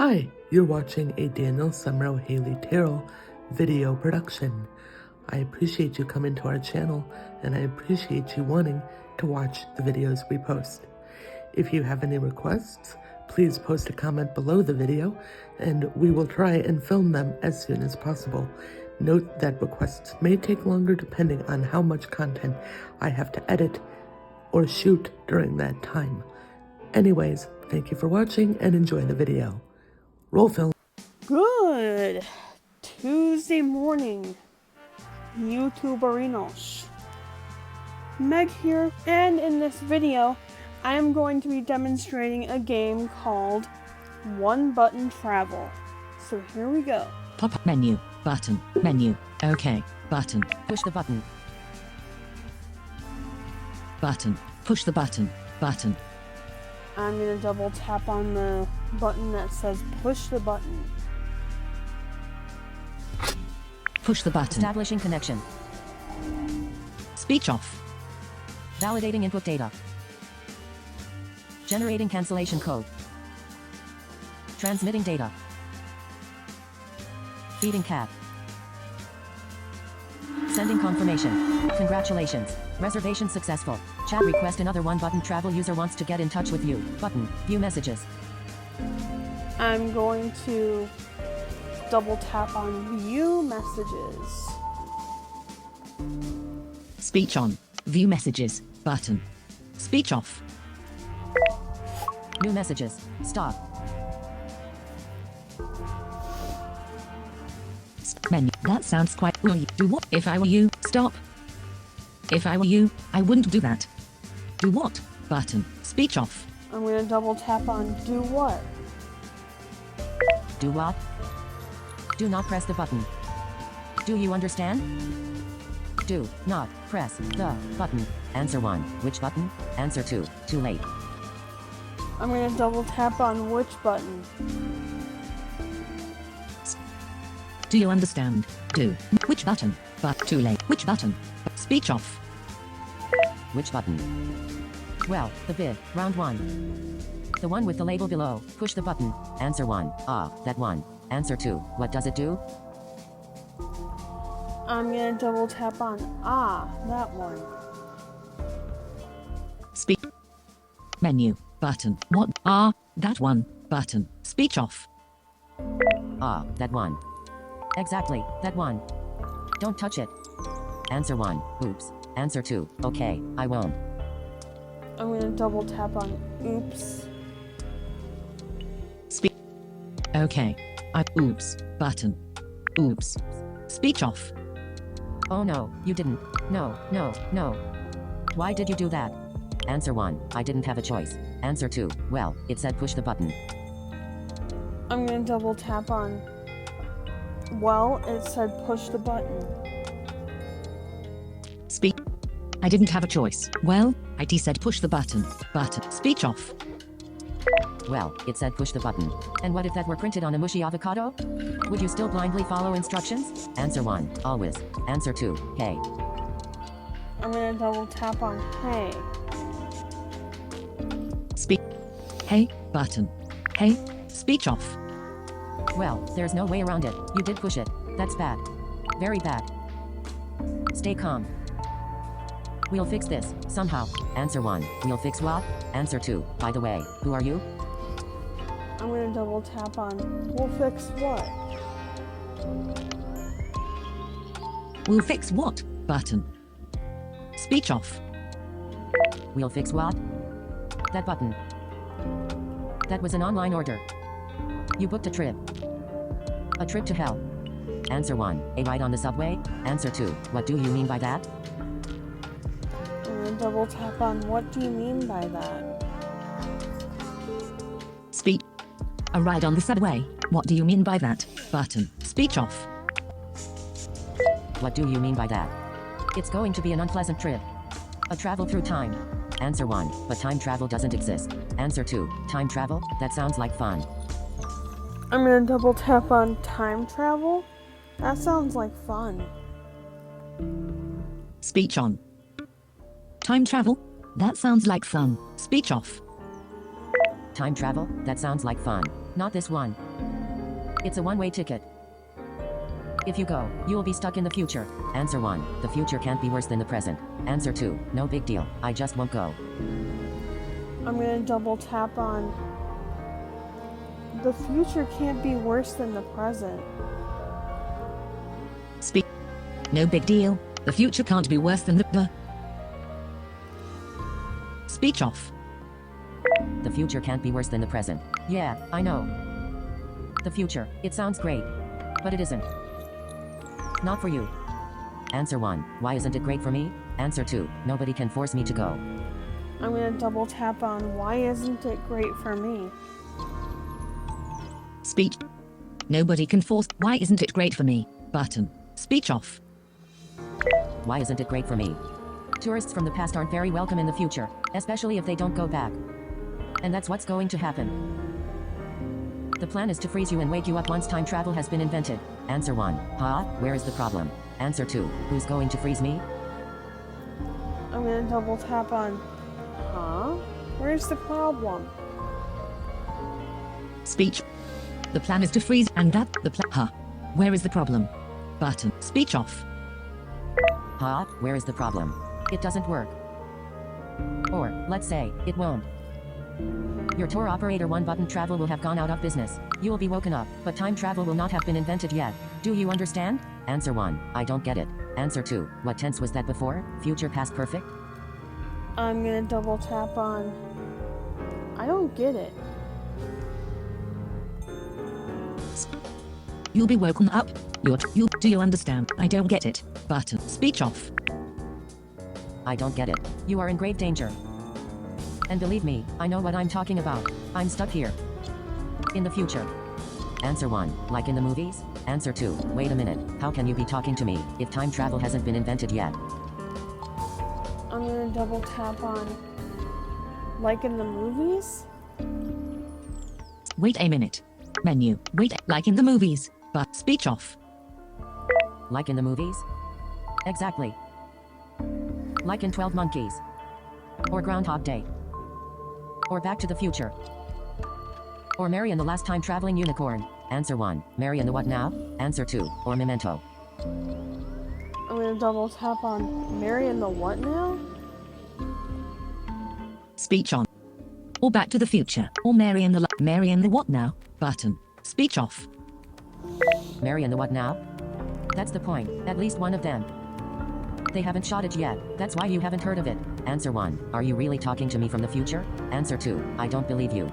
Hi, you're watching a Daniel Summerall Haley Terrell video production. I appreciate you coming to our channel, and I appreciate you wanting to watch the videos we post. If you have any requests, please post a comment below the video, and we will try and film them as soon as possible. Note that requests may take longer depending on how much content I have to edit or shoot during that time. Anyways, thank you for watching and enjoy the video. Roll film. Good Tuesday morning, YouTuberinos. Meg here, and in this video, I am going to be demonstrating a game called One Button Travel. So here we go. Pop-up menu, button, menu, OK, button, push the button. Button, push the button, button. I'm going to double tap on the button that says push the button. Push the button. Establishing connection. Speech off. Validating input data. Generating cancellation code. Transmitting data. Feeding cat. Sending confirmation. Congratulations. Reservation successful. Chat request. Another One Button Travel user wants to get in touch with you. Button. View messages. I'm going to double tap on view messages. Speech on. View messages, button. Speech off. New messages. Stop. Menu. That sounds quite ooey. Do what? If I were you, stop. If I were you, I wouldn't do that. Do what? Button. Speech off. I'm going to double tap on do what? Do what? Do not press the button. Do you understand? Do not press the button. Answer 1. Which button? Answer 2. Too late. I'm going to double tap on which button? Do you understand? Do. Which button? But too late. Which button? Speech off. Which button? Well, the bid. Round 1. The one with the label below. Push the button. Answer 1. Ah, that one. Answer 2. What does it do? I'm going to double tap on that one. Speak. Menu. Button. What? That one. Button. Speech off. Ah, that one. Exactly, that one. Don't touch it. Answer 1. Oops. Answer 2. Okay, I won't. I'm going to double tap on oops. Speak. Okay. Oops. Button. Oops. Speech off. Oh no, you didn't. No, no, no. Why did you do that? Answer 1. I didn't have a choice. Answer 2. Well, it said push the button. I'm going to double tap on well, it said push the button. Speak. I didn't have a choice. Well, IT said push the button. Button. Speech off. Well, it said push the button. And what if that were printed on a mushy avocado? Would you still blindly follow instructions? Answer 1. Always. Answer 2. Hey. I'm going to double tap on hey. Speak. Hey, button. Hey, speech off. Well, there's no way around it. You did push it. That's bad. Very bad. Stay calm. We'll fix this, somehow. Answer 1. We'll fix what? Answer 2. By the way, who are you? I'm going to double tap on we'll fix what? We'll fix what? Button. Speech off. We'll fix what? That button. That was an online order. You booked a trip. A trip to hell. Answer 1. A ride on the subway? Answer 2. What do you mean by that? I'm going to double tap on what do you mean by that? Speech. A ride on the subway. What do you mean by that? Button. Speech off. What do you mean by that? It's going to be an unpleasant trip. A travel through time. Answer 1. But time travel doesn't exist. Answer 2. Time travel? That sounds like fun. I'm going to double tap on time travel. That sounds like fun. Speech on. Time travel? That sounds like fun. Speech off. Time travel? That sounds like fun. Not this one. It's a one-way ticket. If you go, you will be stuck in the future. Answer 1. The future can't be worse than the present. Answer 2. No big deal. I just won't go. I'm gonna double tap on the future can't be worse than the present. Speak. No big deal. The future can't be worse than the Speech off. The future can't be worse than the present. Yeah, I know. The future, it sounds great. But it isn't. Not for you. Answer 1. Why isn't it great for me? Answer 2. Nobody can force me to go. I'm gonna double tap on why isn't it great for me? Speech. Nobody can force. Why isn't it great for me? Button. Speech off. Why isn't it great for me? Tourists from the past aren't very welcome in the future, especially if they don't go back. And that's what's going to happen. The plan is to freeze you and wake you up once time travel has been invented. Answer 1. Huh? Where is the problem? Answer 2. Who's going to freeze me? I'm gonna double tap on, huh? Where's the problem? Speech. The plan is to freeze and that the plan. Huh. Where is the problem? Button. Speech off. Huh? Where is the problem? It doesn't work. Or, let's say, it won't. Your tour operator one-button travel will have gone out of business. You will be woken up, but time travel will not have been invented yet. Do you understand? Answer 1. I don't get it. Answer 2. What tense was that before? Future, past, perfect? I'm gonna double tap on, I don't get it. You'll be woken up. Do you understand? I don't get it. Button. Speech off. I don't get it. You are in grave danger. And believe me, I know what I'm talking about. I'm stuck here. In the future. Answer 1. Like in the movies? Answer 2. Wait a minute. How can you be talking to me if time travel hasn't been invented yet? I'm gonna double tap on, like in the movies? Wait a minute. Menu. Wait. Like in the movies. But speech off. Like in the movies? Exactly. Like in 12 Monkeys. Or Groundhog Day. Or Back to the Future. Or Mary and the Last Time Traveling Unicorn. Answer 1. Mary and the what now? Answer 2. Or Memento. I'm gonna double tap on Mary and the what now? Speech on. Or Back to the Future. Or Mary and the what now? Button. Speech off. Mary and the what now? That's the point. At least one of them. They haven't shot it yet. That's why you haven't heard of it. Answer 1. Are you really talking to me from the future? Answer 2. I don't believe you.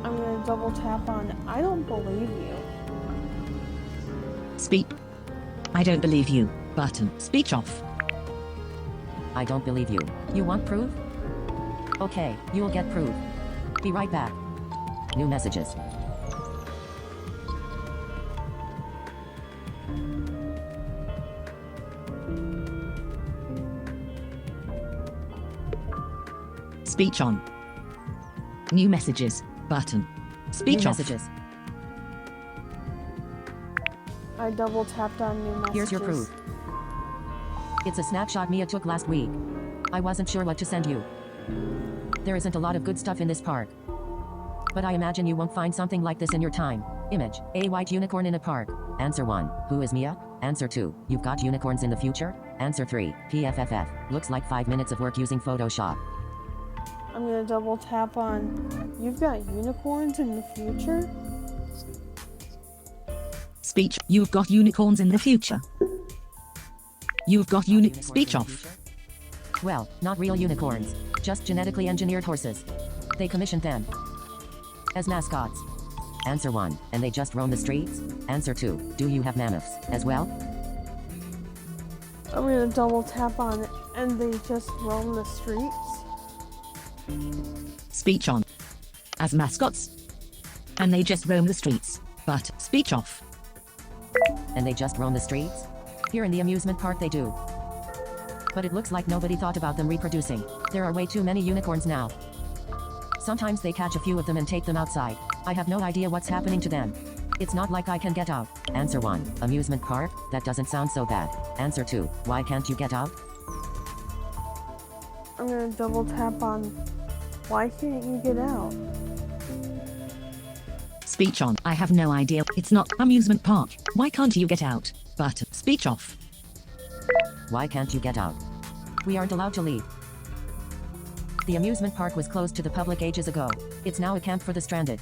I'm gonna double tap on I don't believe you. Speech. I don't believe you. Button. Speech off. I don't believe you. You want proof? Okay, you will get proof. Be right back. New messages. Speech on. New messages. Button. Speech New off. messages. I double tapped on new messages. Here's your proof. It's a snapshot Mia took last week. I wasn't sure what to send you. There isn't a lot of good stuff in this park. But I imagine you won't find something like this in your time. Image. A white unicorn in a park. Answer 1. Who is Mia? Answer 2. You've got unicorns in the future? Answer 3. PFFF. Looks like 5 minutes of work using Photoshop. I'm gonna double tap on you've got unicorns in the future? Speech. You've got unicorns in the future. You've got speech off. Well, not real unicorns. Just genetically engineered horses. They commissioned them as mascots. Answer 1. And they just roam the streets? Answer 2. Do you have mammoths as well? I'm gonna double tap on it and they just roam the streets? Speech on. As mascots. And they just roam the streets. But speech off. And they just roam the streets? Here in the amusement park they do. But it looks like nobody thought about them reproducing. There are way too many unicorns now. Sometimes they catch a few of them and take them outside. I have no idea what's happening to them. It's not like I can get out. Answer 1. Amusement park? That doesn't sound so bad. Answer 2. Why can't you get out? I'm gonna double tap on why can't you get out? Speech on. I have no idea. It's not amusement park. Why can't you get out? Button. Speech off. Why can't you get out? We aren't allowed to leave. The amusement park was closed to the public ages ago. It's now a camp for the stranded.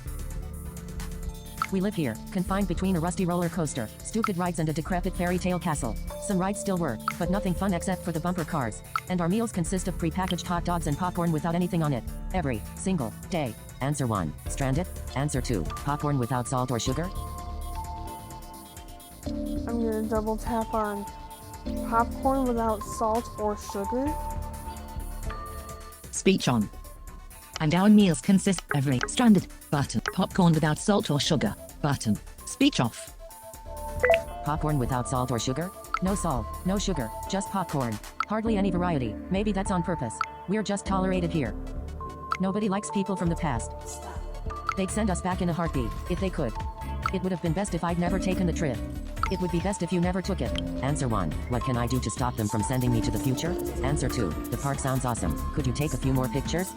We live here, confined between a rusty roller coaster, stupid rides and a decrepit fairy tale castle. Some rides still work, but nothing fun except for the bumper cars. And our meals consist of prepackaged hot dogs and popcorn without anything on it. Every single day. Answer 1. Stranded. Answer 2. Popcorn without salt or sugar. I'm gonna double tap on popcorn without salt or sugar. Speech on. And our meals consist every stranded button. Popcorn without salt or sugar button. Speech off. Popcorn without salt or sugar? No salt, no sugar, just popcorn. Hardly any variety. Maybe that's on purpose. We're just tolerated here. Nobody likes people from the past. They'd send us back in a heartbeat, if they could. It would have been best if I'd never taken the trip. It would be best if you never took it. Answer 1. What can I do to stop them from sending me to the future? Answer 2. The park sounds awesome. Could you take a few more pictures?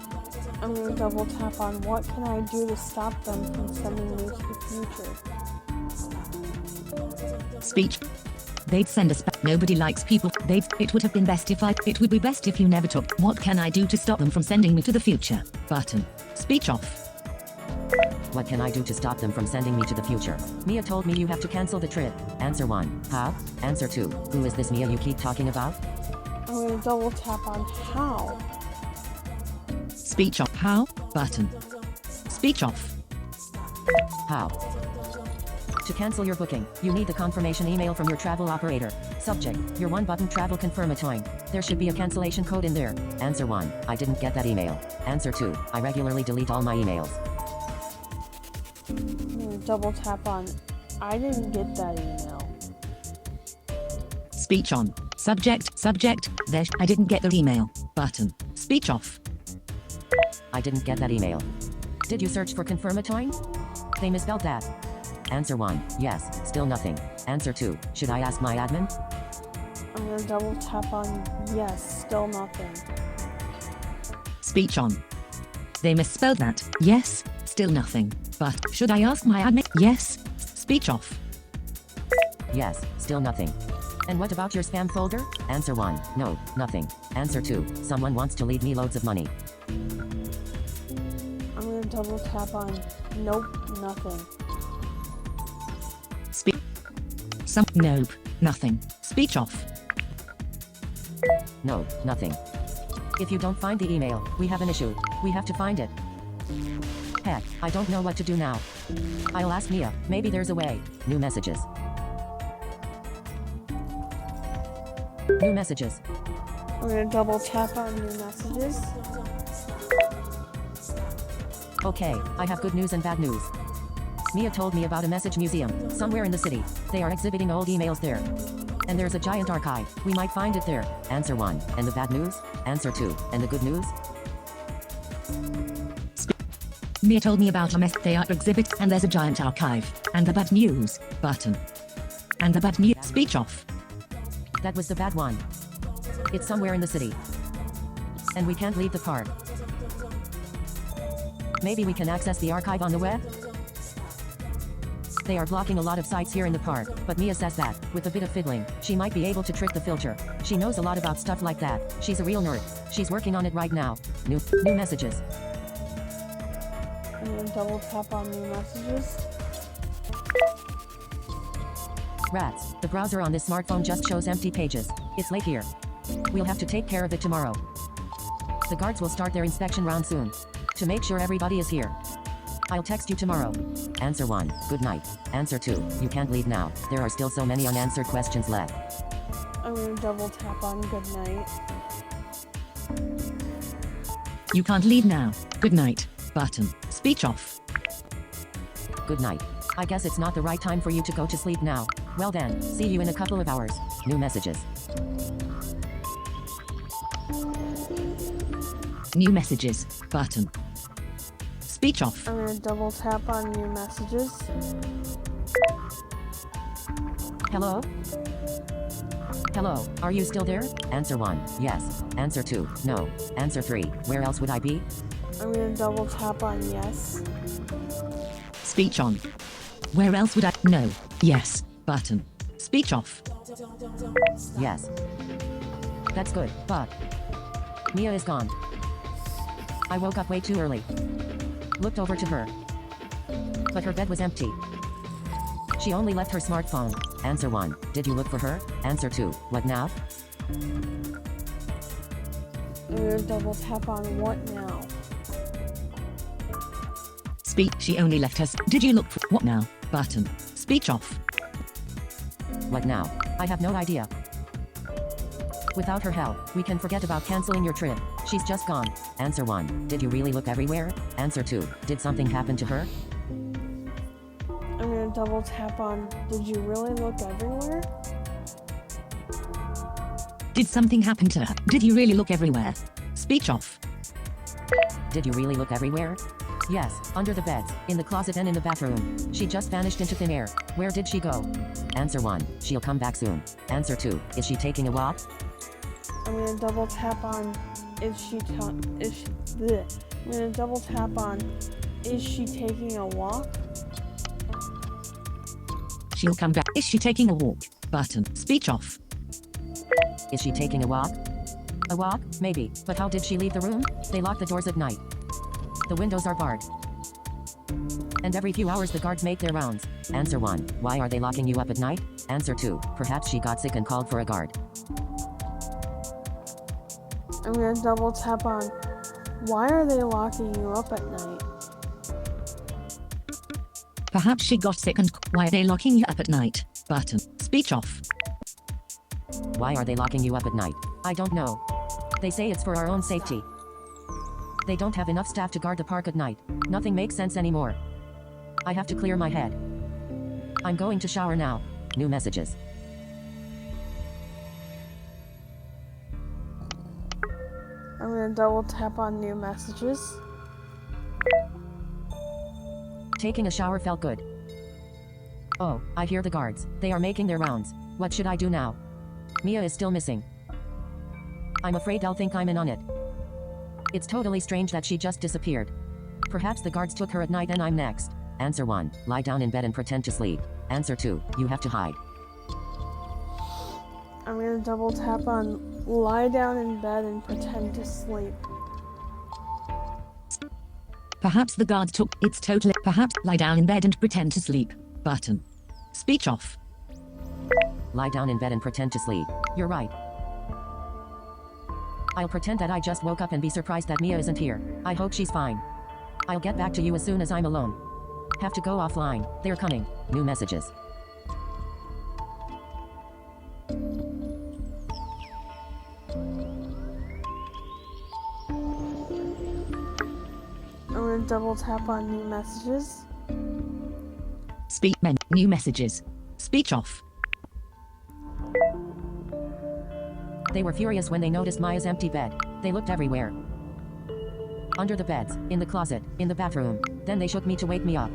I'm gonna double tap on what can I do to stop them from sending me to the future. Speech. They'd send us back. Nobody likes people. It would have been best if it would be best if you never took. What can I do to stop them from sending me to the future? Button. Speech off. What can I do to stop them from sending me to the future? Mia told me you have to cancel the trip. Answer 1. How? Answer 2. Who is this Mia you keep talking about? I'm gonna double tap on how. Speech off. How? Button. Speech off. How? To cancel your booking, you need the confirmation email from your travel operator. Subject, your one-button travel confirmatory. There should be a cancellation code in there. Answer 1. I didn't get that email. Answer 2. I regularly delete all my emails. I'm gonna double tap on I didn't get that email. Speech on. Subject. I didn't get the email. Button. Speech off. I didn't get that email. Did you search for confirmatory? They misspelled that. Answer 1. Yes, still nothing. Answer 2. Should I ask my admin? I'm gonna double tap on yes, still nothing. Speech on. They misspelled that. Yes, still nothing. But should I ask my admin? Yes. Speech off. Yes, still nothing. And what about your spam folder? Answer 1. No, nothing. Answer 2. Someone wants to leave me loads of money. I'm gonna double tap on nope, nothing. Nope, nothing. Speech off. No, nothing. If you don't find the email, we have an issue. We have to find it. Heck, I don't know what to do now. I'll ask Mia. Maybe there's a way. New messages. New messages. I'm gonna double tap on new messages. Okay, I have good news and bad news. Mia told me about a message museum, somewhere in the city. They are exhibiting old emails there. And there's a giant archive. We might find it there. Answer 1. And the bad news? Answer 2. And the good news? Mia told me about a mess they are exhibit, and there's a giant archive. And the bad news. Button. And the bad news. Speech off. That was the bad one. It's somewhere in the city. And we can't leave the park. Maybe we can access the archive on the web? They are blocking a lot of sites here in the park, but Mia says that, with a bit of fiddling, she might be able to trick the filter. She knows a lot about stuff like that. She's a real nerd. She's working on it right now. New messages. I'm gonna double tap on new messages. Rats, the browser on this smartphone just shows empty pages. It's late here. We'll have to take care of it tomorrow. The guards will start their inspection round soon. To make sure everybody is here. I'll text you tomorrow. Answer 1. Good night. Answer 2. You can't leave now. There are still so many unanswered questions left. I'm gonna double tap on good night. You can't leave now. Good night. Button. Speech off. Good night. I guess it's not the right time for you to go to sleep now. Well then, see you in a couple of hours. New messages. New messages. Button. Speech off. I'm gonna double tap on new messages. Hello? Hello, are you still there? Answer 1. Yes. Answer 2. No. Answer 3. Where else would I be? I'm gonna double tap on yes. Speech on. Where else would I? No. Yes. Button. Speech off. Yes. That's good, but Mia is gone. I woke up way too early. Looked over to her. But her bed was empty. She only left her smartphone. Answer 1. Did you look for her? Answer 2. What now? I'm gonna double tap on what now. Speech. She only left us. Did you look for what now? Button. Speech off. What now? I have no idea. Without her help, we can forget about canceling your trip. She's just gone. Answer 1. Did you really look everywhere? Answer 2. Did something happen to her? I'm gonna double tap on, did you really look everywhere? Did something happen to her? Did you really look everywhere? Speech off. Did you really look everywhere? Yes, under the beds, in the closet and in the bathroom. She just vanished into thin air. Where did she go? Answer 1. She'll come back soon. Answer 2. Is she taking a walk? I'm gonna double tap on, I'm gonna double tap on, is she taking a walk? She'll come back. Is she taking a walk? Button. Speech off. Is she taking a walk? A walk? Maybe. But how did she leave the room? They lock the doors at night. The windows are barred. And every few hours the guards make their rounds. Answer 1. Why are they locking you up at night? Answer 2. Perhaps she got sick and called for a guard. I'm gonna double tap on, why are they locking you up at night? Perhaps she got sick and why are they locking you up at night? Button. Speech off. Why are they locking you up at night? I don't know. They say it's for our own safety. They don't have enough staff to guard the park at night. Nothing makes sense anymore. I have to clear my head. I'm going to shower now. New messages. I'm gonna double tap on new messages. Taking a shower felt good. Oh, I hear the guards. They are making their rounds. What should I do now? Mia is still missing. I'm afraid they'll think I'm in on it. It's totally strange that she just disappeared. Perhaps the guards took her at night and I'm next. Answer 1. Lie down in bed and pretend to sleep. Answer 2. You have to hide. I'm gonna double tap on, lie down in bed and pretend to sleep. Perhaps the guards took. It's totally. Perhaps lie down in bed and pretend to sleep. Button. Speech off. Lie down in bed and pretend to sleep. You're right. I'll pretend that I just woke up and be surprised that Mia isn't here. I hope she's fine. I'll get back to you as soon as I'm alone. Have to go offline. They're coming. New messages. I'm gonna double tap on new messages. Speak men. New messages. Speech off. They were furious when they noticed Maya's empty bed. They looked everywhere. Under the beds, in the closet, in the bathroom. Then they shook me to wake me up.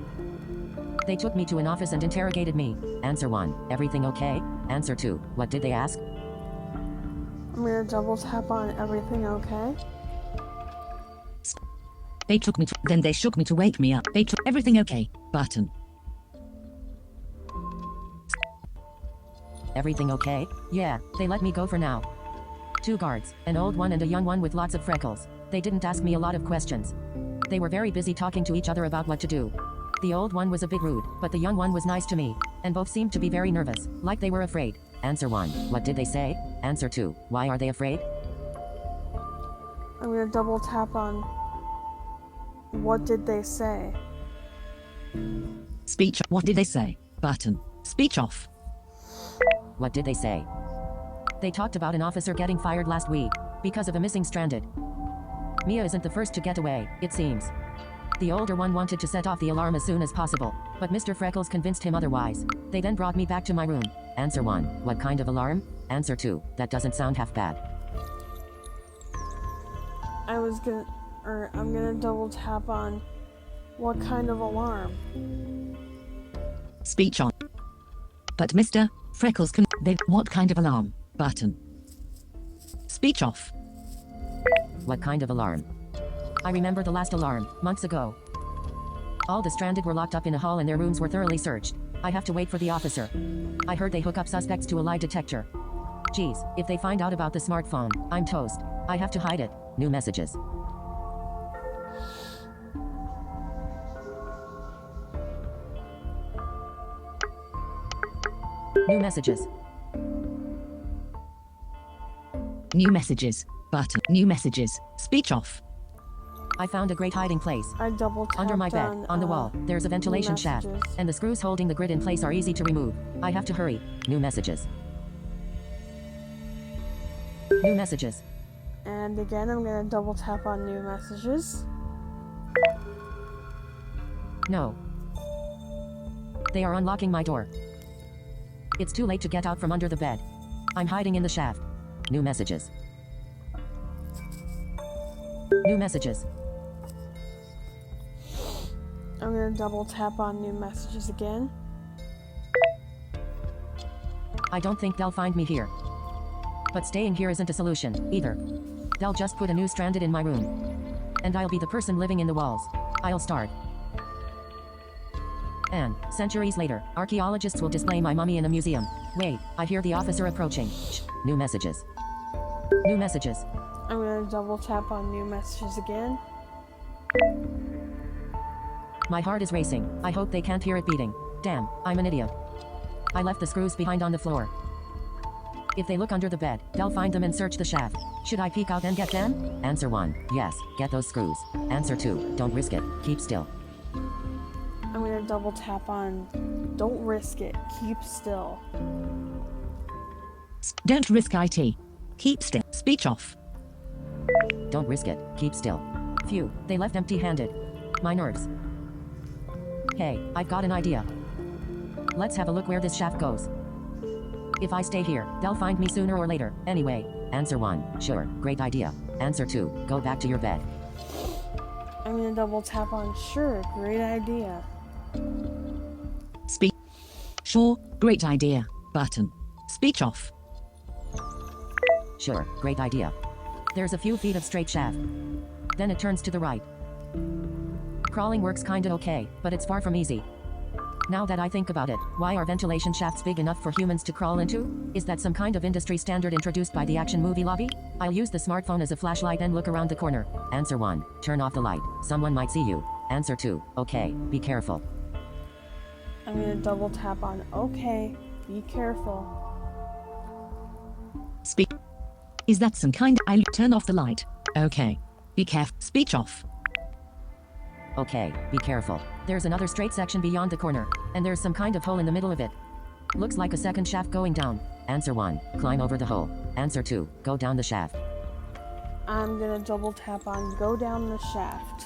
They took me to an office and interrogated me. Answer 1. Everything okay? Answer 2. What did they ask? I'm gonna double tap on everything okay. They took me to. Then they shook me to wake me up. They took everything okay. Button. Everything okay? Yeah, they let me go for now. 2 guards, an old one and a young one with lots of freckles. They didn't ask me a lot of questions. They were very busy talking to each other about what to do. The old one was a bit rude, but the young one was nice to me. And both seemed to be very nervous, like they were afraid. Answer 1. What did they say? Answer 2. Why are they afraid? I'm gonna double tap on, what did they say? Speech. What did they say? Button. Speech off. What did they say? They talked about an officer getting fired last week because of a missing stranded. Mia isn't the first to get away, it seems. The older one wanted to set off the alarm as soon as possible, but Mr. Freckles convinced him otherwise. They then brought me back to my room. Answer 1. What kind of alarm? Answer 2. That doesn't sound half bad. I'm gonna double tap on, what kind of alarm? Speech on. But Mr. Freckles can. They. What kind of alarm? Button. Speech off. What kind of alarm? I remember the last alarm, months ago. All the stranded were locked up in a hall and their rooms were thoroughly searched. I have to wait for the officer. I heard they hook up suspects to a lie detector. Geez, if they find out about the smartphone, I'm toast. I have to hide it. New messages. New messages. New messages. Button. New messages. Speech off. I found a great hiding place. I double tapped Under my bed, on the wall, there's a ventilation shaft, messages. and the screws holding the grid in place are easy to remove. I have to hurry. New messages. New messages. And again, I'm gonna double tap on new messages. No. They are unlocking my door. It's too late to get out from under the bed. I'm hiding in the shaft. New messages. New messages. I'm gonna double tap on new messages again. I don't think they'll find me here. But staying here isn't a solution, either. They'll just put a new stranded in my room. And I'll be the person living in the walls. I'll start. And, centuries later, archaeologists will display my mummy in a museum. Wait, I hear the officer approaching. Shh. New messages. New messages. I'm gonna double tap on new messages again. My heart is racing. I hope they can't hear it beating. Damn, I'm an idiot. I left the screws behind on the floor. If they look under the bed, they'll find them and search the shaft. Should I peek out and get them? Answer 1. Yes, get those screws. Answer 2. Don't risk it. Keep still. I'm gonna double tap on don't risk it, keep still. Don't risk IT. Keep still. Speech off. Don't risk it. Keep still. Phew, they left empty-handed. My nerves. Hey, I've got an idea. Let's have a look where this shaft goes. If I stay here, they'll find me sooner or later. Anyway, answer 1. Sure, great idea. Answer 2. Go back to your bed. I'm gonna double tap on sure, great idea. Speak. Sure, great idea. Button. Speech off. Sure, great idea. There's a few feet of straight shaft. Then it turns to the right. Crawling works kinda okay, but it's far from easy. Now that I think about it, why are ventilation shafts big enough for humans to crawl into? Is that some kind of industry standard introduced by the action movie lobby? I'll use the smartphone as a flashlight and look around the corner. Answer 1. Turn off the light. Someone might see you. Answer 2. Okay, be careful. I'm gonna double tap on okay, be careful. Speak. Is that some kind of... I'll turn off the light. Okay. Be careful. Speech off. Okay, be careful. There's another straight section beyond the corner, and there's some kind of hole in the middle of it. Looks like a second shaft going down. Answer 1. Climb over the hole. Answer 2. Go down the shaft. I'm gonna double tap on go down the shaft.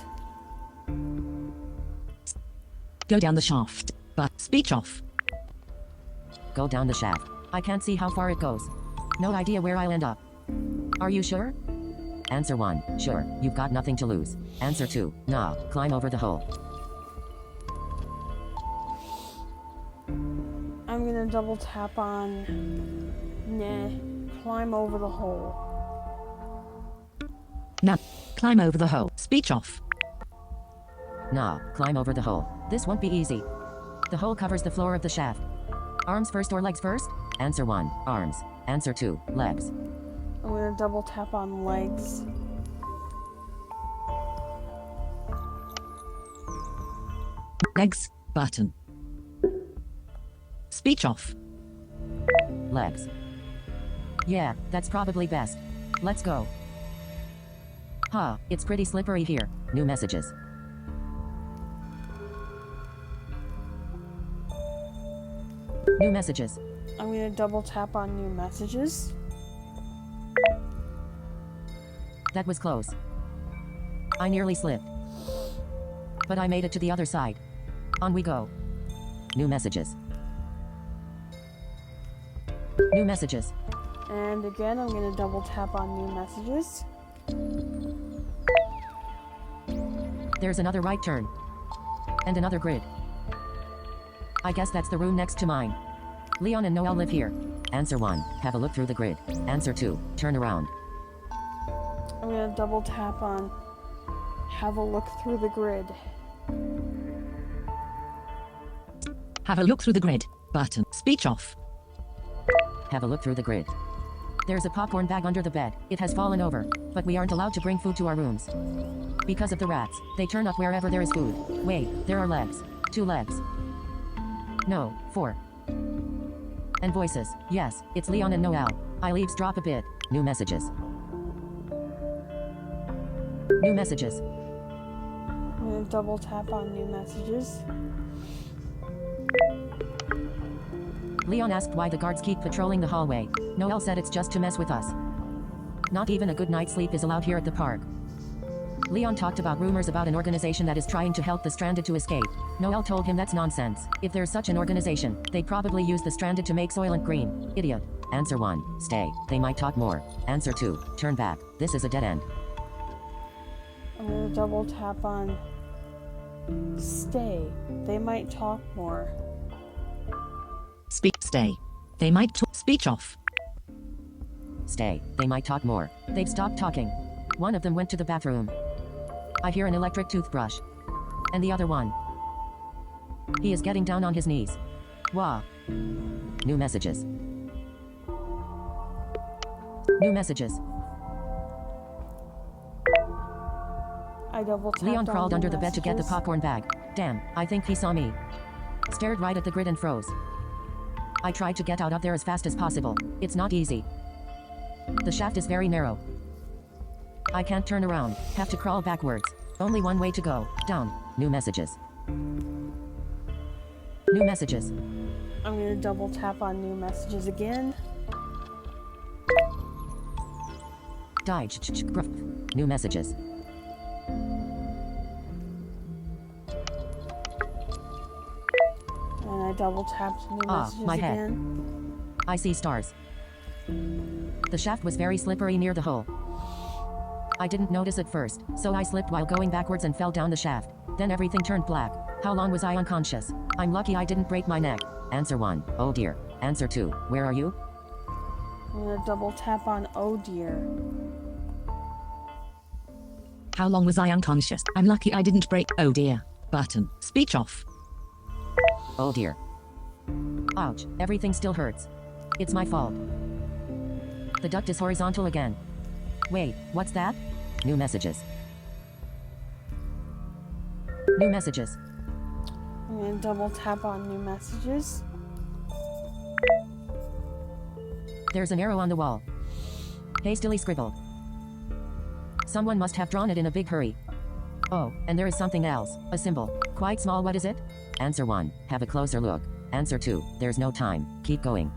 Go down the shaft. But speech off. Go down the shaft. I can't see how far it goes. No idea where I'll end up. Are you sure? Answer 1. Sure, you've got nothing to lose. Answer 2. Nah, climb over the hole. I'm gonna double tap on nah, climb over the hole. Now, climb over the hole. Speech off. Nah, climb over the hole. This won't be easy. The hole covers the floor of the shaft. Arms first or legs first? Answer 1. Arms. Answer 2. Legs. I'm gonna double tap on legs. Legs. Button. Speech off. Legs. Yeah, that's probably best. Let's go. Huh, it's pretty slippery here. New messages. New messages. I'm gonna double tap on new messages. That was close. I nearly slipped. But I made it to the other side. On we go. New messages. New messages. And again, I'm gonna double tap on new messages. There's another right turn. And another grid. I guess that's the room next to mine. Leon and Noel live here. Answer 1. Have a look through the grid. Answer 2. Turn around. I'm gonna double tap on have a look through the grid. Have a look through the grid. Button. Speech off. Have a look through the grid. There's a popcorn bag under the bed. It has fallen over, but we aren't allowed to bring food to our rooms. Because of the rats, they turn up wherever there is food. Wait, there are legs. 2 legs. No, 4. And voices. Yes, it's Leon and Noel. iLeaves drop a bit. New messages. New messages. I'm gonna double tap on new messages. Leon asked why the guards keep patrolling the hallway. Noel said it's just to mess with us. Not even a good night's sleep is allowed here at the park. Leon talked about rumors about an organization that is trying to help the stranded to escape. Noel told him that's nonsense. If there's such an organization, they'd probably use the stranded to make Soylent Green. Idiot. Answer 1. Stay. They might talk more. Answer 2. Turn back. This is a dead end. I'm gonna double tap on stay. They might talk more. Stay. They might talk. Speech off. Stay. They might talk more. They've stopped talking. One of them went to the bathroom. I hear an electric toothbrush. And the other one. He is getting down on his knees. Wah. New messages. New messages. I double tapped Leon on crawled new under the bed to get the messages. popcorn bag. Damn, I think he saw me. Stared right at the grid and froze. I tried to get out of there as fast as possible. It's not easy. The shaft is very narrow. I can't turn around. Have to crawl backwards. Only one way to go. Down. New messages. New messages. I'm gonna double tap on new messages again. Die. New messages. And I double tapped new messages my head. again. I see stars. The shaft was very slippery near the hole. I didn't notice at first, so I slipped while going backwards and fell down the shaft. Then everything turned black. How long was I unconscious? I'm lucky I didn't break my neck. Answer 1. Oh dear. Answer 2. Where are you? I'm gonna double tap on oh dear. How long was I unconscious? I'm lucky I didn't break. Oh dear. Button. Speech off. Oh dear. Ouch. Everything still hurts. It's my fault. The duct is horizontal again. Wait, what's that? New messages. New messages. I'm gonna double tap on new messages. There's an arrow on the wall. Hastily scribbled. Someone must have drawn it in a big hurry. Oh, and there is something else. A symbol. Quite small. What is it? Answer 1. Have a closer look. Answer 2. There's no time. Keep going.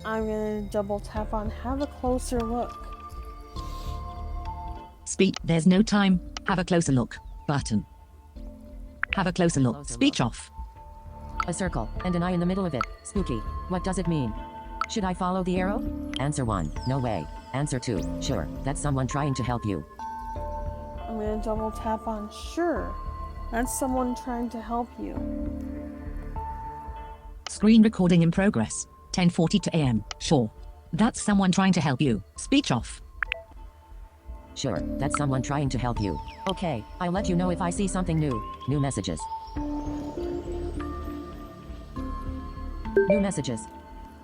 I'm gonna double tap on have a closer look. There's no time. Have a closer look. Button. Have a closer look. Speech off. A circle, and an eye in the middle of it. Spooky. What does it mean? Should I follow the arrow? Answer 1. No way. Answer 2. Sure. That's someone trying to help you. I'm gonna double tap on sure. That's someone trying to help you. Screen recording in progress. 10:42 a.m. Sure. That's someone trying to help you. Speech off. Sure, that's someone trying to help you. Okay, I'll let you know if I see something new. New messages. New messages.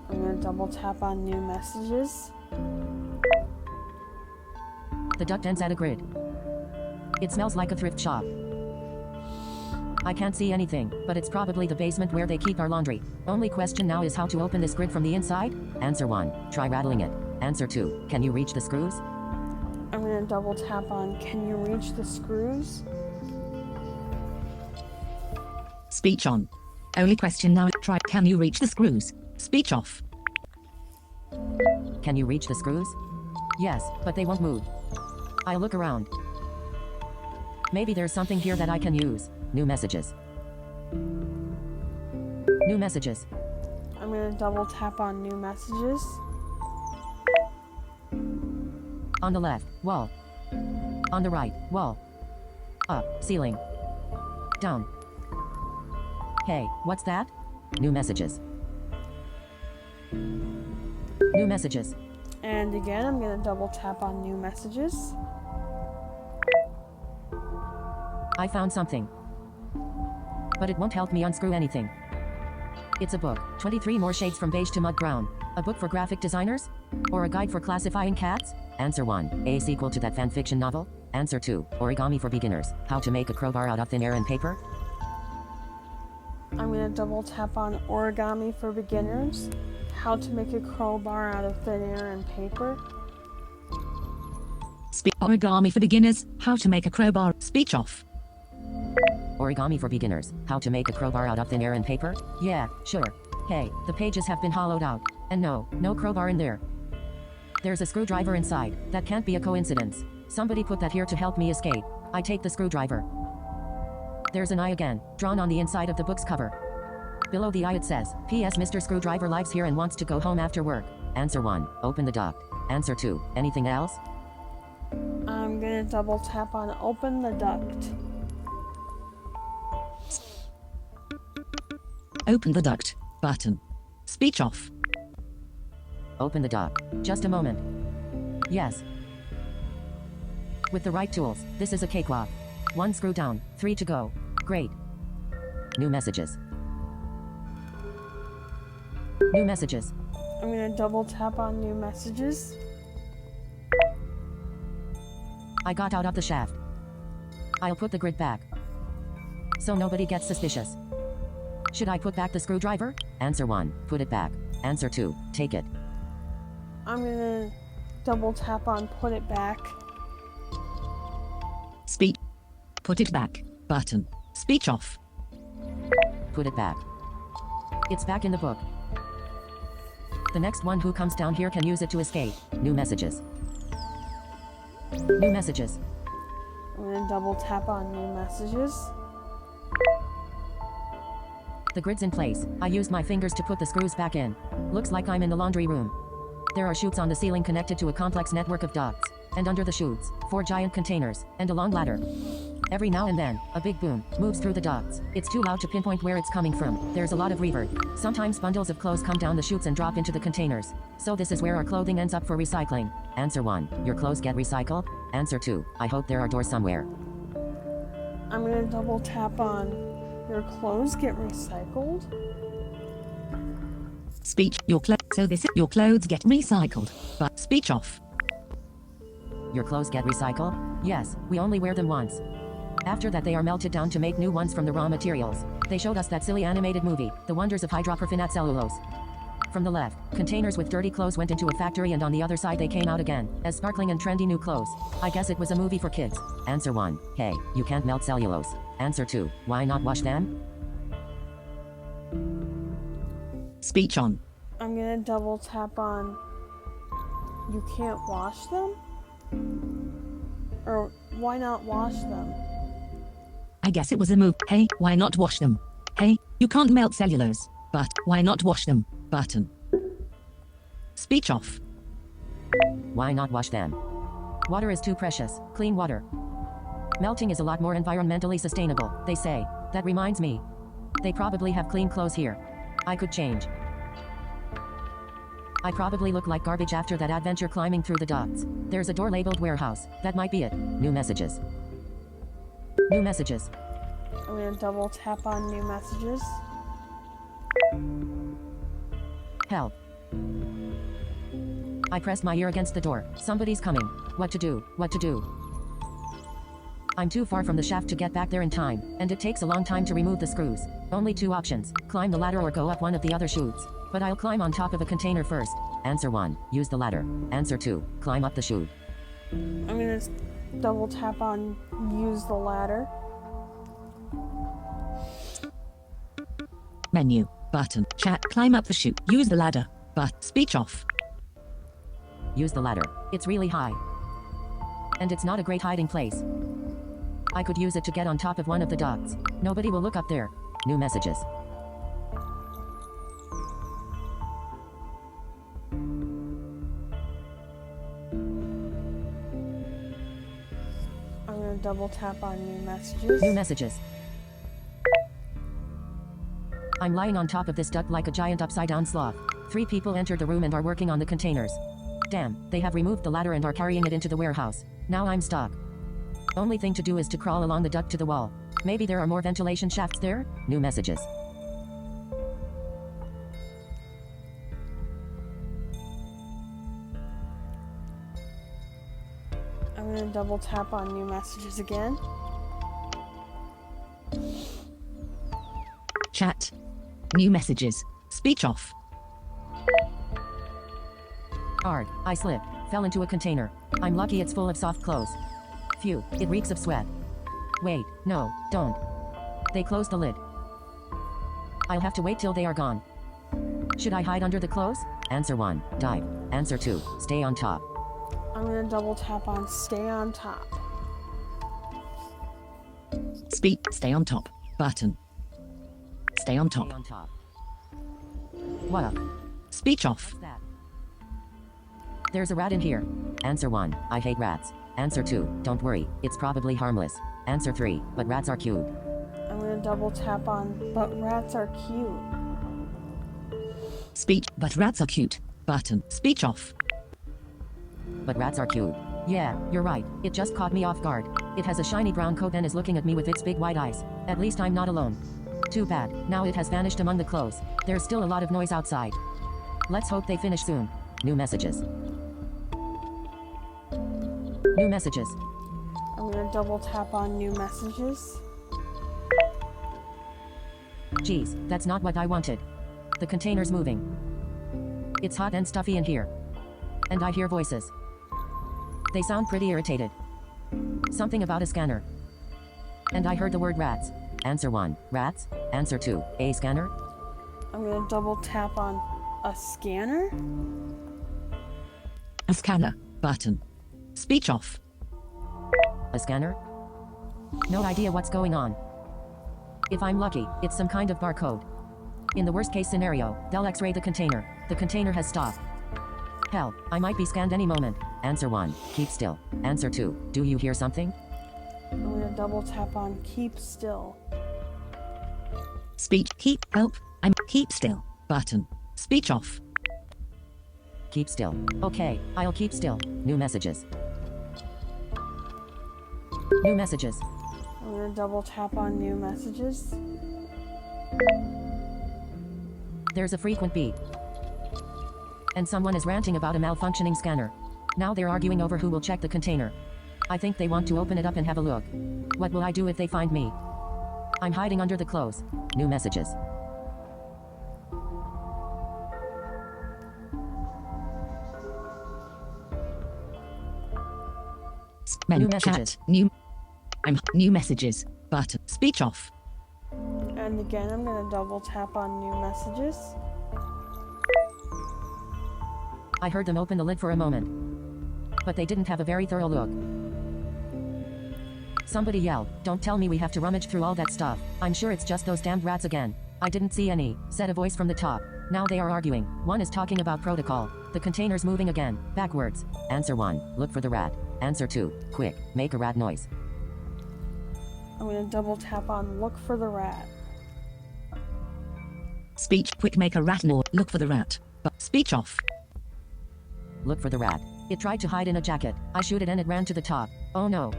I'm gonna double tap on new messages. The duct ends at a grid. It smells like a thrift shop. I can't see anything, but it's probably the basement where they keep our laundry. Only question now is how to open this grid from the inside? Answer 1. Try rattling it. Answer 2. Can you reach the screws? I'm gonna double tap on can you reach the screws? Speech on. Only question now. Try. Can you reach the screws? Speech off. Can you reach the screws? Yes, but they won't move. I'll look around. Maybe there's something here that I can use. New messages. New messages. I'm gonna double tap on new messages. On the left, wall. On the right, wall. Up, ceiling. Down. Hey, what's that? New messages. New messages. And again, I'm gonna double tap on new messages. I found something. But it won't help me unscrew anything. It's a book. 23 more shades from beige to mud brown. A book for graphic designers? Or a guide for classifying cats? Answer 1. A sequel to that fanfiction novel? Answer 2. Origami for beginners. How to make a crowbar out of thin air and paper? I'm going to double tap on origami for beginners. How to make a crowbar out of thin air and paper. Origami for beginners. How to make a crowbar. Speech off. Origami for beginners. How to make a crowbar out of thin air and paper? Yeah, sure. Hey, the pages have been hollowed out. And no crowbar in there. There's a screwdriver inside. That can't be a coincidence. Somebody put that here to help me escape. I take the screwdriver. There's an eye again, drawn on the inside of the book's cover. Below the eye it says, P.S. Mr. Screwdriver lives here and wants to go home after work. Answer 1. Open the duct. Answer 2. Anything else? I'm going to double tap on open the duct. Open the duct. Button. Speech off. Open the duct. Just a moment. Yes. With the right tools, this is a cakewalk. 1 screw down, 3 to go. Great. New messages. New messages. I'm going to double tap on new messages. I got out of the shaft. I'll put the grid back, so nobody gets suspicious. Should I put back the screwdriver? Answer 1. Put it back. Answer 2. Take it. I'm going to double tap on put it back. Speech. Put it back. Button. Speech off. Put it back. It's back in the book. The next one who comes down here can use it to escape. New messages. New messages. I'm going to double tap on new messages. The grid's in place. I used my fingers to put the screws back in. Looks like I'm in the laundry room. There are chutes on the ceiling connected to a complex network of ducts. And under the chutes, 4 giant containers, and a long ladder. Every now and then, a big boom moves through the ducts. It's too loud to pinpoint where it's coming from. There's a lot of reverb. Sometimes bundles of clothes come down the chutes and drop into the containers. So this is where our clothing ends up for recycling. Answer 1. Your clothes get recycled? Answer 2. I hope there are doors somewhere. I'm going to double tap on your clothes get recycled. Speech. Your clothes get recycled. But speech off. Your clothes get recycled? Yes, we only wear them once. After that they are melted down to make new ones from the raw materials. They showed us that silly animated movie, The Wonders of Hydroperfinate Cellulose. From the left, containers with dirty clothes went into a factory and on the other side they came out again, as sparkling and trendy new clothes. I guess it was a movie for kids. Answer 1. Hey, you can't melt cellulose. Answer 2. Why not wash them? Speech on. I'm going to double tap on you can't wash them? Or why not wash them? I guess it was a move. Hey, why not wash them? Hey, you can't melt cellulose. But why not wash them? Button. Speech off. Why not wash them? Water is too precious. Clean water. Melting is a lot more environmentally sustainable, they say. That reminds me. They probably have clean clothes here. I could change. I probably look like garbage after that adventure climbing through the ducts. There's a door labeled warehouse. That might be it. New messages. New messages. I'm going to double tap on new messages. Help. I pressed my ear against the door. Somebody's coming. What to do? What to do? I'm too far from the shaft to get back there in time, and it takes a long time to remove the screws. Only 2 options. Climb the ladder or go up one of the other chutes. But I'll climb on top of a container first. Answer 1. Use the ladder. Answer 2. Climb up the chute. I'm going to double tap on use the ladder. Menu. Button. Chat. Climb up the chute. Use the ladder. But speech off. Use the ladder. It's really high. And it's not a great hiding place. I could use it to get on top of one of the ducts. Nobody will look up there. New messages. I'm going to double tap on new messages. New messages. I'm lying on top of this duct like a giant upside-down sloth. 3 people entered the room and are working on the containers. Damn, they have removed the ladder and are carrying it into the warehouse. Now I'm stuck. Only thing to do is to crawl along the duct to the wall. Maybe there are more ventilation shafts there? New messages. I'm gonna double tap on new messages again. Chat. New messages. Speech off. Ard, I slipped. Fell into a container. I'm lucky it's full of soft clothes. Phew, it reeks of sweat. Wait, no, don't. They closed the lid. I'll have to wait till they are gone. Should I hide under the clothes? Answer 1, dive. Answer 2, stay on top. I'm gonna double tap on stay on top. Stay on top. Button. Stay on top. Stay on top. What up? Speech off. What's that? There's a rat in here. Answer 1, I hate rats. Answer 2, don't worry, it's probably harmless. Answer 3, but rats are cute. I'm gonna double tap on but rats are cute. Speech. But rats are cute. Button. Speech off. But rats are cute. Yeah, you're right. It just caught me off guard. It has a shiny brown coat and is looking at me with its big white eyes. At least I'm not alone. Too bad. Now it has vanished among the clothes. There's still a lot of noise outside. Let's hope they finish soon. New messages. New messages. I'm gonna double tap on new messages. Geez, that's not what I wanted. The container's moving. It's hot and stuffy in here. And I hear voices. They sound pretty irritated. Something about a scanner. And I heard the word rats. Answer 1, rats. Answer 2, a scanner. I'm gonna double tap on a scanner. A scanner. Button. Speech off. A scanner? No idea what's going on. If I'm lucky, it's some kind of barcode. In the worst case scenario, they'll x-ray the container. The container has stopped. Hell, I might be scanned any moment. Answer 1, keep still. Answer 2, do you hear something? I'm gonna double tap on keep still. Speech. Keep still. Button. Speech off. Keep still. Okay, I'll keep still. New messages. New messages. I'm gonna double tap on new messages. There's a frequent beep. And someone is ranting about a malfunctioning scanner. Now they're arguing over who will check the container. I think they want to open it up and have a look. What will I do if they find me? I'm hiding under the clothes. New messages. New messages. New messages. Button. Speech off. And again, I'm gonna double tap on new messages. I heard them open the lid for a moment. But they didn't have a very thorough look. Somebody yelled, "Don't tell me we have to rummage through all that stuff. I'm sure it's just those damned rats again." "I didn't see any," said a voice from the top. Now they are arguing. One is talking about protocol. The container's moving again, backwards. Answer 1, look for the rat. Answer 2, quick, make a rat noise. I'm gonna double tap on look for the rat. Speech. Quick, make a rat noise. Look for the rat. But speech off. Look for the rat. It tried to hide in a jacket. I shoot it and it ran to the top. Oh no.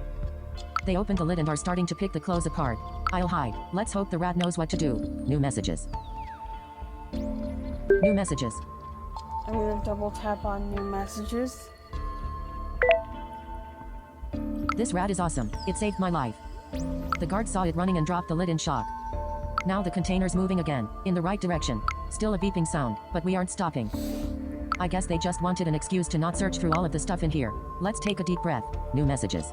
They opened the lid and are starting to pick the clothes apart. I'll hide. Let's hope the rat knows what to do. New messages. New messages. I'm gonna double tap on new messages. This rat is awesome. It saved my life. The guard saw it running and dropped the lid in shock. Now the container's moving again, in the right direction. Still a beeping sound, but we aren't stopping. I guess they just wanted an excuse to not search through all of the stuff in here. Let's take a deep breath. New messages.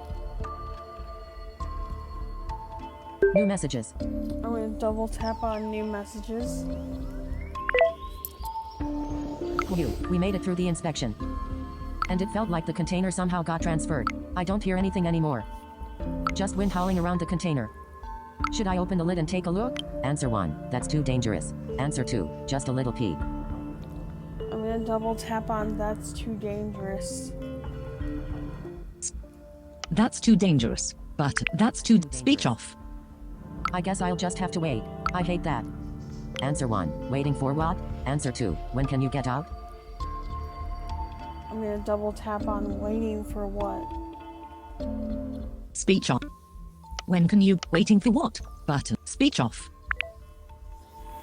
New messages. I'm gonna double tap on new messages. Phew, we made it through the inspection. And it felt like the container somehow got transferred. I don't hear anything anymore. Just wind howling around the container. Should I open the lid and take a look? Answer 1, that's too dangerous. Answer 2, just a little peek. I'm gonna double tap on that's too dangerous. That's too dangerous. But that's too. Speech off. I guess I'll just have to wait. I hate that. Answer 1, waiting for what? Answer 2, when can you get out? I'm gonna double tap on waiting for what? Speech on. When can you? Waiting for what? Button. Speech off.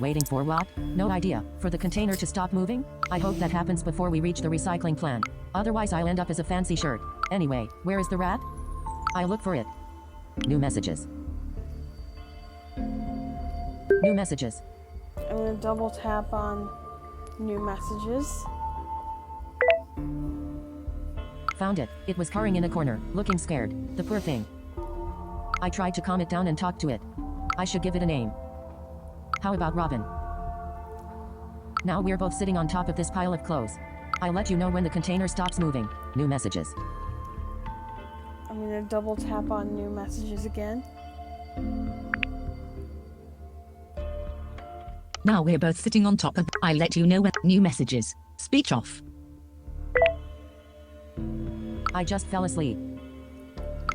Waiting for what? No idea. For the container to stop moving? I hope that happens before we reach the recycling plant. Otherwise I'll end up as a fancy shirt. Anyway, where is the rat? I'll look for it. New messages. New messages. I'm gonna double tap on new messages. Found it. It was cowering in a corner, looking scared. The poor thing. I tried to calm it down and talk to it. I should give it a name. How about Robin? Now we're both sitting on top of this pile of clothes. I'll let you know when the container stops moving. New messages. I'm gonna double tap on new messages again. Now we're both sitting on top of. I'll let you know when. New messages. Speech off. I just fell asleep.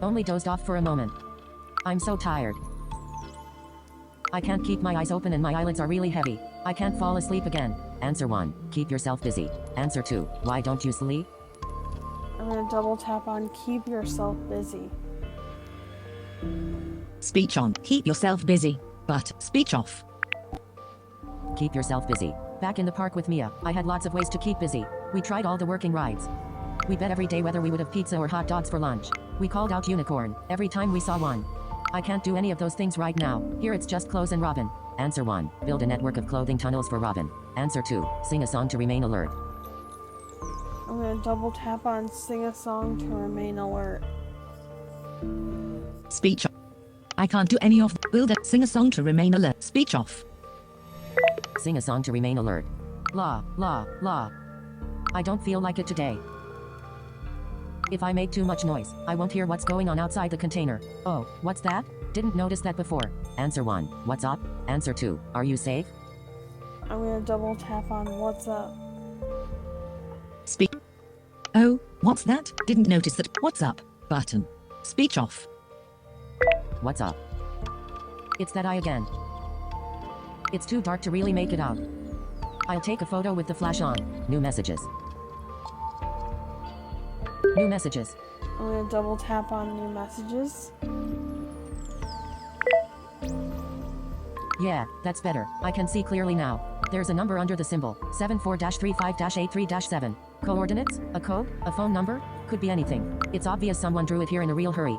Only dozed off for a moment. I'm so tired. I can't keep my eyes open and my eyelids are really heavy. I can't fall asleep again. Answer 1. Keep yourself busy. Answer 2. Why don't you sleep? I'm gonna double tap on keep yourself busy. Speech on. Keep yourself busy. But speech off. Keep yourself busy. Back in the park with Mia, I had lots of ways to keep busy. We tried all the working rides. We bet every day whether we would have pizza or hot dogs for lunch. We called out unicorn every time we saw one. I can't do any of those things right now. Here it's just clothes and Robin. Answer 1. Build a network of clothing tunnels for Robin. Answer 2. Sing a song to remain alert. I'm gonna double tap on sing a song to remain alert. Speech off. I can't do any of. Will that sing a song to remain alert. Speech off. Sing a song to remain alert. La, la, la. I don't feel like it today. If I make too much noise, I won't hear what's going on outside the container. Oh, what's that? Didn't notice that before. Answer 1. What's up? Answer 2. Are you safe? I'm gonna double tap on what's up. Speak. Oh, what's that? Didn't notice that. What's up? Button. Speech off. What's up? It's that eye again. It's too dark to really make it out. I'll take a photo with the flash on. New messages. New messages. I'm gonna double tap on new messages. Yeah, that's better. I can see clearly now. There's a number under the symbol. 74-35-83-7. Coordinates? A code? A phone number? Could be anything. It's obvious someone drew it here in a real hurry.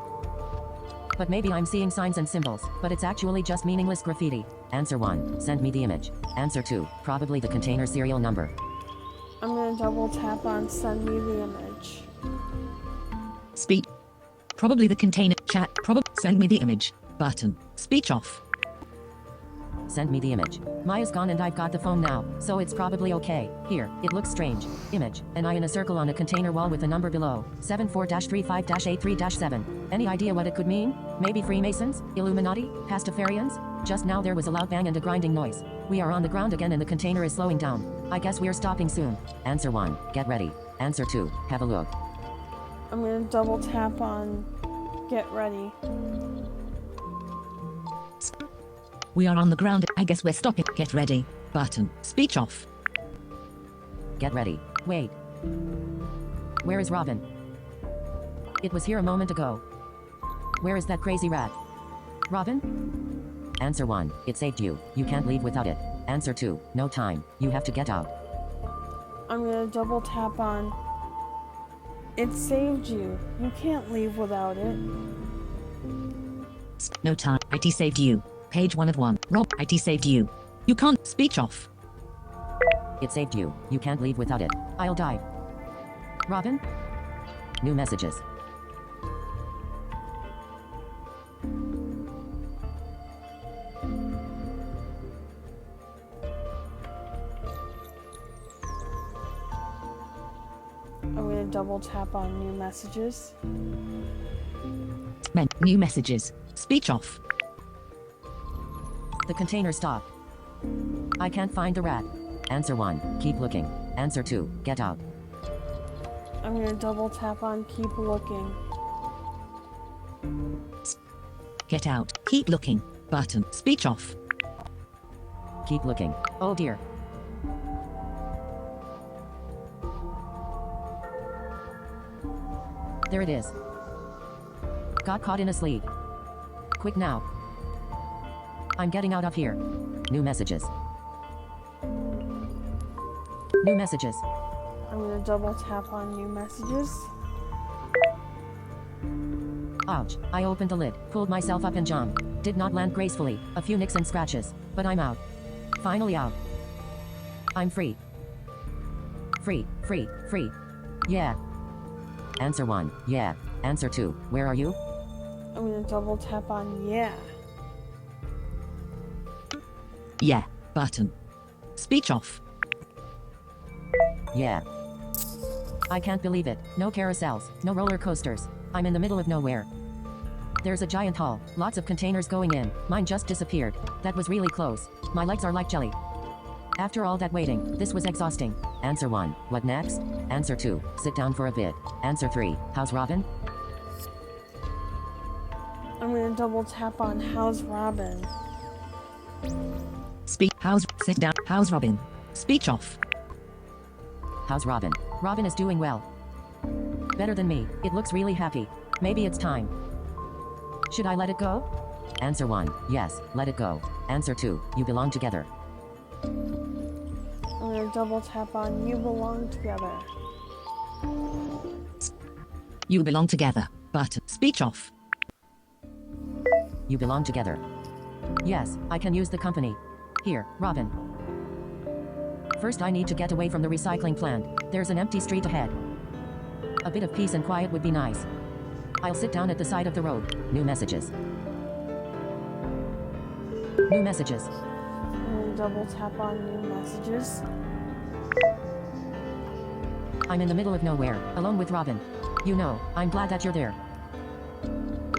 But maybe I'm seeing signs and symbols, but it's actually just meaningless graffiti. Answer 1. Send me the image. Answer 2. Probably the container serial number. I'm gonna double tap on send me the image. Speech. Probably the container. Chat. Probably send me the image. Button. Speech off. Send me the image. Maya's gone and I've got the phone now, so it's probably okay. Here, it looks strange. Image. An eye in a circle on a container wall with a number below. 74-35-83-7. Any idea what it could mean? Maybe Freemasons? Illuminati? Pastafarians? Just now there was a loud bang and a grinding noise. We are on the ground again and the container is slowing down. I guess we're stopping soon. Answer 1. Get ready. Answer 2. Have a look. I'm gonna double tap on get ready. We are on the ground. I guess we're stopping. Get ready. Button. Speech off. Get ready. Wait. Where is Robin? It was here a moment ago. Where is that crazy rat? Robin? Answer 1. It saved you. You can't leave without it. Answer 2. No time. You have to get out. I'm gonna double tap on it saved you. You can't leave without it. No time. IT saved you. Page 1 of 1. Rob. IT saved you. You can't. Speech off. It saved you. You can't leave without it. I'll dive. Robin? New messages. I'm gonna double tap on new messages. New messages. Speech off. The container stopped. I can't find the rat. Answer 1. Keep looking. Answer 2. Get out. I'm gonna double tap on keep looking. Get out. Keep looking. Button. Speech off. Keep looking. Oh dear. There it is. Got caught in a sleep. Quick now. I'm getting out of here. New messages. New messages. I'm gonna double tap on new messages. Ouch. I opened the lid, pulled myself up and jumped. Did not land gracefully, a few nicks and scratches, but I'm out. Finally out. I'm free. Free, free, free. Yeah. Answer 1, yeah. Answer 2, where are you? I'm gonna double tap on yeah. Yeah. Button. Speech off. Yeah. I can't believe it. No carousels, no roller coasters. I'm in the middle of nowhere. There's a giant hall, lots of containers going in. Mine just disappeared. That was really close. My legs are like jelly. After all that waiting, this was exhausting. Answer 1, what next? Answer 2, sit down for a bit. Answer 3, how's Robin? I'm gonna double tap on how's Robin. Sit down. How's Robin? Speech off. How's Robin? Robin is doing well. Better than me. It looks really happy. Maybe it's time. Should I let it go? Answer 1, yes, let it go. Answer 2, you belong together. I'm gonna double tap on you belong together. You belong together. Button. Speech off. You belong together. Yes, I can use the company. Here, Robin. First I need to get away from the recycling plant. There's an empty street ahead. A bit of peace and quiet would be nice. I'll sit down at the side of the road. New messages. New messages. I'm gonna double tap on new messages. I'm in the middle of nowhere, alone with Robin. You know, I'm glad that you're there.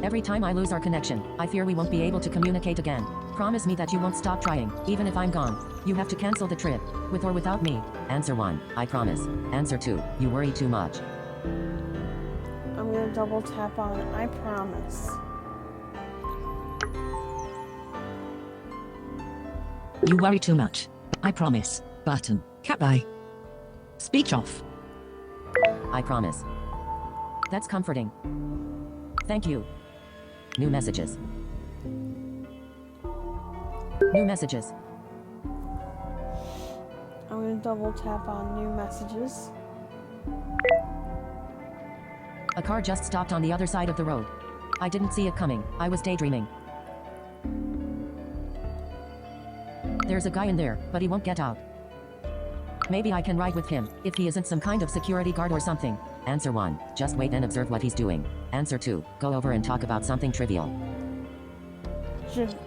Every time I lose our connection, I fear we won't be able to communicate again. Promise me that you won't stop trying, even if I'm gone. You have to cancel the trip, with or without me. Answer 1, I promise. Answer 2, you worry too much. I'm gonna double tap on I promise. You worry too much. I promise. Button. Cat bye. Speech off. I promise. That's comforting. Thank you. New messages. New messages. I'm gonna double tap on new messages. A car just stopped on the other side of the road. I didn't see it coming. I was daydreaming. There's a guy in there, but he won't get out. Maybe I can ride with him, if he isn't some kind of security guard or something. Answer 1, just wait and observe what he's doing. Answer 2, go over and talk about something trivial.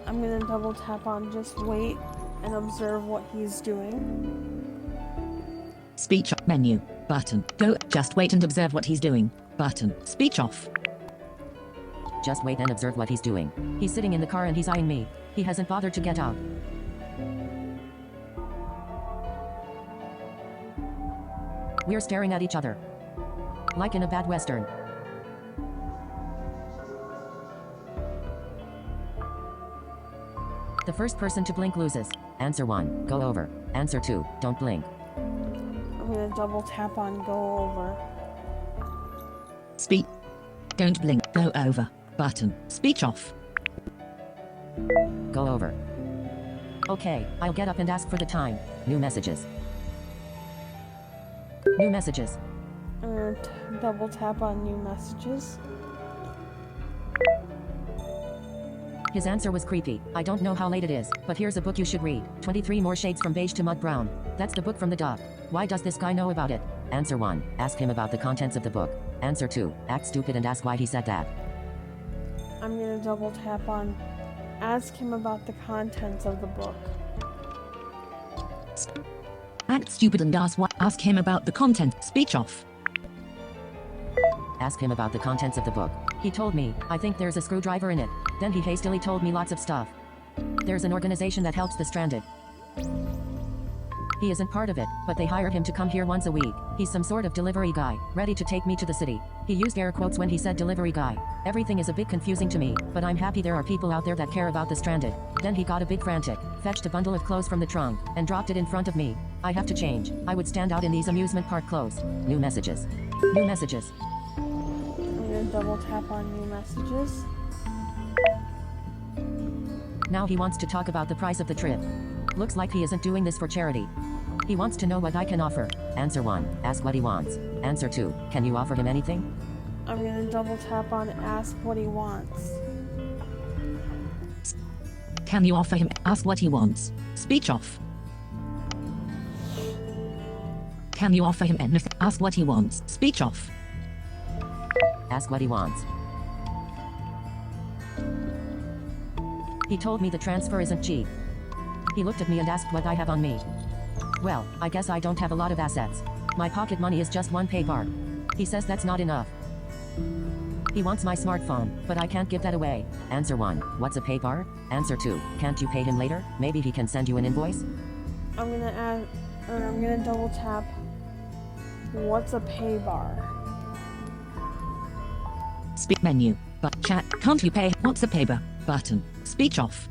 I'm gonna double tap on just wait and observe what he's doing. Speech off. Menu. Button. Go. Just wait and observe what he's doing. Button. Speech off. Just wait and observe what he's doing. He's sitting in the car and he's eyeing me. He hasn't bothered to get out. We're staring at each other. Like in a bad western. The first person to blink loses. Answer 1, go over. Answer 2, don't blink. I'm gonna double tap on go over. Speech. Don't blink. Go over. Button. Speech off. Go over. Okay, I'll get up and ask for the time. New messages. New messages. I'm gonna double tap on new messages. His answer was creepy. I don't know how late it is, but here's a book you should read. 23 More Shades from Beige to Mud Brown. That's the book from the dog. Why does this guy know about it? Answer 1, ask him about the contents of the book. Answer 2, act stupid and ask why he said that. I'm gonna double tap on ask him about the contents of the book. Act stupid and ask him about the content. Speech off. Ask him about the contents of the book. He told me, I think there's a screwdriver in it. Then he hastily told me lots of stuff. There's an organization that helps the stranded. He isn't part of it, but they hired him to come here once a week. He's some sort of delivery guy, ready to take me to the city. He used air quotes when he said delivery guy. Everything is a bit confusing to me, but I'm happy there are people out there that care about the stranded. Then he got a bit frantic, fetched a bundle of clothes from the trunk, and dropped it in front of me. I have to change. I would stand out in these amusement park clothes. New messages. New messages. I'm gonna double tap on new messages. Now he wants to talk about the price of the trip. Looks like he isn't doing this for charity. He wants to know what I can offer. Answer 1, ask what he wants. Answer 2, can you offer him anything? I'm gonna double tap on ask what he wants. Can you offer him? Ask what he wants. Speech off. Can you offer him anything? Ask what he wants. Speech off. Ask what he wants. He told me the transfer isn't cheap. He looked at me and asked what I have on me. Well, I guess I don't have a lot of assets. My pocket money is just one pay bar. He says that's not enough. He wants my smartphone, but I can't give that away. Answer 1. What's a pay bar? Answer 2. Can't you pay him later? Maybe he can send you an invoice? I'm gonna double tap what's a pay bar. Speak menu. But chat. Can't you pay? What's a pay bar? Button. Speech off.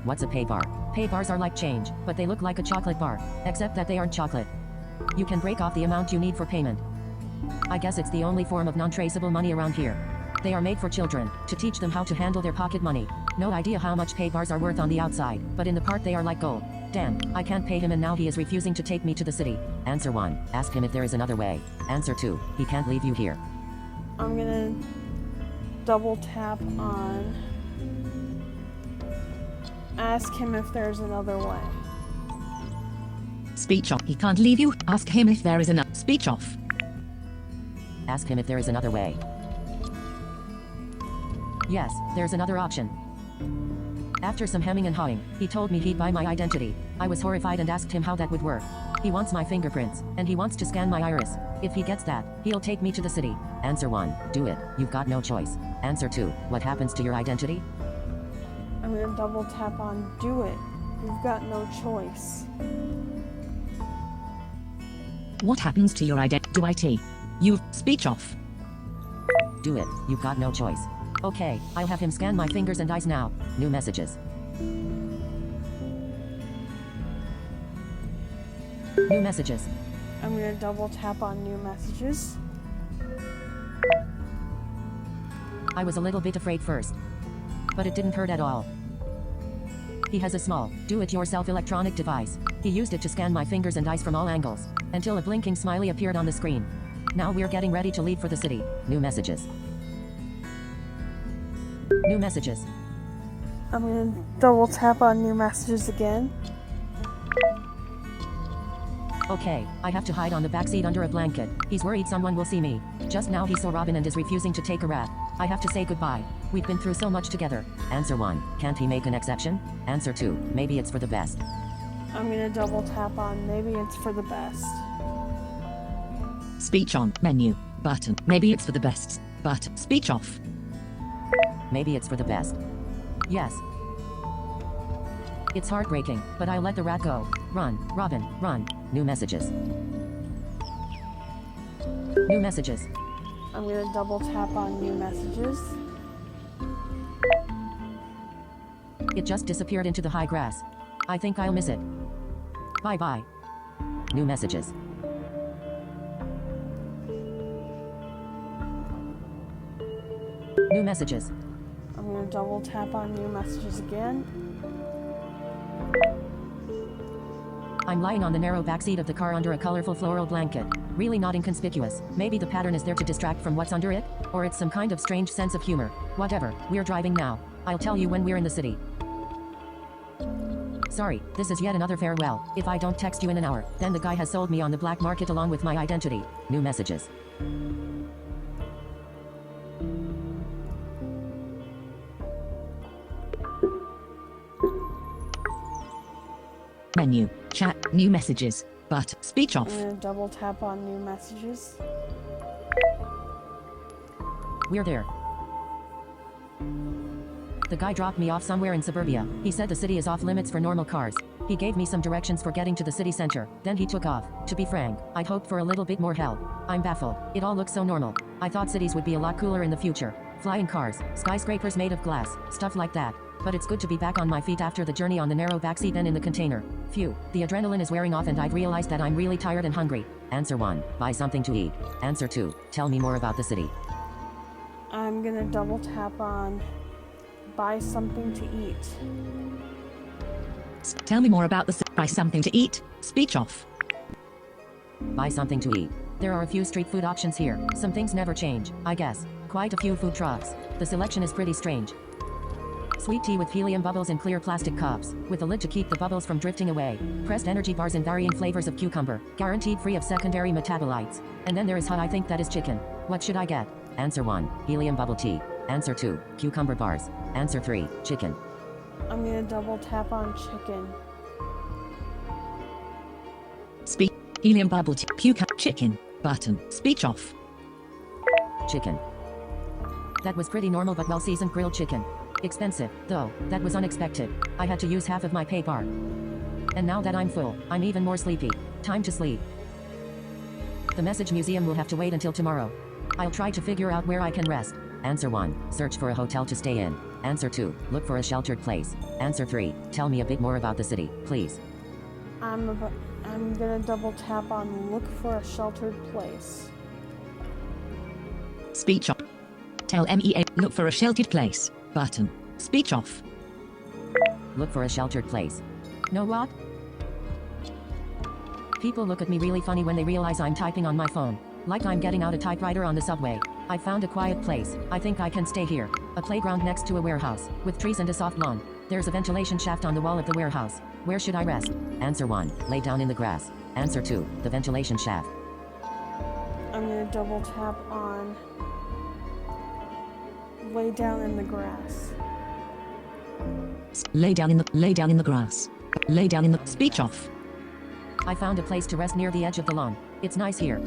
What's a pay bar? Pay bars are like change, but they look like a chocolate bar, except that they aren't chocolate. You can break off the amount you need for payment. I guess it's the only form of non-traceable money around here. They are made for children, to teach them how to handle their pocket money. No idea how much pay bars are worth on the outside, but in the part they are like gold. Damn, I can't pay him and now he is refusing to take me to the city. Answer 1. Ask him if there is another way. Answer 2. He can't leave you here. I'm gonna double tap on ask him if there's another way. Speech off. He can't leave you. Ask him if there is enough. Speech off. Ask him if there is another way. Yes, there's another option. After some hemming and hawing, he told me he'd buy my identity. I was horrified and asked him how that would work. He wants my fingerprints, and he wants to scan my iris. If he gets that, he'll take me to the city. Answer 1. Do it. You've got no choice. Answer 2. What happens to your identity? I'm gonna double tap on do it. You've got no choice. What happens to your identity? Do IT? You. Speech off. Do it. You've got no choice. Okay, I'll have him scan my fingers and eyes now. New messages. New messages. I'm gonna double tap on new messages. I was a little bit afraid first, but it didn't hurt at all. He has a small, do-it-yourself electronic device. He used it to scan my fingers and eyes from all angles, until a blinking smiley appeared on the screen. Now we're getting ready to leave for the city. New messages. New messages. I'm gonna double tap on new messages again. Okay, I have to hide on the backseat under a blanket. He's worried someone will see me. Just now he saw Robin and is refusing to take a rat. I have to say goodbye. We've been through so much together. Answer 1. Can't he make an exception? Answer 2. Maybe it's for the best. I'm gonna double tap on maybe it's for the best. Speech on. Menu. Button. Maybe it's for the best. But. Speech off. Maybe it's for the best. Yes. It's heartbreaking, but I'll let the rat go. Run, Robin, run. New messages. New messages. I'm gonna double tap on new messages. It just disappeared into the high grass. I think I'll miss it. Bye bye. New messages. New messages. I'm gonna double tap on new messages again. I'm lying on the narrow backseat of the car under a colorful floral blanket. Really not inconspicuous. Maybe the pattern is there to distract from what's under it? Or it's some kind of strange sense of humor. Whatever, we're driving now. I'll tell you when we're in the city. Sorry, this is yet another farewell. If I don't text you in an hour, then the guy has sold me on the black market along with my identity. New messages. Menu. Chat. New messages. But. Speech I'm off. gonna double tap on new messages. We're there. The guy dropped me off somewhere in suburbia. He said the city is off limits for normal cars. He gave me some directions for getting to the city center. Then he took off. To be frank, I'd hoped for a little bit more help. I'm baffled. It all looks so normal. I thought cities would be a lot cooler in the future. Flying cars, skyscrapers made of glass, stuff like that. But it's good to be back on my feet after the journey on the narrow backseat and in the container. Phew, the adrenaline is wearing off and I've realized that I'm really tired and hungry. Answer 1. Buy something to eat. Answer 2. Tell me more about the city. I'm gonna double tap on buy something to eat. Tell me more about the. Buy something to eat. Speech off. Buy something to eat. There are a few street food options here. Some things never change, I guess. Quite a few food trucks. The selection is pretty strange. Sweet tea with helium bubbles in clear plastic cups, with a lid to keep the bubbles from drifting away. Pressed energy bars in varying flavors of cucumber, guaranteed free of secondary metabolites. And then there is hot, I think that is chicken. What should I get? Answer 1, helium bubble tea. Answer 2, cucumber bars. Answer 3, chicken. I'm gonna double tap on chicken. Speak. Helium bubble tea. Chicken. Button. Speech off. Chicken. That was pretty normal but well-seasoned grilled chicken. Expensive, though, that was unexpected. I had to use half of my pay bar. And now that I'm full, I'm even more sleepy. Time to sleep. The message museum will have to wait until tomorrow. I'll try to figure out where I can rest. Answer 1, search for a hotel to stay in. Answer 2, look for a sheltered place. Answer 3, tell me a bit more about the city, please. I'm gonna double tap on look for a sheltered place. Speech off. Tell MEA. Look for a sheltered place. Button. Speech off. Look for a sheltered place. Know what? People look at me really funny when they realize I'm typing on my phone. Like I'm getting out a typewriter on the subway. I found a quiet place. I think I can stay here. A playground next to a warehouse, with trees and a soft lawn. There's a ventilation shaft on the wall of the warehouse. Where should I rest? Answer 1, lay down in the grass. Answer 2, the ventilation shaft. I'm gonna double tap on lay down in the grass. Lay down in the grass. Lay down in the speech off. I found a place to rest near the edge of the lawn. It's nice here.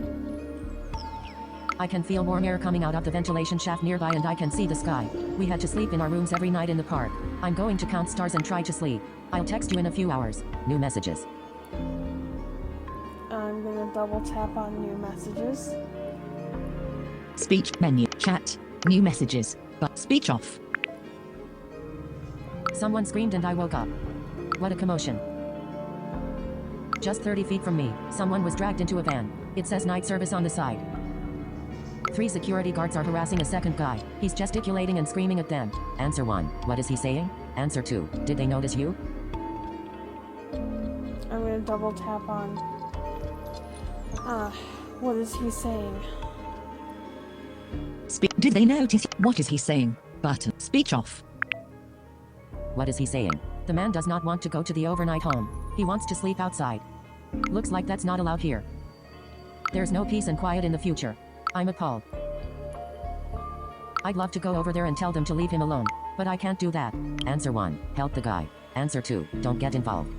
I can feel warm air coming out of the ventilation shaft nearby and I can see the sky. We had to sleep in our rooms every night in the park. I'm going to count stars and try to sleep. I'll text you in a few hours. New messages. I'm gonna double tap on new messages. Speech menu. Chat. New messages. But speech off. Someone screamed and I woke up. What a commotion. Just 30 feet from me, someone was dragged into a van. It says night service on the side. 3 security guards are harassing a second guy. He's gesticulating and screaming at them. Answer 1, what is he saying? Answer 2, did they notice you? I'm gonna double tap on what is he saying? Did they notice? What is he saying? Button. Speech off. What is he saying? The man does not want to go to the overnight home. He wants to sleep outside. Looks like that's not allowed here. There's no peace and quiet in the future. I'm appalled. I'd love to go over there and tell them to leave him alone, but I can't do that. Answer 1, help the guy. Answer 2, don't get involved.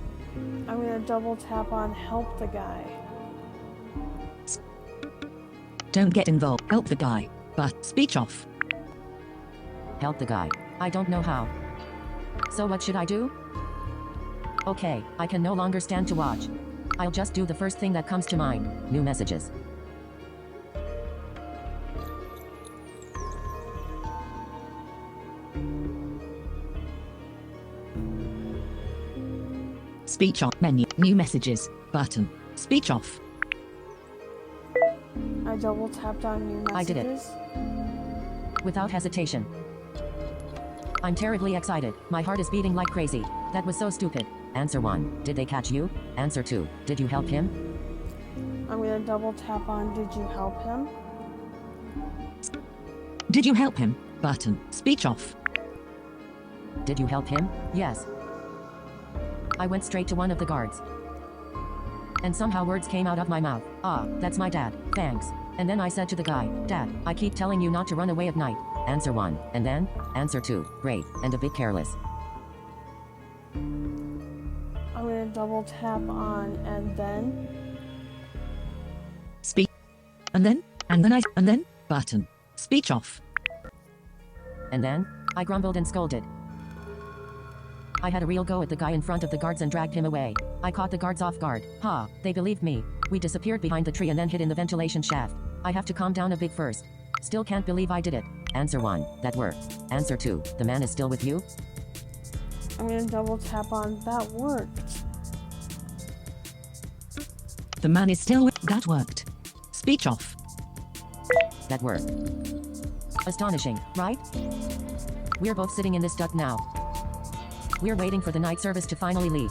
I'm gonna double tap on help the guy. Don't get involved. Help the guy. But speech off. Help the guy. I don't know how. So what should I do? Okay, I can no longer stand to watch. I'll just do the first thing that comes to mind. New messages. Speech off. Menu. New messages. Button. Speech off. I double tapped on new messages. I did it. Without hesitation. I'm terribly excited. My heart is beating like crazy. That was so stupid. Answer 1, did they catch you? Answer 2, did you help him? I'm gonna double tap on did you help him? Did you help him? Button. Speech off. Did you help him? Yes. I went straight to one of the guards. And somehow words came out of my mouth. Ah, that's my dad. Thanks. And then I said to the guy, Dad, I keep telling you not to run away at night. Answer 1, and then? Answer 2, great, and a bit careless. I'm gonna double tap on and then. Speak. And then, button. Speech off. And then? I grumbled and scolded. I had a real go at the guy in front of the guards and dragged him away. I caught the guards off guard. Ha, they believed me. We disappeared behind the tree and then hid in the ventilation shaft. I have to calm down a bit first. Still can't believe I did it. Answer 1, that worked. Answer 2, the man is still with you? I'm gonna double tap on that worked. The man is still with. That worked. Speech off. That worked. Astonishing, right? We're both sitting in this duct now. We're waiting for the night service to finally leave.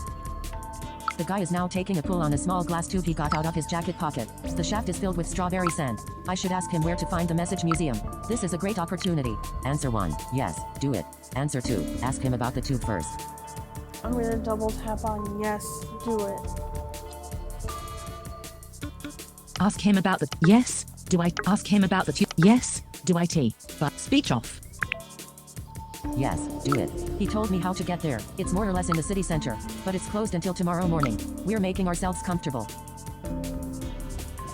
The guy is now taking a pull on a small glass tube he got out of his jacket pocket. The shaft is filled with strawberry sand. I should ask him where to find the message museum. This is a great opportunity. Answer 1. Yes, do it. Answer 2. Ask him about the tube first. I'm gonna double tap on yes, do it. Ask him about the yes. Do I ask him about the tube? Yes. Do I T? But speech off. Yes, do it. He told me how to get there. It's more or less in the city center, but it's closed until tomorrow morning. We're making ourselves comfortable.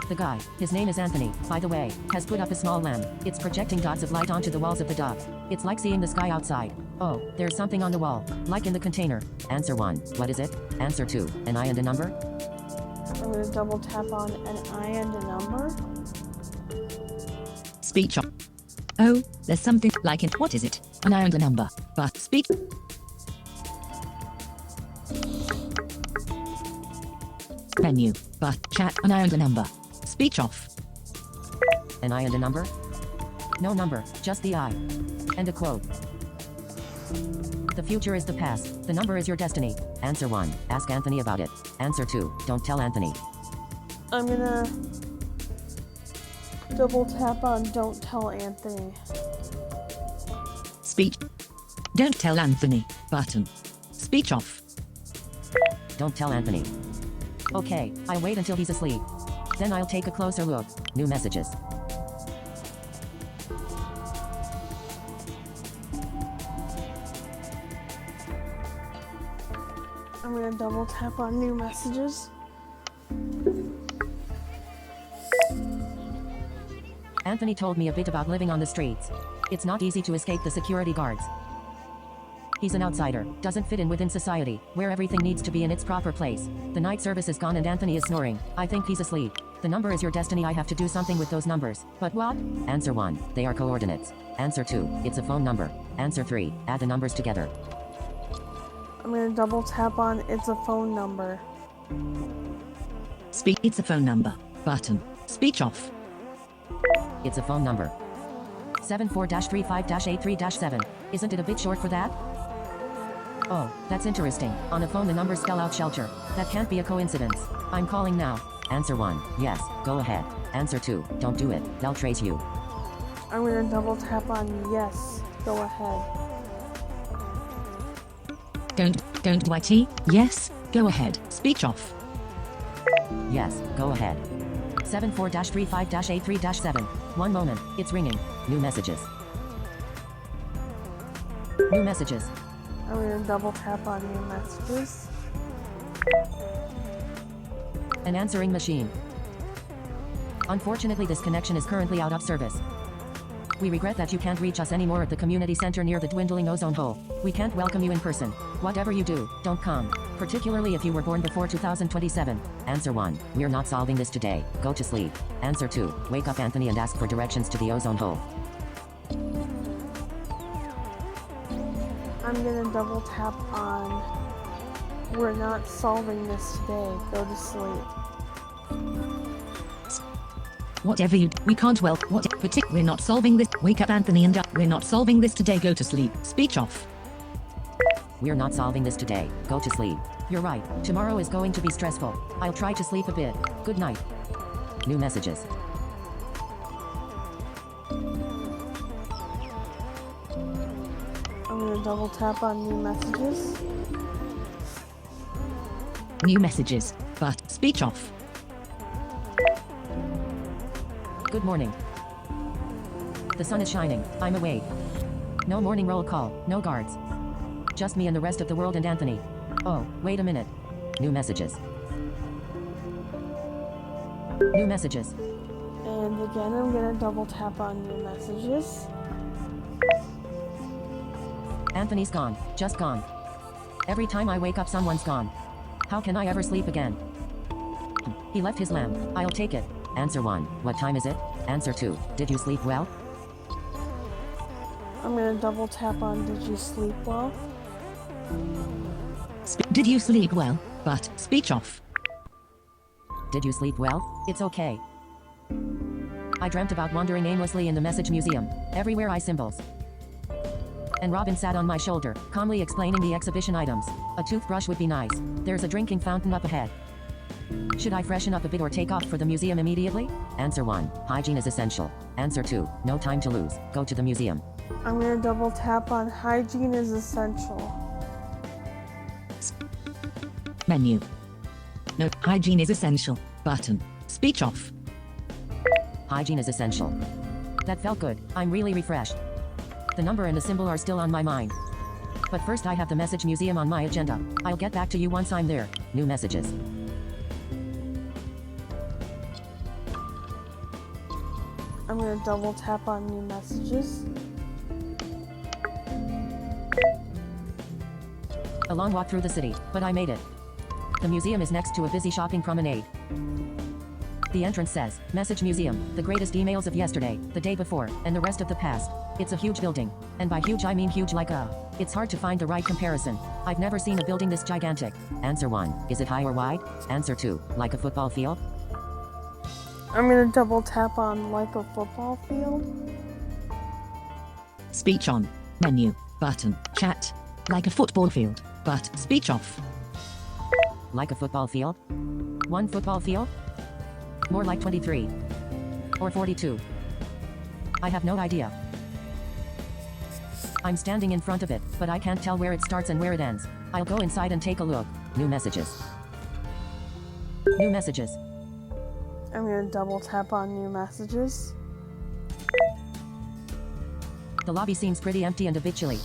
The guy, his name is Anthony, by the way, has put up a small lamp. It's projecting dots of light onto the walls of the dock. It's like seeing the sky outside. Oh, there's something on the wall, like in the container. Answer 1. What is it? Answer 2. An eye and a number? I'm gonna double tap on an I and a number. Speech off. Oh, there's something like it. What is it? An eye and a number. But speech. Menu. But chat. An eye and a number. Speech off. An eye and a number? No number, just the eye. And a quote. The future is the past. The number is your destiny. Answer 1. Ask Anthony about it. Answer 2. Don't tell Anthony. I'm gonna double tap on don't tell Anthony. Speech. Don't tell Anthony. Button. Speech off. Don't tell Anthony. Okay, I wait until he's asleep. Then I'll take a closer look. New messages. I'm gonna double tap on new messages. Anthony told me a bit about living on the streets. It's not easy to escape the security guards. He's an outsider, doesn't fit in within society, where everything needs to be in its proper place. The night service is gone and Anthony is snoring. I think he's asleep. The number is your destiny. I have to do something with those numbers. But what? Answer 1. They are coordinates. Answer 2. It's a phone number. Answer 3. Add the numbers together. I'm gonna double tap on it's a phone number. Speak. It's a phone number. Button. Speech off. It's a phone number. 74-35-83-7. Isn't it a bit short for that? Oh, that's interesting. On a phone the numbers spell out shelter. That can't be a coincidence. I'm calling now. Answer 1. Yes, go ahead. Answer 2. Don't do it. They'll trace you. I'm gonna double tap on yes, go ahead. Don't do IT? Yes. Go ahead. Speech off. Yes, go ahead. 74-35-83-7. One moment, it's ringing. New messages. New messages. I'm gonna double tap on new messages. An answering machine. Unfortunately, this connection is currently out of service. We regret that you can't reach us anymore at the community center near the dwindling ozone hole. We can't welcome you in person. Whatever you do, don't come. Particularly if you were born before 2027. Answer 1. We're not solving this today. Go to sleep. Answer 2. Wake up Anthony and ask for directions to the ozone hole. I'm gonna double tap on we're not solving this today. Go to sleep. Whatever you do, we can't we're not solving this. Wake up Anthony and we're not solving this today. Go to sleep. Speech off. We're not solving this today. Go to sleep. You're right. Tomorrow is going to be stressful. I'll try to sleep a bit. Good night. New messages. I'm gonna double tap on new messages. New messages. But speech off. Good morning. The sun is shining. I'm awake. No morning roll call. No guards. Just me and the rest of the world and Anthony. Oh, wait a minute. New messages. New messages. And again, I'm gonna double tap on new messages. Anthony's gone. Just gone. Every time I wake up, someone's gone. How can I ever sleep again? He left his lamp. I'll take it. Answer 1. What time is it? Answer 2. Did you sleep well? I'm gonna double tap on did you sleep well? Did you sleep well? But speech off. Did you sleep well? It's okay. I dreamt about wandering aimlessly in the message museum. Everywhere I symbols. And Robin sat on my shoulder, calmly explaining the exhibition items. A toothbrush would be nice. There's a drinking fountain up ahead. Should I freshen up a bit or take off for the museum immediately? Answer 1. Hygiene is essential. Answer 2. No time to lose. Go to the museum. I'm gonna double tap on hygiene is essential. Menu. No, hygiene is essential. Button. Speech off. Hygiene is essential. That felt good. I'm really refreshed. The number and the symbol are still on my mind. But first I have the message museum on my agenda. I'll get back to you once I'm there. New messages. I'm gonna double tap on new messages. A long walk through the city, but I made it. The museum is next to a busy shopping promenade. The entrance says, Message Museum, the greatest emails of yesterday, the day before, and the rest of the past. It's a huge building. And by huge I mean huge like it's hard to find the right comparison. I've never seen a building this gigantic. Answer 1. Is it high or wide? Answer 2. Like a football field? I'm gonna double tap on like a football field. Speech on. Menu. Button. Chat. Like a football field. But speech off. Like a football field? 1 football field? More like 23. Or 42. I have no idea. I'm standing in front of it, but I can't tell where it starts and where it ends. I'll go inside and take a look. New messages. New messages. I'm gonna double tap on new messages. The lobby seems pretty empty and a bit chilly.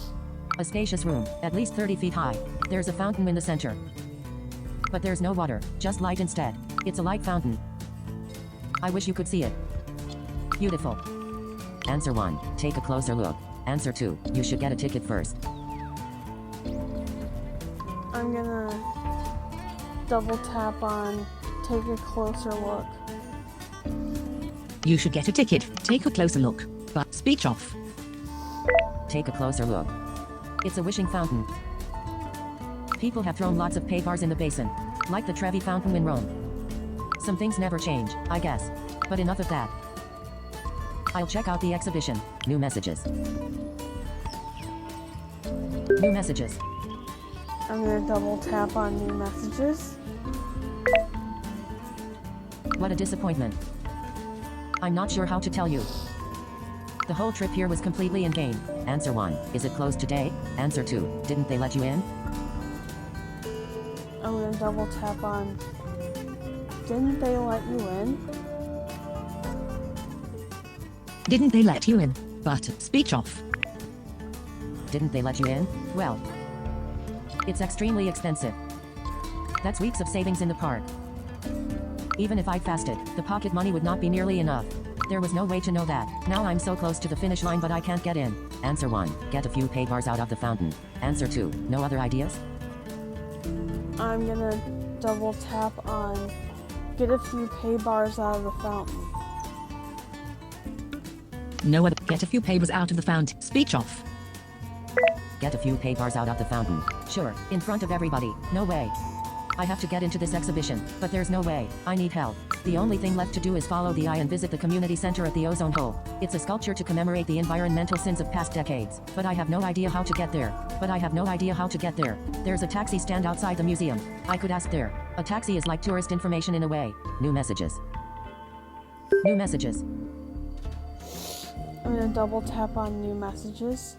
A spacious room, at least 30 feet high. There's a fountain in the center. But there's no water, just light instead. It's a light fountain. I wish you could see it. Beautiful. Answer 1. Take a closer look. Answer 2. You should get a ticket first. I'm gonna double tap on take a closer look. You should get a ticket. Take a closer look. But speech off. Take a closer look. It's a wishing fountain. People have thrown lots of pay bars in the basin. Like the Trevi fountain in Rome. Some things never change, I guess. But enough of that. I'll check out the exhibition. New messages. New messages. I'm gonna double tap on new messages. What a disappointment. I'm not sure how to tell you. The whole trip here was completely in vain. Answer 1. Is it closed today? Answer 2. Didn't they let you in? I'm gonna double tap on didn't they let you in? Didn't they let you in? But speech off. Didn't they let you in? Well, it's extremely expensive. That's weeks of savings in the park. Even if I fasted, the pocket money would not be nearly enough. There was no way to know that. Now I'm so close to the finish line but I can't get in. Answer 1. Get a few pay bars out of the fountain. Answer 2. No other ideas? I'm gonna double tap on get a few pay bars out of the fountain. No other. Get a few papers out of the fountain. Speech off. Get a few pay bars out of the fountain. Sure, in front of everybody. No way. I have to get into this exhibition, but there's no way. I need help. The only thing left to do is follow the eye and visit the community center at the ozone hole. It's a sculpture to commemorate the environmental sins of past decades. But I have no idea how to get there. There's a taxi stand outside the museum. I could ask there. A taxi is like tourist information in a way. New messages. New messages. I'm gonna double tap on new messages.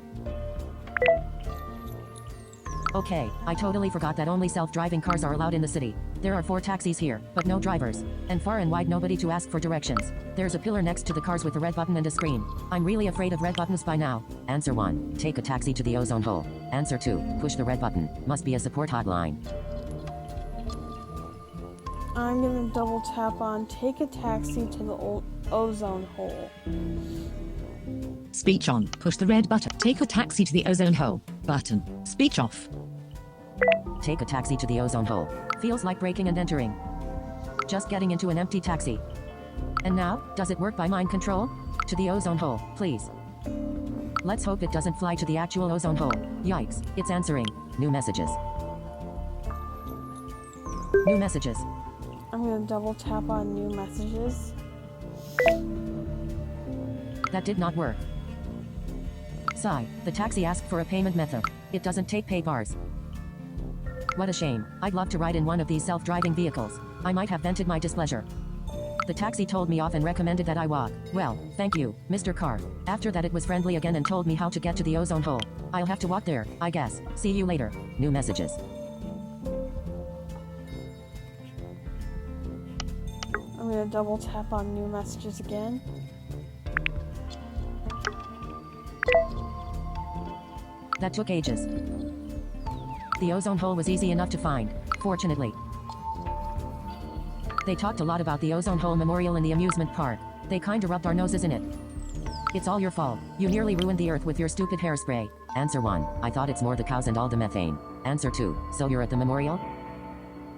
Okay, I totally forgot that only self-driving cars are allowed in the city. There are 4 taxis here, but no drivers. And far and wide nobody to ask for directions. There's a pillar next to the cars with a red button and a screen. I'm really afraid of red buttons by now. Answer 1. Take a taxi to the ozone hole. Answer 2. Push the red button. Must be a support hotline. I'm gonna double tap on take a taxi to the ozone hole. Speech on. Push the red button. Take a taxi to the ozone hole. Button. Speech off. Take a taxi to the ozone hole. Feels like breaking and entering. Just getting into an empty taxi. And now, does it work by mind control? To the ozone hole, please. Let's hope it doesn't fly to the actual ozone hole. Yikes, it's answering. New messages. New messages. I'm gonna double tap on new messages. That did not work. Sigh, the taxi asked for a payment method. It doesn't take pay bars. What a shame. I'd love to ride in one of these self-driving vehicles. I might have vented my displeasure. The taxi told me off and recommended that I walk. Well, thank you, Mr. Car. After that it was friendly again and told me how to get to the ozone hole. I'll have to walk there, I guess. See you later. New messages. I'm gonna double tap on new messages again. That took ages. The ozone hole was easy enough to find, fortunately. They talked a lot about the ozone hole memorial in the amusement park. They kinda rubbed our noses in it. It's all your fault. You nearly ruined the earth with your stupid hairspray. Answer 1. I thought it's more the cows and all the methane. Answer 2. So you're at the memorial?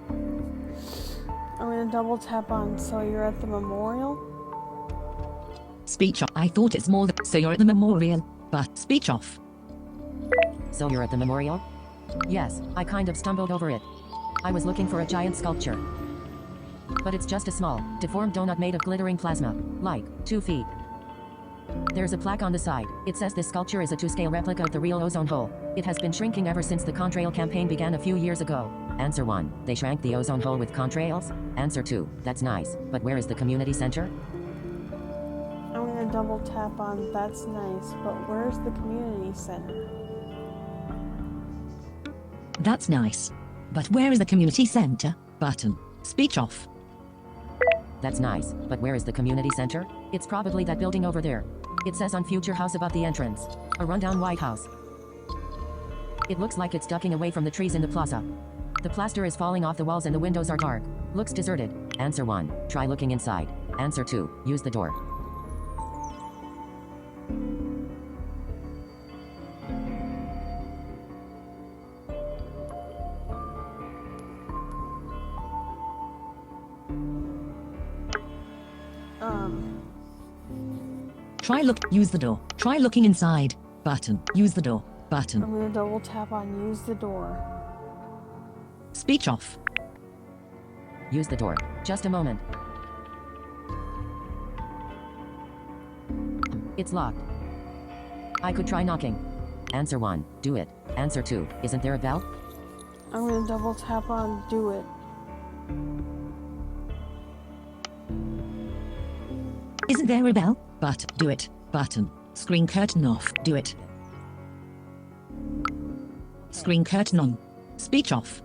I'm gonna double tap on so you're at the memorial. Speech off. I thought it's more so you're at the memorial, but speech off. So you're at the memorial? Yes, I kind of stumbled over it. I was looking for a giant sculpture. But it's just a small, deformed donut made of glittering plasma, like 2 feet. There's a plaque on the side. It says this sculpture is a 2-scale replica of the real ozone hole. It has been shrinking ever since the contrail campaign began a few years ago. Answer 1. They shrank the ozone hole with contrails? Answer 2. That's nice, but where is the community center? I'm gonna double tap on that's nice, but where's the community center? That's nice. But where is the community center? Button. Speech off. That's nice, but where is the community center? It's probably that building over there. It says on Future House about the entrance. A rundown White House. It looks like it's ducking away from the trees in the plaza. The plaster is falling off the walls and the windows are dark. Looks deserted. Answer 1. Try looking inside. Answer 2. Use the door. Use the door. Try looking inside. Button. Use the door. Button. I'm gonna double tap on use the door. Speech off. Use the door. Just a moment. It's locked. I could try knocking. Answer 1. Do it. Answer 2. Isn't there a bell? I'm gonna double tap on do it. Isn't there a bell? But do it. Button. Screen curtain off. Do it. Screen curtain on. Speech off.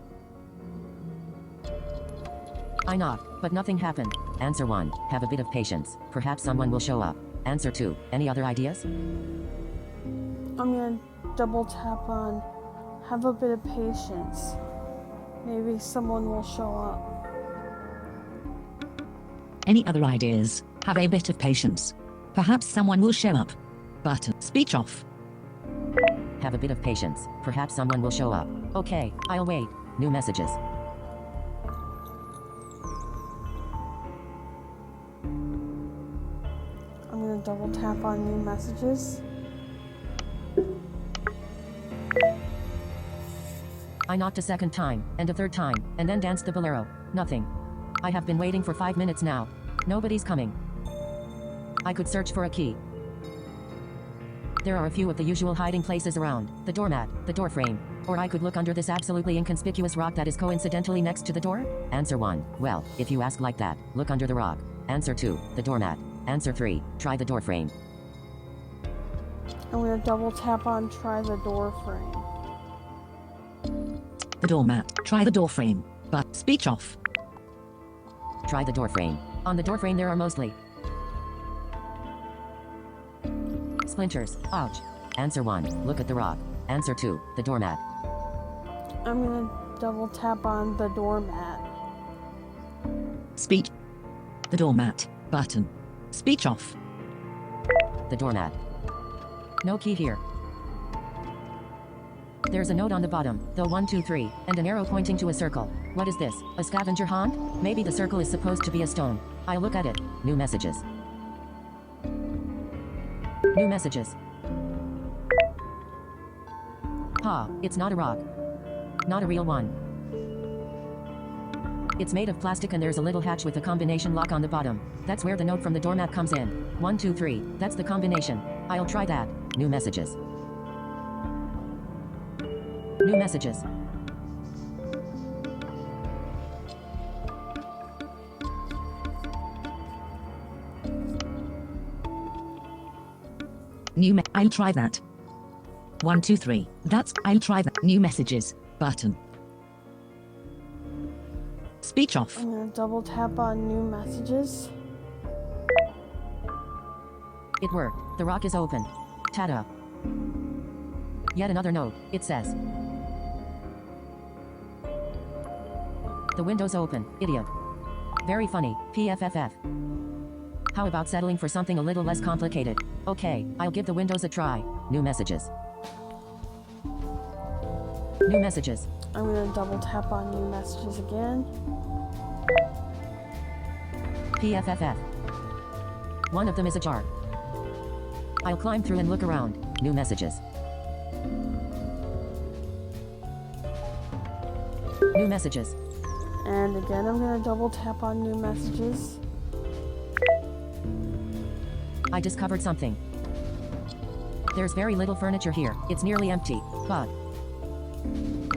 I knocked, but nothing happened. Answer 1. Have a bit of patience. Perhaps someone will show up. Answer 2. Any other ideas? I'm gonna double tap on have a bit of patience. Maybe someone will show up. Any other ideas? Have a bit of patience. Perhaps someone will show up. Button. Speech off. Have a bit of patience. Perhaps someone will show up. Okay, I'll wait. New messages. I'm gonna double tap on new messages. I knocked a second time, and a third time, and then danced the bolero. Nothing. I have been waiting for 5 minutes now. Nobody's coming. I could search for a key. There are a few of the usual hiding places around. The doormat, the door frame. Or I could look under this absolutely inconspicuous rock that is coincidentally next to the door? Answer 1. Well, if you ask like that, look under the rock. Answer 2. The doormat. Answer 3. Try the door frame. I'm gonna double tap on try the door frame. The doormat. Try the door frame. But speech off. Try the door frame. On the door frame there are mostly splinters. Ouch. Answer 1. Look at the rock. Answer 2. The doormat. I'm gonna double tap on the doormat. Speech. The doormat. Button. Speech off. The doormat. No key here. There's a note on the bottom, the 1, 2, 3, and an arrow pointing to a circle. What is this? A scavenger hunt? Maybe the circle is supposed to be a stone. I'll look at it. New messages. New messages. Ha, it's not a rock. Not a real one. It's made of plastic and there's a little hatch with a combination lock on the bottom. That's where the note from the doormat comes in. 1, 2, 3. That's the combination. I'll try that. New messages. New messages. I'll try that. 1, 2, 3. I'll try that. New messages. Button. Speech off. I'm gonna double tap on new messages. It worked. The rock is open. Ta-da. Yet another note. It says. The window's open, idiot. Very funny, PFFF. How about settling for something a little less complicated? Okay, I'll give the windows a try. New messages. New messages. I'm gonna double tap on new messages again. PFFF. One of them is ajar. I'll climb through and look around. New messages. New messages. And again, I'm gonna double tap on new messages. I discovered something. There's very little furniture here. It's nearly empty, but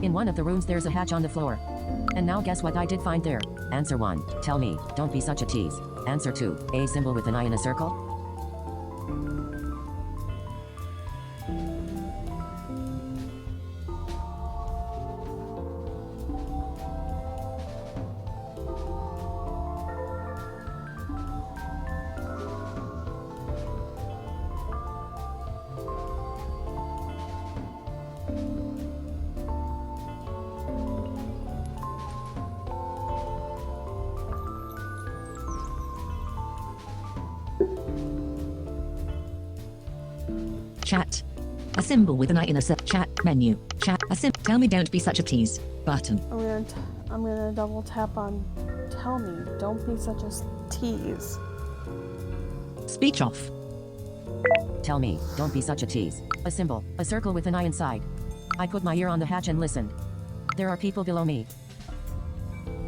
in one of the rooms there's a hatch on the floor. And now guess what I did find there? Answer 1. Tell me, don't be such a tease. Answer 2. A symbol with an eye in a circle? Chat. A symbol with an eye in a chat menu. Chat. Tell me don't be such a tease. Button. I'm gonna double tap on tell me, don't be such a tease. Speech off. Tell me, don't be such a tease. A symbol, a circle with an eye inside. I put my ear on the hatch and listened. There are people below me.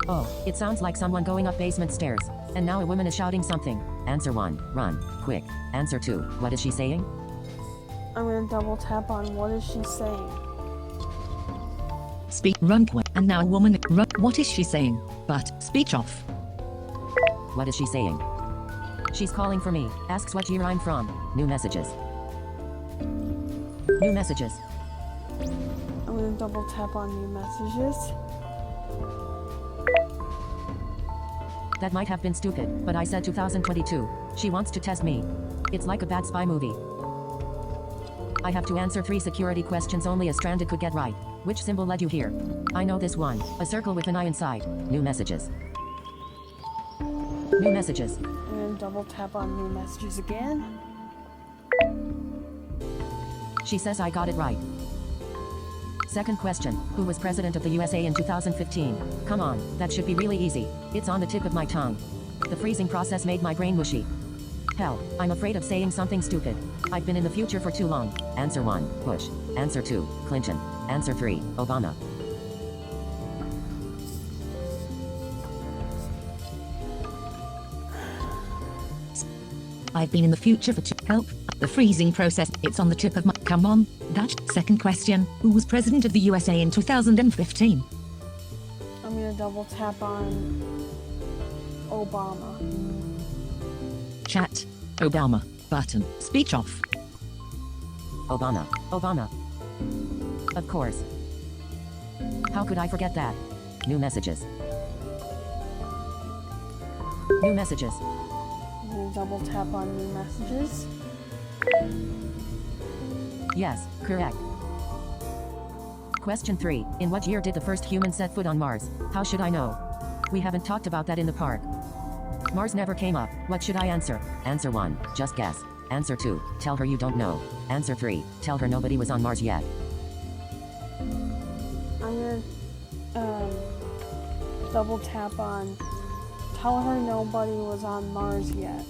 Oh, it sounds like someone going up basement stairs. And now a woman is shouting something. Answer 1. Run. Quick. Answer 2. What is she saying? I'm gonna double tap on what is she saying. Speak. Run quick. And now a woman. Run. What is she saying? But speech off. What is she saying? She's calling for me. Asks what year I'm from. New messages. New messages. I'm gonna double tap on new messages. That might have been stupid, but I said 2022. She wants to test me. It's like a bad spy movie. I have to answer 3 security questions only a stranded could get right. Which symbol led you here? I know this one. A circle with an eye inside. New messages. New messages. I'm gonna double tap on new messages again. She says I got it right. Second question. Who was president of the USA in 2015? Come on, that should be really easy. It's on the tip of my tongue. The freezing process made my brain mushy. Hell, I'm afraid of saying something stupid. I've been in the future for too long. Answer 1. Bush. Answer 2. Clinton. Answer 3. Obama. I've been in the future for help. The freezing process. It's on the tip of my. Come on. That. Second question. Who was president of the USA in 2015? I'm gonna double tap on Obama. Chat. Obama. Button. Speech off. Obama. Obama. Of course. How could I forget that? New messages. New messages. I'm gonna double tap on new messages. Yes, correct. Question 3. In what year did the first human set foot on Mars? How should I know? We haven't talked about that in the park. Mars never came up. What should I answer? Answer 1. Just guess. Answer 2. Tell her you don't know. Answer 3. Tell her nobody was on Mars yet. I'm gonna double tap on tell her nobody was on Mars yet.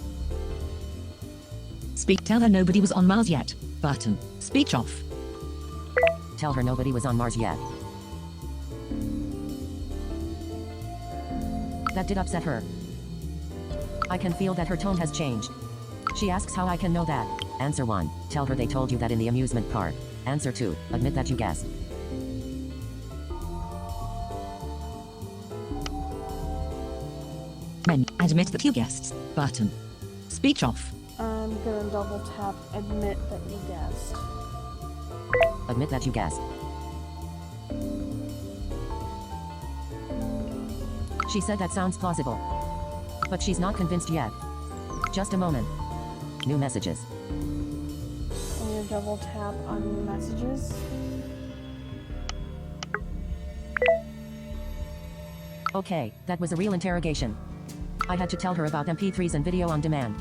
Speak. Tell her nobody was on Mars yet. Button. Speech off. Tell her nobody was on Mars yet. That did upset her. I can feel that her tone has changed. She asks how I can know that. Answer 1. Tell her they told you that in the amusement park. Answer 2. Admit that you guessed. Menu. Admit that you guessed. Button. Speech off. I'm gonna double tap admit that you guessed. Admit that you guessed. She said that sounds plausible. But she's not convinced yet. Just a moment. New messages. I'm gonna double tap on new messages. Okay, that was a real interrogation. I had to tell her about MP3s and video on demand.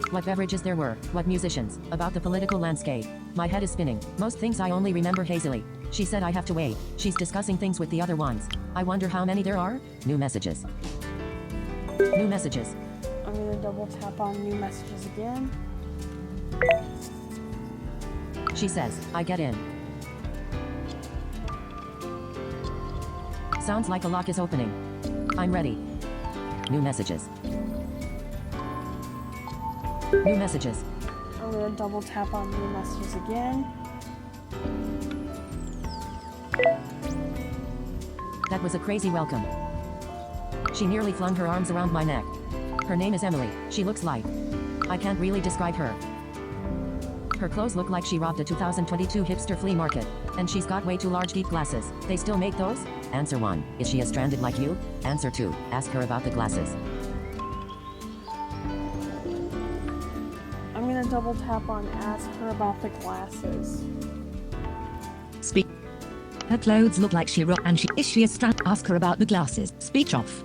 What beverages there were, what musicians, about the political landscape. My head is spinning. Most things I only remember hazily. She said I have to wait. She's discussing things with the other ones. I wonder how many there are? New messages. New messages. I'm gonna double tap on new messages again. She says, I get in. Sounds like a lock is opening. I'm ready. New messages. New messages. I'm gonna double tap on new messages again. That was a crazy welcome. She nearly flung her arms around my neck. Her name is Emily. She looks like... I can't really describe her. Her clothes look like she robbed a 2022 hipster flea market. And she's got way too large deep glasses. They still make those? Answer 1. Is she as stranded like you? Answer 2. Ask her about the glasses. I'm gonna double tap on ask her about the glasses. Speak. Her clothes look like she and she is she a strand. Ask her about the glasses. Speech off.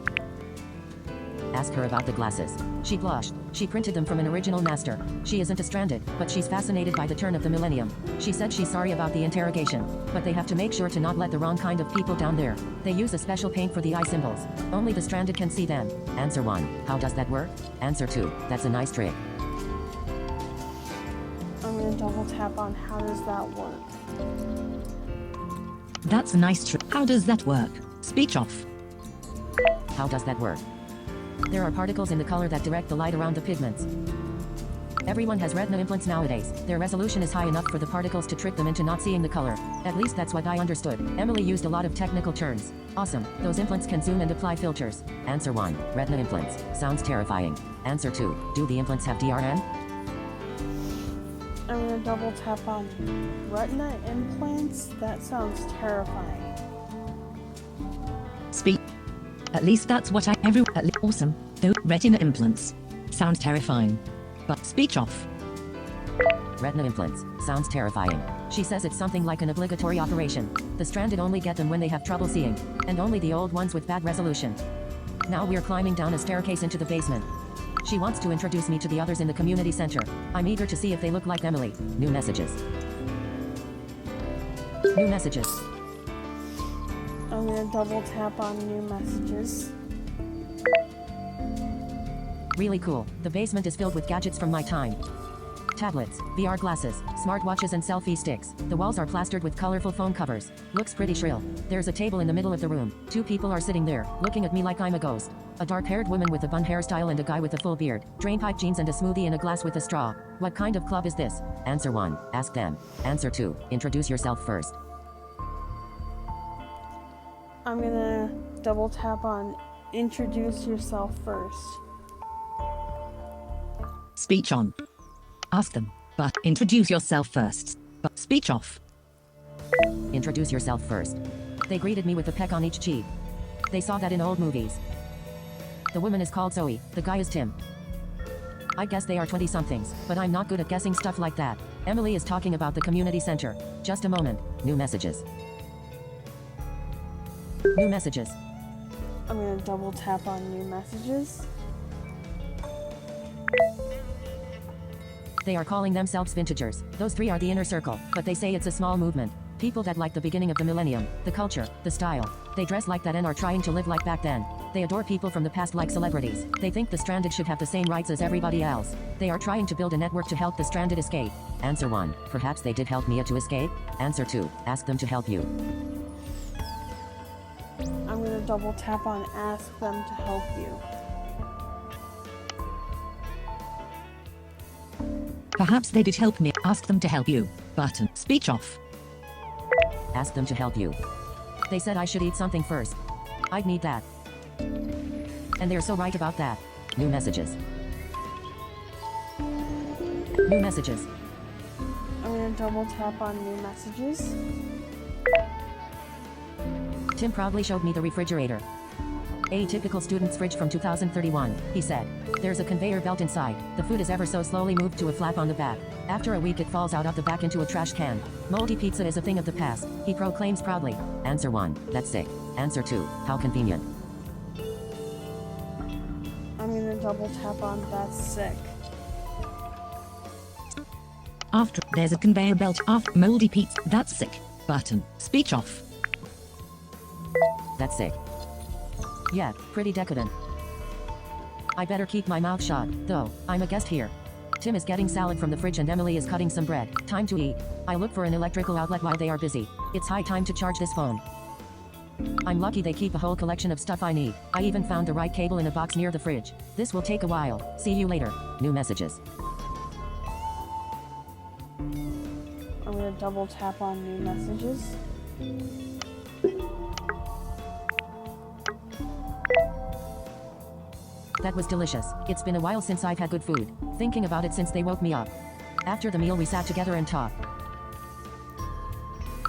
Ask her about the glasses. She blushed. She printed them from an original master. She isn't a stranded, but she's fascinated by the turn of the millennium. She said she's sorry about the interrogation, but they have to make sure to not let the wrong kind of people down there. They use a special paint for the eye symbols. Only the stranded can see them. Answer 1. How does that work? Answer 2. That's a nice trick. I'm gonna double tap on how does that work. That's a nice trick. How does that work? Speech off. How does that work? There are particles in the color that direct the light around the pigments. Everyone has retina implants nowadays. Their resolution is high enough for the particles to trick them into not seeing the color. At least that's what I understood. Emily used a lot of technical terms. Awesome. Those implants can zoom and apply filters. Answer 1. Retina implants. Sounds terrifying. Answer 2. Do the implants have DRM? I'm gonna double tap on retina implants. That sounds terrifying. Speak. At least that's what awesome. Though retina implants. Sounds terrifying. But speech off. Retina implants. Sounds terrifying. She says it's something like an obligatory operation. The stranded only get them when they have trouble seeing. And only the old ones with bad resolution. Now we're climbing down a staircase into the basement. She wants to introduce me to the others in the community center. I'm eager to see if they look like Emily. New messages. New messages. I'm gonna double tap on new messages. Really cool. The basement is filled with gadgets from my time. Tablets, VR glasses, smartwatches and selfie sticks. The walls are plastered with colorful phone covers. Looks pretty shrill. There's a table in the middle of the room. 2 people are sitting there, looking at me like I'm a ghost. A dark-haired woman with a bun hairstyle and a guy with a full beard. Drainpipe jeans and a smoothie in a glass with a straw. What kind of club is this? Answer 1. Ask them. Answer 2. Introduce yourself first. I'm gonna double tap on introduce yourself first. Speech on. Ask them, but introduce yourself first. But speech off. Introduce yourself first. They greeted me with a peck on each cheek. They saw that in old movies. The woman is called Zoe, the guy is Tim. I guess they are 20-somethings, but I'm not good at guessing stuff like that. Emily is talking about the community center. Just a moment. New messages. New messages. I'm gonna double tap on new messages. They are calling themselves vintagers. Those 3 are the inner circle, but they say it's a small movement. People that like the beginning of the millennium, the culture, the style. They dress like that and are trying to live like back then. They adore people from the past like celebrities. They think the stranded should have the same rights as everybody else. They are trying to build a network to help the stranded escape. Answer 1. Perhaps they did help Mia to escape? Answer 2. Ask them to help you. I'm gonna double tap on ask them to help you. Perhaps they did help me. Ask them to help you. Button. Speech off. Ask them to help you. They said I should eat something first. I'd need that. And they're so right about that. New messages. New messages. I'm gonna double tap on new messages. Tim proudly showed me the refrigerator. A typical student's fridge from 2031, he said. There's a conveyor belt inside. The food is ever so slowly moved to a flap on the back. After a week it falls out of the back into a trash can. Moldy pizza is a thing of the past, he proclaims proudly. Answer 1, that's sick. Answer 2, how convenient. I'm gonna double tap on that's sick. After there's a conveyor belt after moldy pizza. That's sick. Button. Speech off. That's sick. Yeah, pretty decadent. I better keep my mouth shut, though. I'm a guest here. Tim is getting salad from the fridge and Emily is cutting some bread. Time to eat. I look for an electrical outlet while they are busy. It's high time to charge this phone. I'm lucky they keep a whole collection of stuff I need. I even found the right cable in a box near the fridge. This will take a while. See you later. New messages. I'm gonna double tap on new messages. That was delicious. It's been a while since I've had good food. Thinking about it since they woke me up. After the meal we sat together and talked.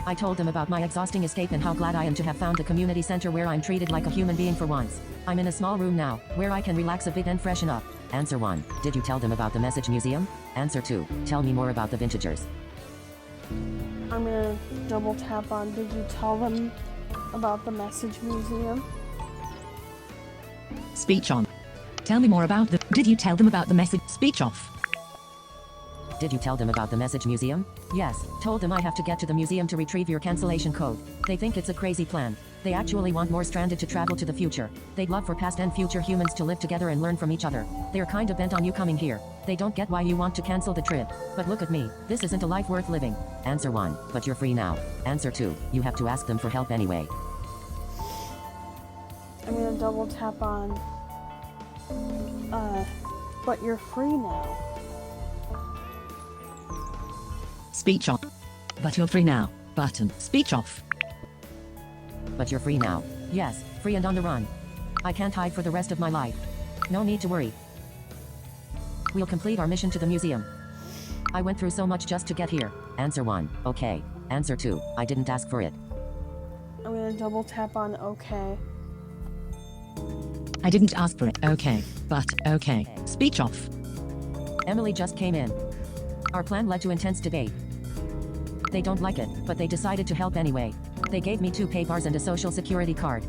I told them about my exhausting escape and how glad I am to have found a community center where I'm treated like a human being for once. I'm in a small room now, where I can relax a bit and freshen up. Answer 1, did you tell them about the message museum? Answer 2, tell me more about the vintagers. I'm gonna double tap on did you tell them about the message museum? Speech on. Tell me more about the. Did you tell them about the message? Speech off. Did you tell them about the message museum? Yes, told them I have to get to the museum to retrieve your cancellation code. They think it's a crazy plan. They actually want more stranded to travel to the future. They'd love for past and future humans to live together and learn from each other. They're kinda bent on you coming here. They don't get why you want to cancel the trip. But look at me, this isn't a life worth living. Answer 1, but you're free now. Answer 2, you have to ask them for help anyway. I'm gonna double tap on but you're free now. Speech on. But you're free now. Button. Speech off. But you're free now. Yes, free and on the run. I can't hide for the rest of my life. No need to worry. We'll complete our mission to the museum. I went through so much just to get here. Answer 1, okay. Answer 2, I didn't ask for it. I'm gonna double tap on okay. I didn't ask for it. Okay. But, okay. Speech off. Emily just came in. Our plan led to intense debate. They don't like it, but they decided to help anyway. They gave me 2 pay bars and a social security card.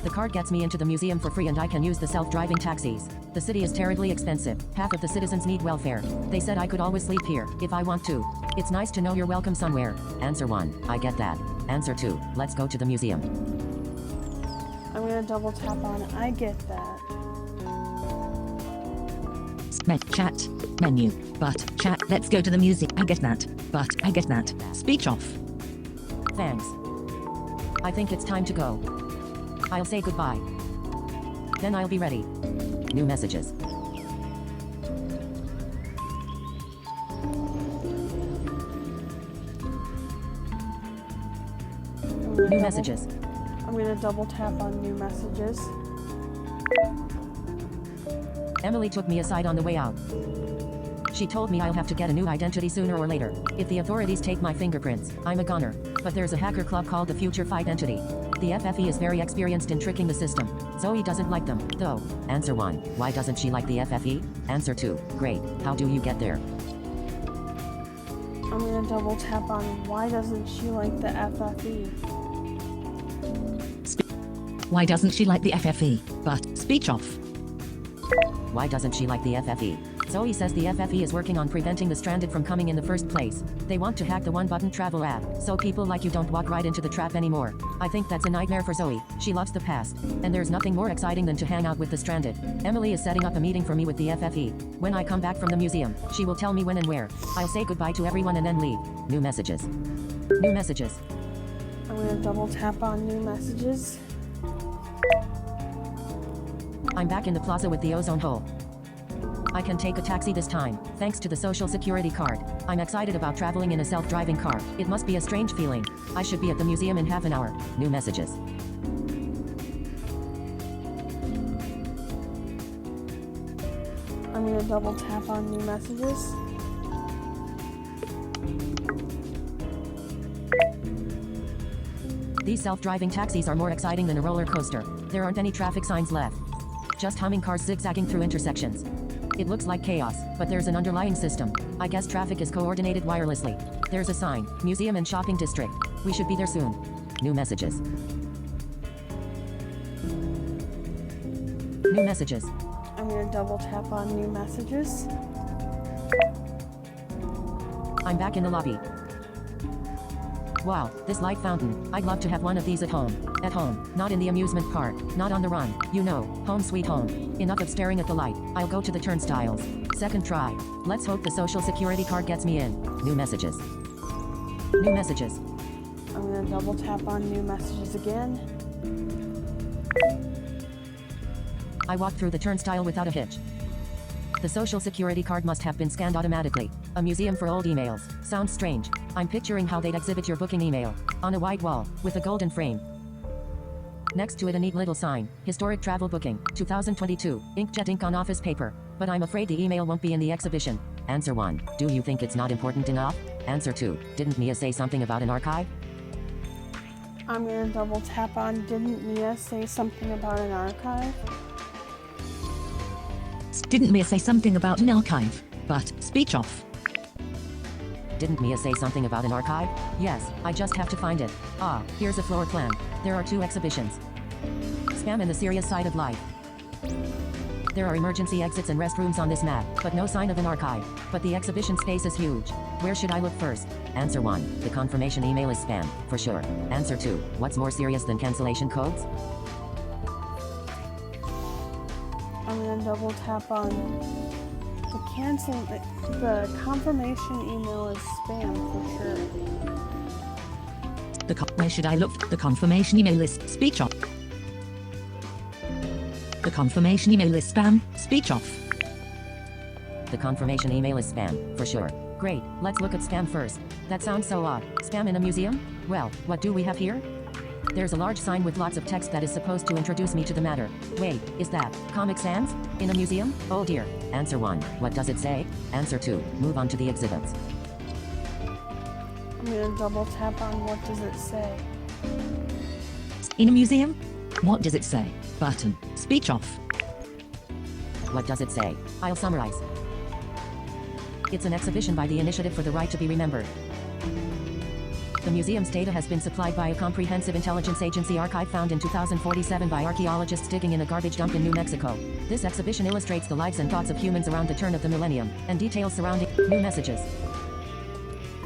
The card gets me into the museum for free and I can use the self-driving taxis. The city is terribly expensive. Half of the citizens need welfare. They said I could always sleep here, if I want to. It's nice to know you're welcome somewhere. Answer 1, I get that. Answer 2, let's go to the museum. I'm gonna double tap on I get that. Chat. Menu. But, chat. Let's go to the museum. I get that. But, I get that. Speech off. Thanks. I think it's time to go. I'll say goodbye. Then I'll be ready. New messages. New messages. I'm gonna double tap on new messages. Emily took me aside on the way out. She told me I'll have to get a new identity sooner or later. If the authorities take my fingerprints, I'm a goner. But there's a hacker club called the Future Fight Entity. The FFE is very experienced in tricking the system. Zoe doesn't like them, though. Answer 1, why doesn't she like the FFE? Answer 2, great, how do you get there? I'm gonna double tap on why doesn't she like the FFE? Why doesn't she like the FFE? But, speech off. Why doesn't she like the FFE? Zoe says the FFE is working on preventing the stranded from coming in the first place. They want to hack the one-button travel app, so people like you don't walk right into the trap anymore. I think that's a nightmare for Zoe. She loves the past. And there's nothing more exciting than to hang out with the stranded. Emily is setting up a meeting for me with the FFE. When I come back from the museum, she will tell me when and where. I'll say goodbye to everyone and then leave. New messages. New messages. I'm gonna double tap on new messages. I'm back in the plaza with the ozone hole. I can take a taxi this time, thanks to the social security card. I'm excited about traveling in a self-driving car. It must be a strange feeling. I should be at the museum in half an hour. New messages. I'm going to double tap on new messages. These self-driving taxis are more exciting than a roller coaster. There aren't any traffic signs left. Just humming cars zigzagging through intersections. It looks like chaos, but there's an underlying system. I guess traffic is coordinated wirelessly. There's a sign, museum and shopping district. We should be there soon. New messages. New messages. I'm going to double tap on new messages. I'm back in the lobby. Wow, this light fountain. I'd love to have one of these at home. At home, not in the amusement park, not on the run. You know, home sweet home. Enough of staring at the light. I'll go to the turnstiles. Second try. Let's hope the social security card gets me in. New messages. New messages. I'm going to double tap on new messages again. I walked through the turnstile without a hitch. The social security card must have been scanned automatically. A museum for old emails. Sounds strange. I'm picturing how they'd exhibit your booking email. On a white wall, with a golden frame. Next to it a neat little sign. Historic travel booking, 2022. Inkjet ink on office paper. But I'm afraid the email won't be in the exhibition. Answer 1. Do you think it's not important enough? Answer 2. Didn't Mia say something about an archive? I'm going to double tap on didn't Mia say something about an archive? Didn't Mia say something about an archive? But, speech off. Didn't Mia say something about an archive? Yes, I just have to find it. Ah, here's a floor plan. There are 2 exhibitions. Spam and the serious side of life. There are emergency exits and restrooms on this map, but no sign of an archive. But the exhibition space is huge. Where should I look first? Answer 1. The confirmation email is spam, for sure. Answer 2. What's more serious than cancellation codes? I'm going to double tap on the confirmation email is spam for sure. Where should I look? The confirmation email is speech off. The confirmation email is spam, speech off. The confirmation email is spam, for sure. Great, let's look at spam first. That sounds so odd. Spam in a museum? Well, what do we have here? There's a large sign with lots of text that is supposed to introduce me to the matter. Wait, is that Comic Sans? In a museum? Oh dear. Answer 1. What does it say? Answer 2. Move on to the exhibits. I'm going to double tap on what does it say. In a museum? What does it say? Button. Speech off. What does it say? I'll summarize. It's an exhibition by the Initiative for the Right to be Remembered. The museum's data has been supplied by a comprehensive intelligence agency archive found in 2047 by archaeologists digging in a garbage dump in New Mexico. This exhibition illustrates the lives and thoughts of humans around the turn of the millennium, and details surrounding new messages.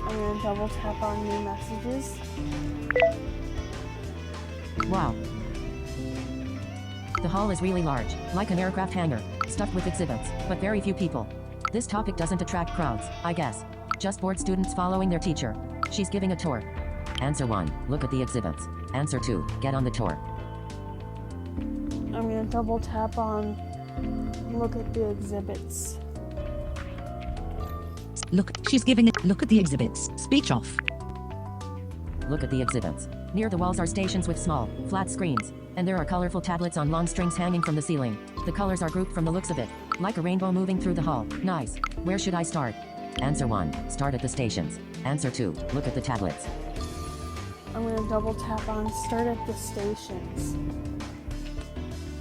I'm going to double tap on new messages. Wow. The hall is really large, like an aircraft hangar, stuffed with exhibits, but very few people. This topic doesn't attract crowds, I guess. Just bored students following their teacher. She's giving a tour. Answer 1. Look at the exhibits. Answer 2. Get on the tour. I'm going to double tap on look at the exhibits. Look, she's giving it. Look at the exhibits. Speech off. Look at the exhibits. Near the walls are stations with small, flat screens, and there are colorful tablets on long strings hanging from the ceiling. The colors are grouped from the looks of it, like a rainbow moving through the hall. Nice. Where should I start? Answer 1. Start at the stations. Answer 2. Look at the tablets. I'm going to double tap on start at the stations.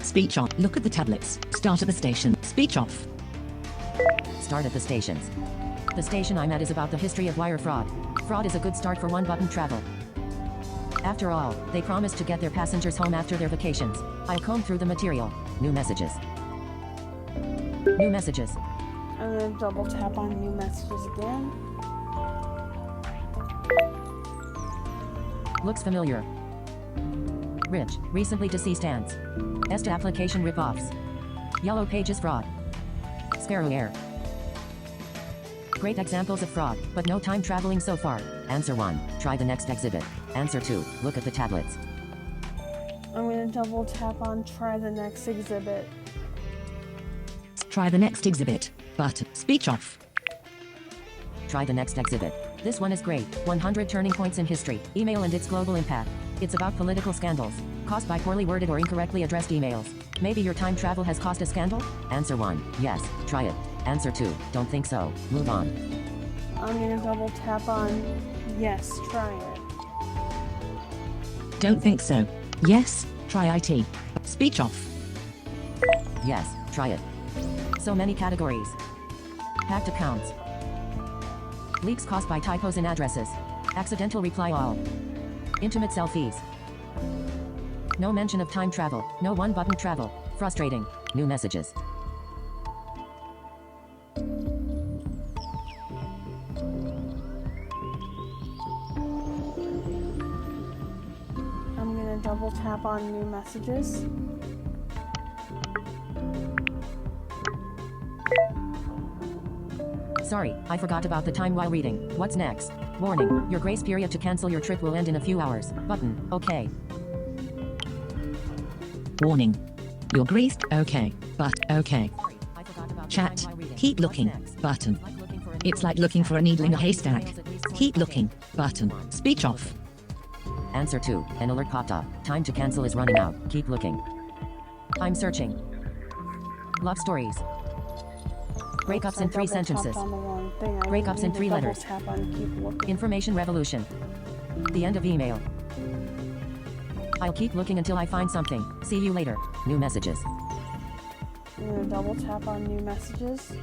Speech on. Look at the tablets. Start at the station. Speech off. Start at the stations. The station I'm at is about the history of wire fraud. Fraud is a good start for one-button travel. After all, they promise to get their passengers home after their vacations. I'll comb through the material. New messages. New messages. I'm going to double tap on new messages again. Looks familiar. Rich, recently deceased ants. Est application rip-offs. Yellow pages fraud. Sparrow air. Great examples of fraud, but no time traveling so far. Answer 1. Try the next exhibit. Answer 2. Look at the tablets. I'm going to double tap on try the next exhibit. Try the next exhibit. Button. Speech off. Try the next exhibit. This one is great. 100 turning points in history. Email and its global impact. It's about political scandals caused by poorly worded or incorrectly addressed emails. Maybe your time travel has caused a scandal? Answer 1. Yes, try it. Answer 2. Don't think so. Move on. I'm gonna double tap on yes, try it. Don't think so. Yes, try IT. Speech off. Yes, try it. So many categories. Hacked accounts. Leaks caused by typos in addresses. Accidental reply all. Intimate selfies. No mention of time travel. No one-button travel. Frustrating. New messages. I'm gonna double tap on new messages. Sorry, I forgot about the time while reading. What's next? Warning, your grace period to cancel your trip will end in a few hours. Button, okay. Warning. You're graced. Okay. But okay. Sorry, I forgot about the Chat. time while reading. Keep What's looking. next? Button. It's like looking for a needle in a It's like looking for a needle in a haystack. Keep looking. Button. Speech off. Answer 2. An alert popped up. Time to cancel is running out. Keep looking. I'm searching. Love stories. Breakups in 3 Double tapped sentences. on the wrong thing. I Breakups in need to 3 double letters. Tap on keep looking. Information revolution. The end of email. I'll keep looking until I find something. See you later. New messages. I'm gonna double tap on new messages.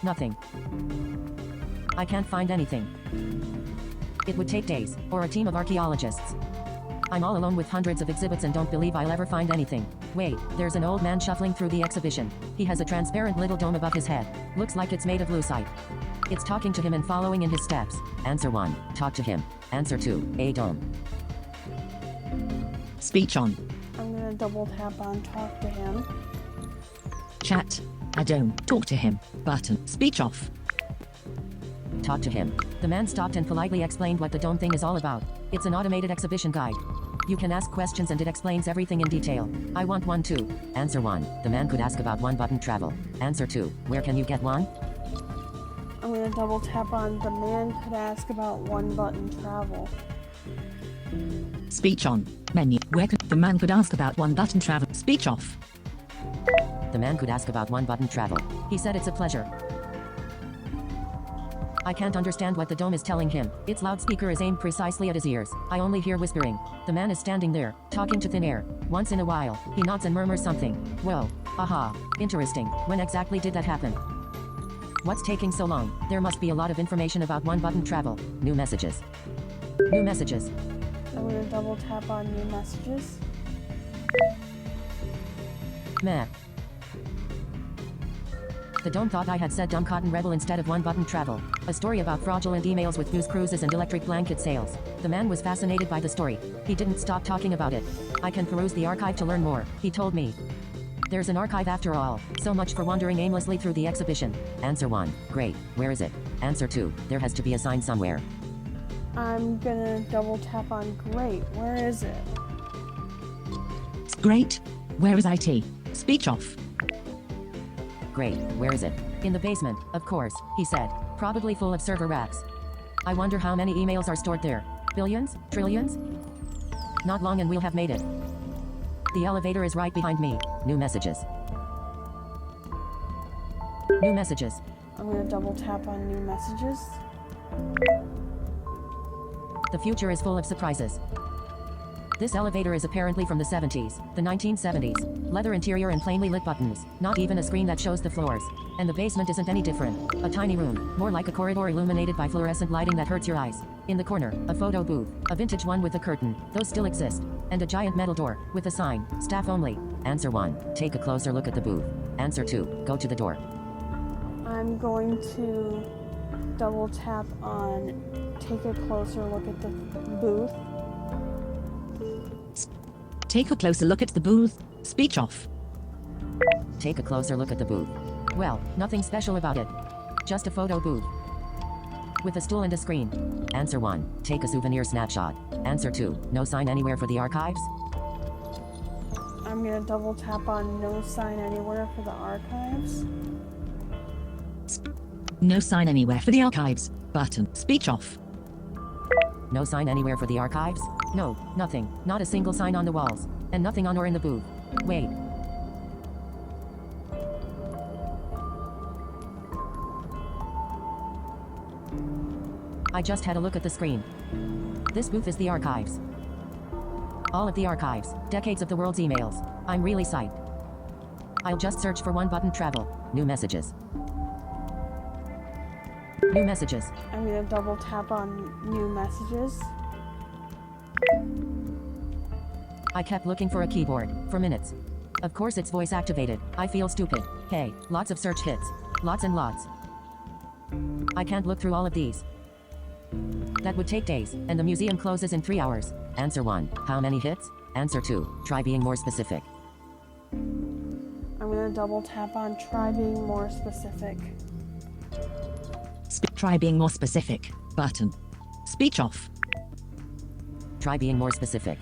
Nothing. I can't find anything. It would take days, or a team of archaeologists. I'm all alone with hundreds of exhibits and don't believe I'll ever find anything. Wait, there's an old man shuffling through the exhibition. He has a transparent little dome above his head. Looks like it's made of lucite. It's talking to him and following in his steps. Answer 1. Talk to him. Answer 2. A dome. Speech on. I'm gonna double tap on talk to him. Chat. I don't talk to him. Button. Speech off. Talk to him. The man stopped and politely explained what the dome thing is all about. It's an automated exhibition guide. You can ask questions and it explains everything in detail. I want one too. Answer 1. The man could ask about one-button travel. Answer 2. Where can you get one? I'm gonna double tap on the man could ask about one button travel. Speech on. Menu. Where could the man could ask about one button travel. Speech off. The man could ask about one-button travel. He said it's a pleasure. I can't understand what the dome is telling him. Its loudspeaker is aimed precisely at his ears. I only hear whispering. The man is standing there, talking to thin air. Once in a while, he nods and murmurs something. Whoa. Aha. Interesting. When exactly did that happen? What's taking so long? There must be a lot of information about one-button travel. New messages. New messages. I'm gonna double tap on new messages. Meh. The dome thought I had said dumb cotton rebel instead of one-button travel. A story about fraudulent emails with booze cruises and electric blanket sales. The man was fascinated by the story. He didn't stop talking about it. I can peruse the archive to learn more, he told me. There's an archive after all. So much for wandering aimlessly through the exhibition. Answer 1. Great. Where is it? Answer 2. There has to be a sign somewhere. I'm gonna double tap on great. Where is it? Great. Where is IT? Speech off. Great. Where is it? In the basement, of course, he said. Probably full of server racks. I wonder how many emails are stored there. Billions? Trillions? Not long and we'll have made it. The elevator is right behind me. New messages. New messages. I'm gonna double tap on new messages. The future is full of surprises. This elevator is apparently from the 70s, the 1970s. Leather interior and plainly lit buttons. Not even a screen that shows the floors. And the basement isn't any different. A tiny room, more like a corridor illuminated by fluorescent lighting that hurts your eyes. In the corner, a photo booth. A vintage one with a curtain. Those still exist. And a giant metal door, with a sign, staff only. Answer 1. Take a closer look at the booth. Answer 2. Go to the door. I'm going to double tap on take a closer look at the booth. Take a closer look at the booth. Speech off. Take a closer look at the booth. Well, nothing special about it. Just a photo booth. With a stool and a screen. Answer 1. Take a souvenir snapshot. Answer 2. No sign anywhere for the archives? I'm gonna double tap on no sign anywhere for the archives. No sign anywhere for the archives. Button. Speech off. No sign anywhere for the archives? No, nothing. Not a single sign on the walls. And nothing on or in the booth. Wait. I just had a look at the screen. This booth is the archives. All of the archives. Decades of the world's emails. I'm really psyched. I'll just search for one button travel. New messages. New messages. I'm gonna double tap on new messages. I kept looking for a keyboard for minutes. Of course it's voice activated. I feel stupid. Hey, lots of search hits. Lots and lots. I can't look through all of these. That would take days, and the museum closes in 3 hours. Answer 1. How many hits? Answer 2. Try being more specific. I'm gonna double tap on try being more specific. Try being more specific. Button. Speech off. Try being more specific.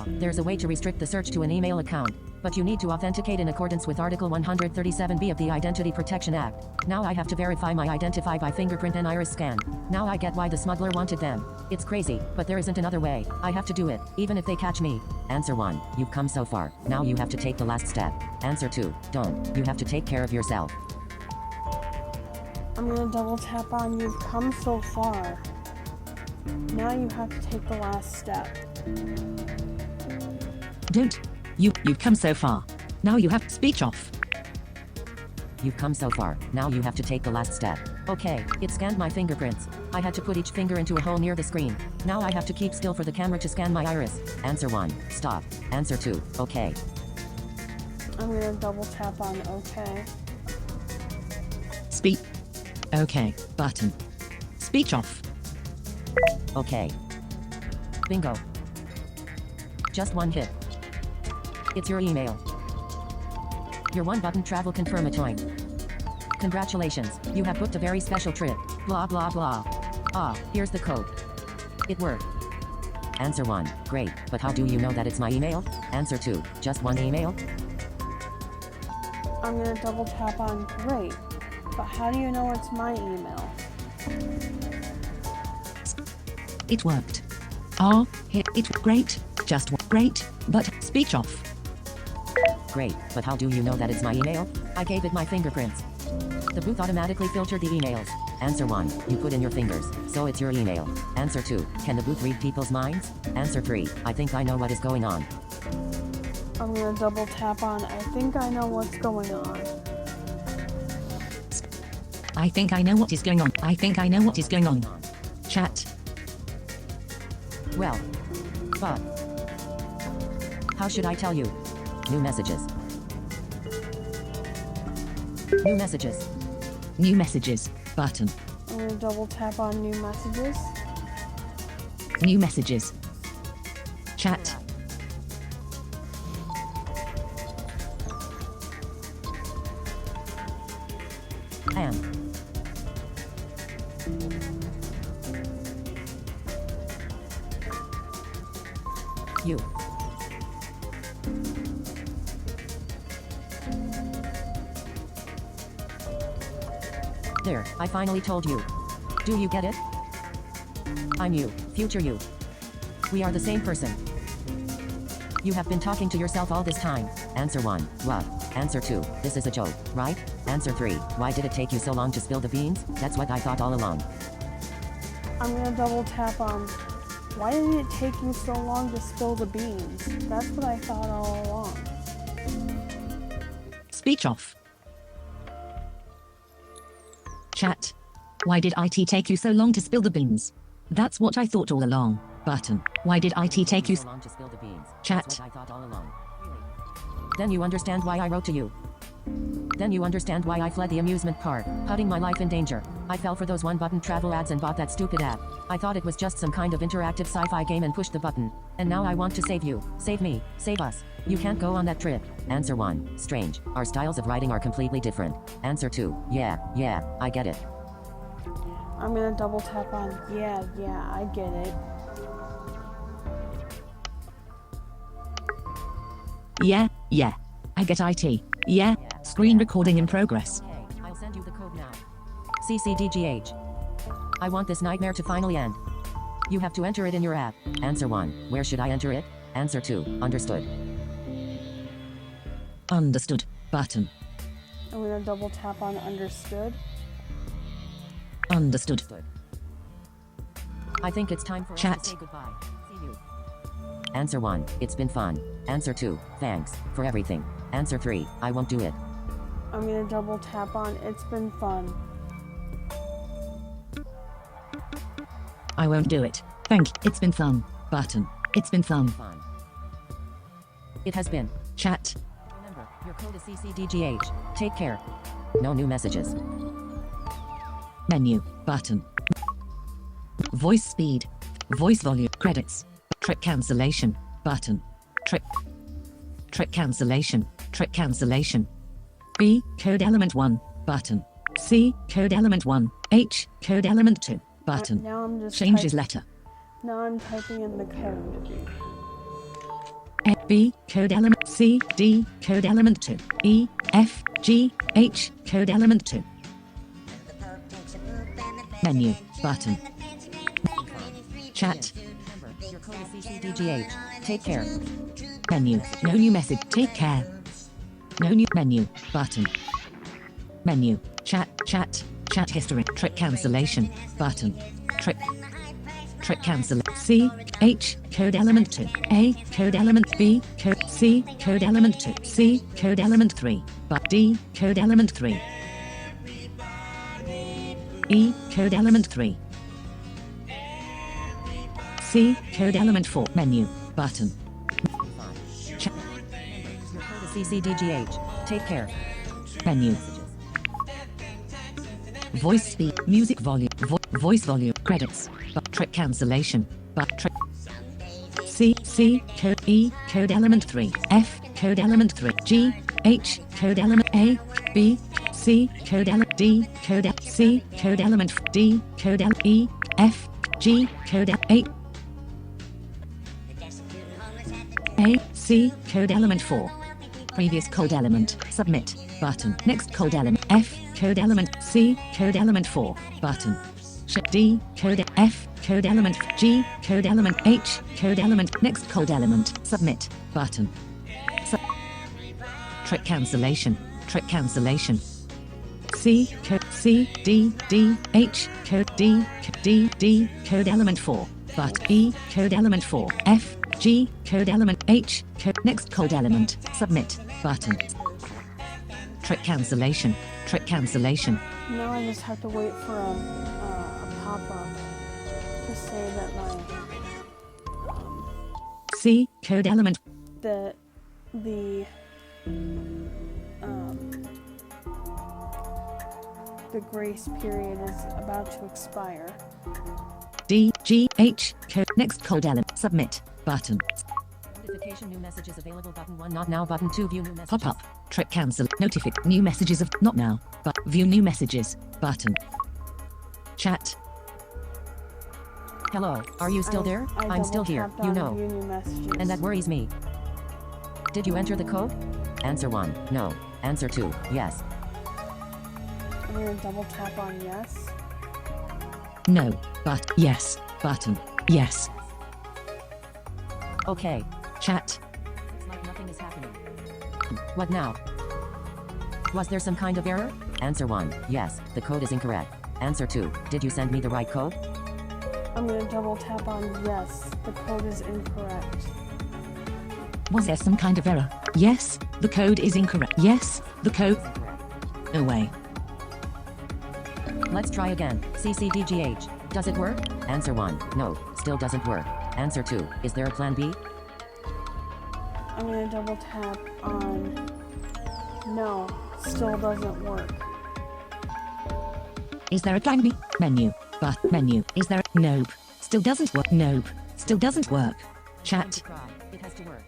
There's a way to restrict the search to an email account, but you need to authenticate in accordance with Article 137B of the Identity Protection Act. Now I have to verify my identity by fingerprint and iris scan. Now I get why the smuggler wanted them. It's crazy, but there isn't another way. I have to do it, even if they catch me. Answer 1. You've come so far. Now you have to take the last step. Answer 2. Don't. You have to take care of yourself. I'm gonna double tap on you've come so far. Now you have to take the last step. Don't. You've come so far. Now you have speech off. You've come so far. Now you have to take the last step. Okay, it scanned my fingerprints. I had to put each finger into a hole near the screen. Now I have to keep still for the camera to scan my iris. Answer 1. Stop. Answer 2. Okay. I'm gonna double tap on okay. Speak. Okay. Button. Speech off. Okay. Bingo. Just one hit. It's your email. Your one-button travel confirmatory. Congratulations, you have booked a very special trip. Blah blah blah. Here's the code. It worked. Answer 1. Great, but how do you know that it's my email? Answer 2. Just one email? I'm gonna double tap on great. But how do you know it's my email? It worked. It's great. Just great, but speech off. Great, but how do you know that it's my email? I gave it my fingerprints. The booth automatically filtered the emails. Answer 1. You put in your fingers, so it's your email. Answer 2. Can the booth read people's minds? Answer 3. I think I know what is going on. I'm gonna double tap on I think I know what's going on. I think I know what is going on. I think I know what is going on. Chat. Well, but how should I tell you? New messages. New messages. New messages. Button. I'm gonna double tap on new messages. New messages. Chat. And you. There, I finally told you. Do you get it? I'm you, future you. We are the same person. You have been talking to yourself all this time. Answer 1. What? Answer 2. This is a joke, right? Answer 3. Why did it take you so long to spill the beans? That's what I thought all along. I'm gonna double tap on why did it take you so long to spill the beans? That's what I thought all along. Speech off. Chat. Why did IT take you so long to spill the beans? That's what I thought all along. Button. Why did IT take you so long to spill the beans? Chat. That's what I thought all along. Really? Then you understand why I wrote to you. Then you understand why I fled the amusement park, putting my life in danger. I fell for those one-button travel ads and bought that stupid app. I thought it was just some kind of interactive sci-fi game and pushed the button. And now I want to save you. Save me. Save us. You can't go on that trip. Answer 1. Strange. Our styles of writing are completely different. Answer 2. Yeah, I get it. I'm gonna double tap on yeah, I get it. Yeah. I get IT. Yeah. Screen recording in progress. Okay, I'll send you the code now. CCDGH. I want this nightmare to finally end. You have to enter it in your app. Answer 1. Where should I enter it? Answer 2. Understood. Understood. Button. I'm gonna double tap on understood. Understood. I think it's time for Chat. us to say goodbye. See you. Answer 1. It's been fun. Answer 2. Thanks for everything. Answer 3. I won't do it. I'm gonna double tap on it's been fun. I won't do it. Thank you. It's been fun. Button. It's been fun. Fun. It has been. Chat. Remember, your code is CCDGH. Take care. No new messages. Menu. Button. Voice speed. Voice volume. Credits. Trick cancellation. Button. Trick. Trick cancellation. Trick cancellation. B. Code element 1. Button. C. Code element 1. H. Code element 2. Button. Now I'm just Changes letter. Now I'm typing in the code. B. Code element. C. D. Code element 2. E. F. G. H. Code element 2. Menu. Button. Chat. Remember, your code is CCDGH. Take care. Menu. No new message. Take care. No new menu. Button. Menu. Chat. Chat. Chat history. Trick cancellation. Button. Trick. Trick cancel. C. H. Code element 2. A. Code element B. Code C. Code element 2. C. Code element 3. But D. Code element 3. E. Code element 3. C. Code element 4. Menu. Button. Chat. Your code is CCDGH. Take care. Menu. Voice speed. Music volume. Voice volume. Credits. But trick cancellation. But trick. C. C. Code E. Code element 3. F. Code element 3. G. H. Code element A. B. C. Code element D. Code C. Code element D. Code E. F. G. Code 8. A. C. Code element 4. Previous code element. Submit. Button. Next code element. F. Code element. C. Code element 4. Button. D. Code F. Code element. G. Code element. H. Code element. Next code element. Submit. Button. Trick cancellation. Trick cancellation. C. Code C. D. D. H. Code D. D. D. Code element 4. But E. Code element 4. F. G. Code element H. Code next code element. Submit. Button. Trick cancellation. Trick cancellation. Now I just have to wait for a pop-up to say that C. Code element. the grace period is about to expire. D. G. H. Code next code element. Submit. Button. Notification new messages available button 1 not now button 2 view new messages. Pop up. Trick cancel. Notific. New messages of not now. But view new messages. Button. Chat. Hello, are you still there? I'm still here, double-tapped you on know. view new messages. And that worries me. Did you enter the code? Answer 1. No. Answer 2. Yes. I'm gonna double tap on yes. No. But yes. Button. Yes. Okay. Chat. It's like nothing is happening. What now? Was there some kind of error? Answer 1. Yes, the code is incorrect. Answer 2. Did you send me the right code? I'm gonna double tap on yes. The code is incorrect. Was there some kind of error? Yes. The code is incorrect. Yes. The code. No way. Let's try again. CCDGH. Does it work? Answer 1. No, still doesn't work. Answer 2. Is there a plan B? I'm gonna double tap on no. Still doesn't work. Is there a plan B? Menu. But menu. Is there a nope? Still doesn't work. Nope. Still doesn't work. Chat. It has to work.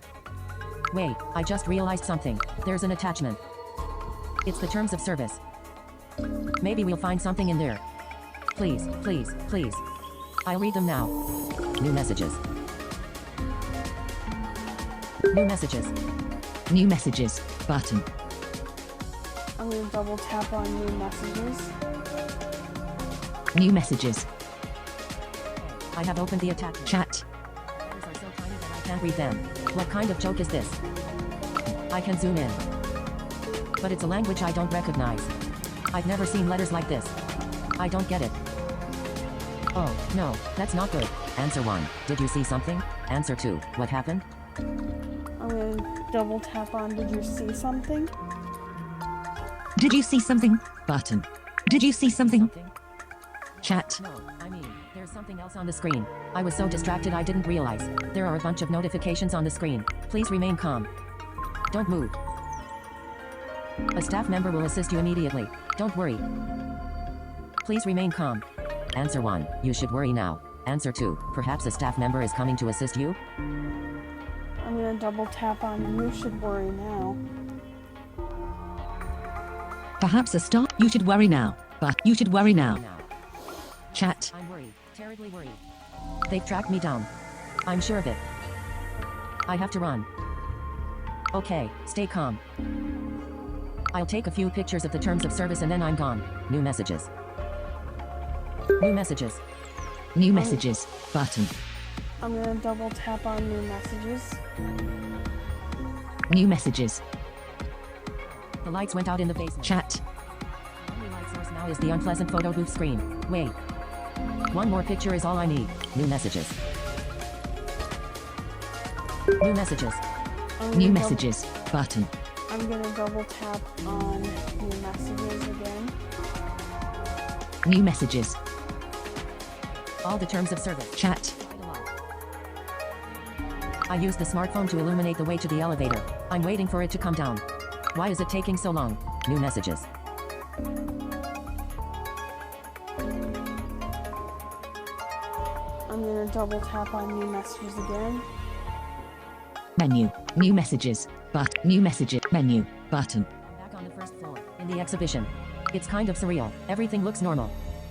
Wait, I just realized something. There's an attachment. It's the terms of service. Maybe we'll find something in there. Please, please, please. I'll read them now. New messages. New messages. New messages. Button. I'm gonna double tap on new messages. New messages. I have opened the attachment. Chat. Letters are so tiny that I can't read them. What kind of joke is this? I can zoom in. But it's a language I don't recognize. I've never seen letters like this. I don't get it. Oh, no, that's not good. Answer 1. Did you see something? Answer 2. What happened? I'm gonna double tap on did you see something? Did you see something? Button. Did you see something? Something? Chat. No, I mean, there's something else on the screen. I was so distracted I didn't realize. There are a bunch of notifications on the screen. Please remain calm. Don't move. A staff member will assist you immediately. Don't worry. Please remain calm. Answer 1. You should worry now. Answer 2. Perhaps a staff member is coming to assist you? I'm gonna double tap on you should worry now. Perhaps a star. You should worry now. But you should worry now. Chat. I'm worried. Terribly worried. They've tracked me down. I'm sure of it. I have to run. Okay, stay calm. I'll take a few pictures of the terms of service and then I'm gone. New messages. New messages. New messages. Button. I'm gonna double tap on new messages. New messages. The lights went out in the basement. Chat. The only light source now is the unpleasant photo booth screen. Wait. One more picture is all I need. New messages. New messages. I'm New gonna messages. Button. I'm gonna double tap on new messages again. New messages. All the terms of service. Chat. I use the smartphone to illuminate the way to the elevator. I'm waiting for it to come down. Why is it taking so long? New messages. I'm gonna double tap on new messages again. Menu. New messages. But new messages. Menu. Button. Back on the first floor, in the exhibition. It's kind of surreal. Everything looks normal.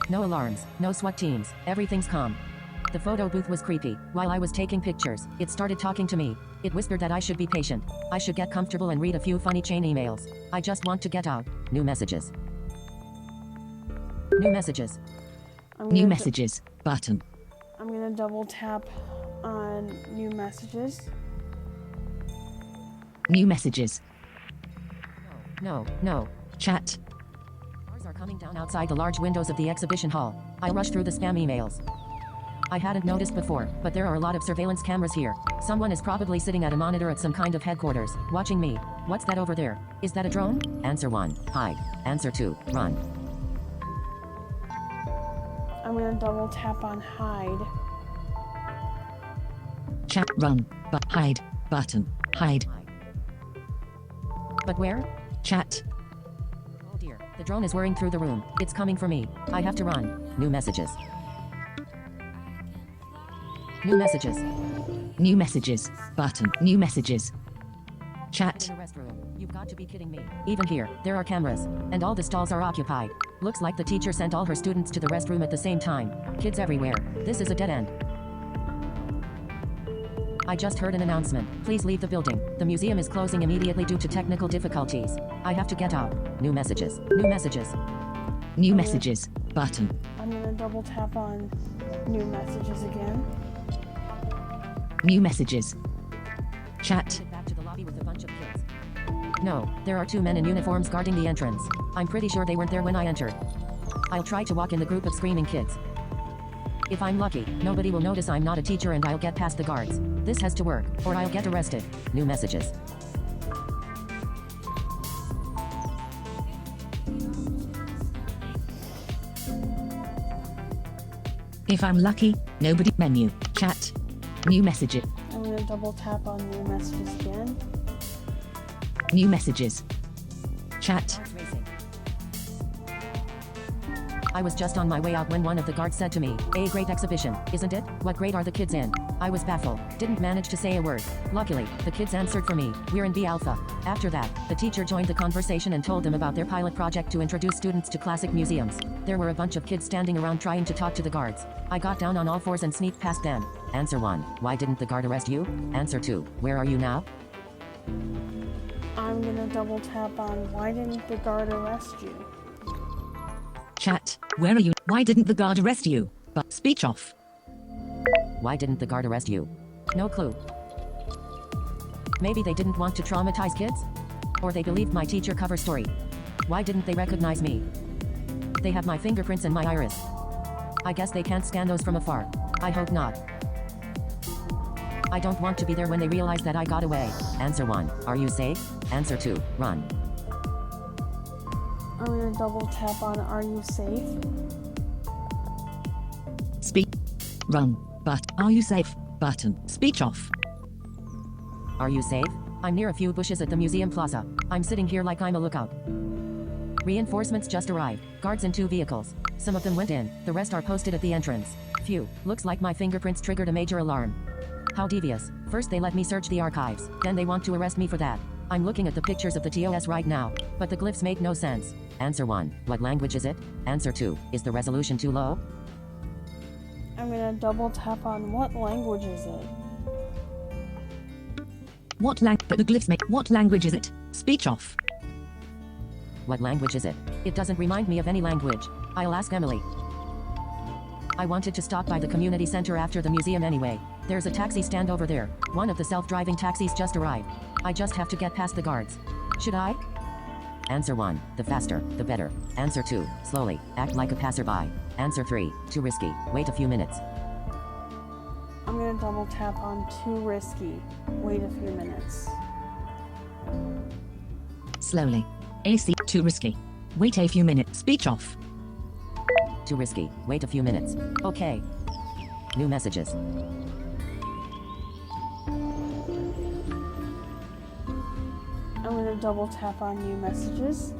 No alarms, no SWAT teams, everything's calm. The photo booth was creepy. While I was taking pictures, it started talking to me. It whispered that I should be patient. I should get comfortable and read a few funny chain emails. I just want to get out. New messages. New messages. I'm New gonna messages. Button. I'm gonna double tap on new messages. New messages. No, no. Chat. Cars are coming down outside the large windows of the exhibition hall. I'll rush through the spam emails. I hadn't noticed before, but there are a lot of surveillance cameras here. Someone is probably sitting at a monitor at some kind of headquarters, watching me. What's that over there? Is that a drone? Answer 1. Hide. Answer 2. Run. I'm gonna double tap on hide. Chat. Run. But hide. Button. Hide. But where? Chat. Oh dear. The drone is whirring through the room. It's coming for me. I have to run. New messages. New messages. New messages. Button. New messages. In Chat. the restroom. You've got to be kidding me. Even here, there are cameras. And all the stalls are occupied. Looks like the teacher sent all her students to the restroom at the same time. Kids everywhere. This is a dead end. I just heard an announcement. Please leave the building. The museum is closing immediately due to technical difficulties. I have to get out. New messages. New messages. New messages. Button. I'm gonna double tap on new messages again. New messages. Chat. Headed back to the lobby with a bunch of kids. No, there are 2 men in uniforms guarding the entrance. I'm pretty sure they weren't there when I entered. I'll try to walk in the group of screaming kids. If I'm lucky, nobody will notice I'm not a teacher and I'll get past the guards. This has to work, or I'll get arrested. New messages. If I'm lucky, nobody. Menu. Chat. New messages. I'm gonna double tap on new messages again. New messages. Chat. Cars racing. I was just on my way out when one of the guards said to me, "A great exhibition, isn't it? What grade are the kids in?" I was baffled, didn't manage to say a word. Luckily, the kids answered for me, "We're in B Alpha." After that, the teacher joined the conversation and told them about their pilot project to introduce students to classic museums. There were a bunch of kids standing around trying to talk to the guards. I got down on all fours and sneaked past them. Answer 1. Why didn't the guard arrest you? Answer 2. Where are you now? I'm gonna double tap on why didn't the guard arrest you? Chat. Where are you? Why didn't the guard arrest you? But speech off. Why didn't the guard arrest you? No clue. Maybe they didn't want to traumatize kids? Or they believed my teacher cover story. Why didn't they recognize me? They have my fingerprints and my iris. I guess they can't scan those from afar. I hope not. I don't want to be there when they realize that I got away. Answer 1. Are you safe? Answer 2. Run. I'm gonna double tap on are you safe? Speak. Run. But are you safe? Button. Speech off. Are you safe? I'm near a few bushes at the museum plaza. I'm sitting here like I'm a lookout. Reinforcements just arrived. Guards in 2 vehicles. Some of them went in, the rest are posted at the entrance. Phew, looks like my fingerprints triggered a major alarm. How devious. First they let me search the archives, then they want to arrest me for that. I'm looking at the pictures of the TOS right now, but the glyphs make no sense. Answer 1. What language is it? Answer 2. Is the resolution too low? I'm gonna double tap on what language is it? What the glyphs make? What language is it? Speech off. What language is it? It doesn't remind me of any language. I'll ask Emily. I wanted to stop by the community center after the museum anyway. There's a taxi stand over there. One of the self-driving taxis just arrived. I just have to get past the guards. Should I? Answer 1. The faster, the better. Answer 2. Slowly. Act like a passerby. Answer 3. Too risky. Wait a few minutes. I'm gonna double tap on too risky. Wait a few minutes. Slowly. AC. Too risky. Wait a few minutes. Speech off. Too risky. Wait a few minutes. Okay. New messages. I'm gonna double tap on new messages.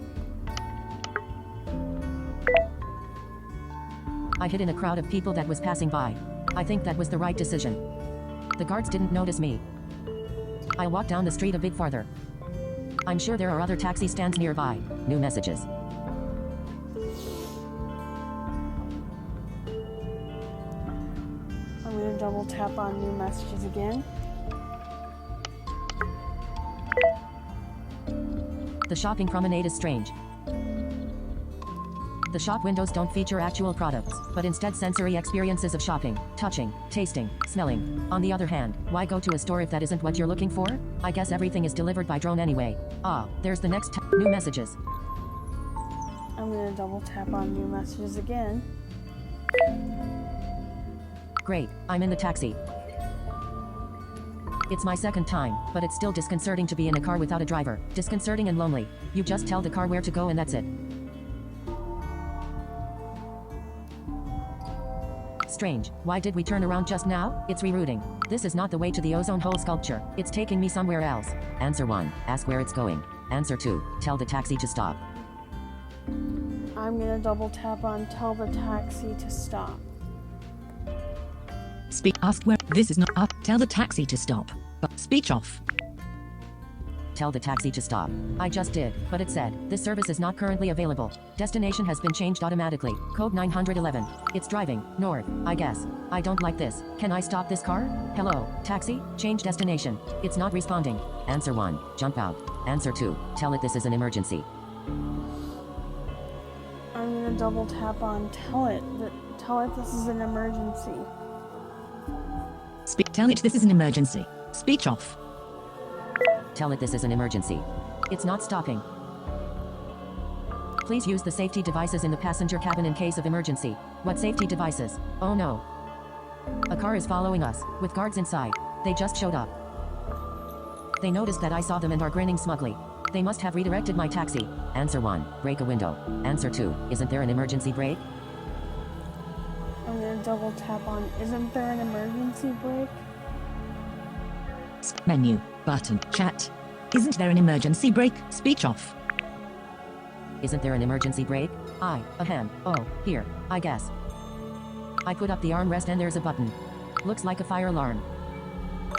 I hid in a crowd of people that was passing by. I think that was the right decision. The guards didn't notice me. I walked down the street a bit farther. I'm sure there are other taxi stands nearby. New messages. I'm gonna double tap on new messages again. The shopping promenade is strange. The shop windows don't feature actual products, but instead sensory experiences of shopping, touching, tasting, smelling. On the other hand, why go to a store if that isn't what you're looking for? I guess everything is delivered by drone anyway. Ah, there's the next new messages. I'm gonna double tap on new messages again. Great, I'm in the taxi. It's my second time, but it's still disconcerting to be in a car without a driver. Disconcerting and lonely. You just tell the car where to go and that's it. Strange. Why did we turn around just now? It's rerouting. This is not the way to the ozone hole sculpture. It's taking me somewhere else. Answer 1. Ask where it's going. Answer 2. Tell the taxi to stop. I'm gonna double tap on tell the taxi to stop. Speak. Ask where. This is not up. Tell the taxi to stop. But speech off. Tell the taxi to stop. I just did, but it said, this service is not currently available. Destination has been changed automatically. Code 911. It's driving, north, I guess. I don't like this. Can I stop this car? Hello, taxi? Change destination. It's not responding. Answer 1. Jump out. Answer 2. Tell it this is an emergency. I'm gonna double tap on tell it this is an emergency. Speak. Tell it this is an emergency. Speech off. Tell it this is an emergency. It's not stopping. Please use the safety devices in the passenger cabin in case of emergency. What safety devices? Oh no. A car is following us, with guards inside. They just showed up. They noticed that I saw them and are grinning smugly. They must have redirected my taxi. Answer 1. Break a window. Answer 2. Isn't there an emergency brake? I'm gonna double tap on isn't there an emergency brake? Menu. Button. Chat. Isn't there an emergency brake? Speech off. Isn't there an emergency brake? A hand. Oh, here, I guess. I put up the armrest and there's a button. Looks like a fire alarm.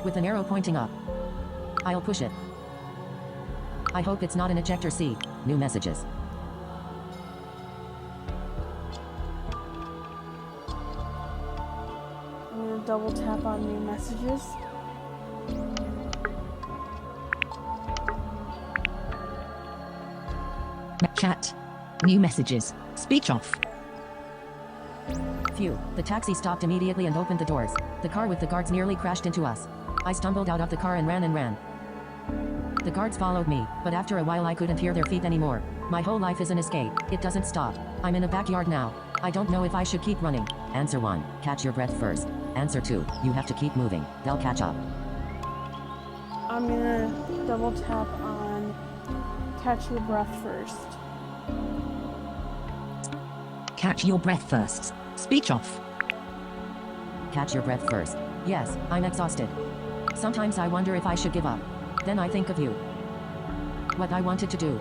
With an arrow pointing up. I'll push it. I hope it's not an ejector seat. New messages. I'm gonna double tap on new messages. Chat. New messages. Speech off. Phew, the taxi stopped immediately and opened the doors. The car with the guards nearly crashed into us. I stumbled out of the car and ran. The guards followed me, but after a while I couldn't hear their feet anymore. My whole life is an escape. It doesn't stop. I'm in a backyard now. I don't know if I should keep running. Answer 1. Catch your breath first. Answer 2. You have to keep moving. They'll catch up. I'm gonna double tap on catch your breath first. Catch your breath first. Speech off. Catch your breath first. Yes, I'm exhausted. Sometimes I wonder if I should give up. Then I think of you. What I wanted to do.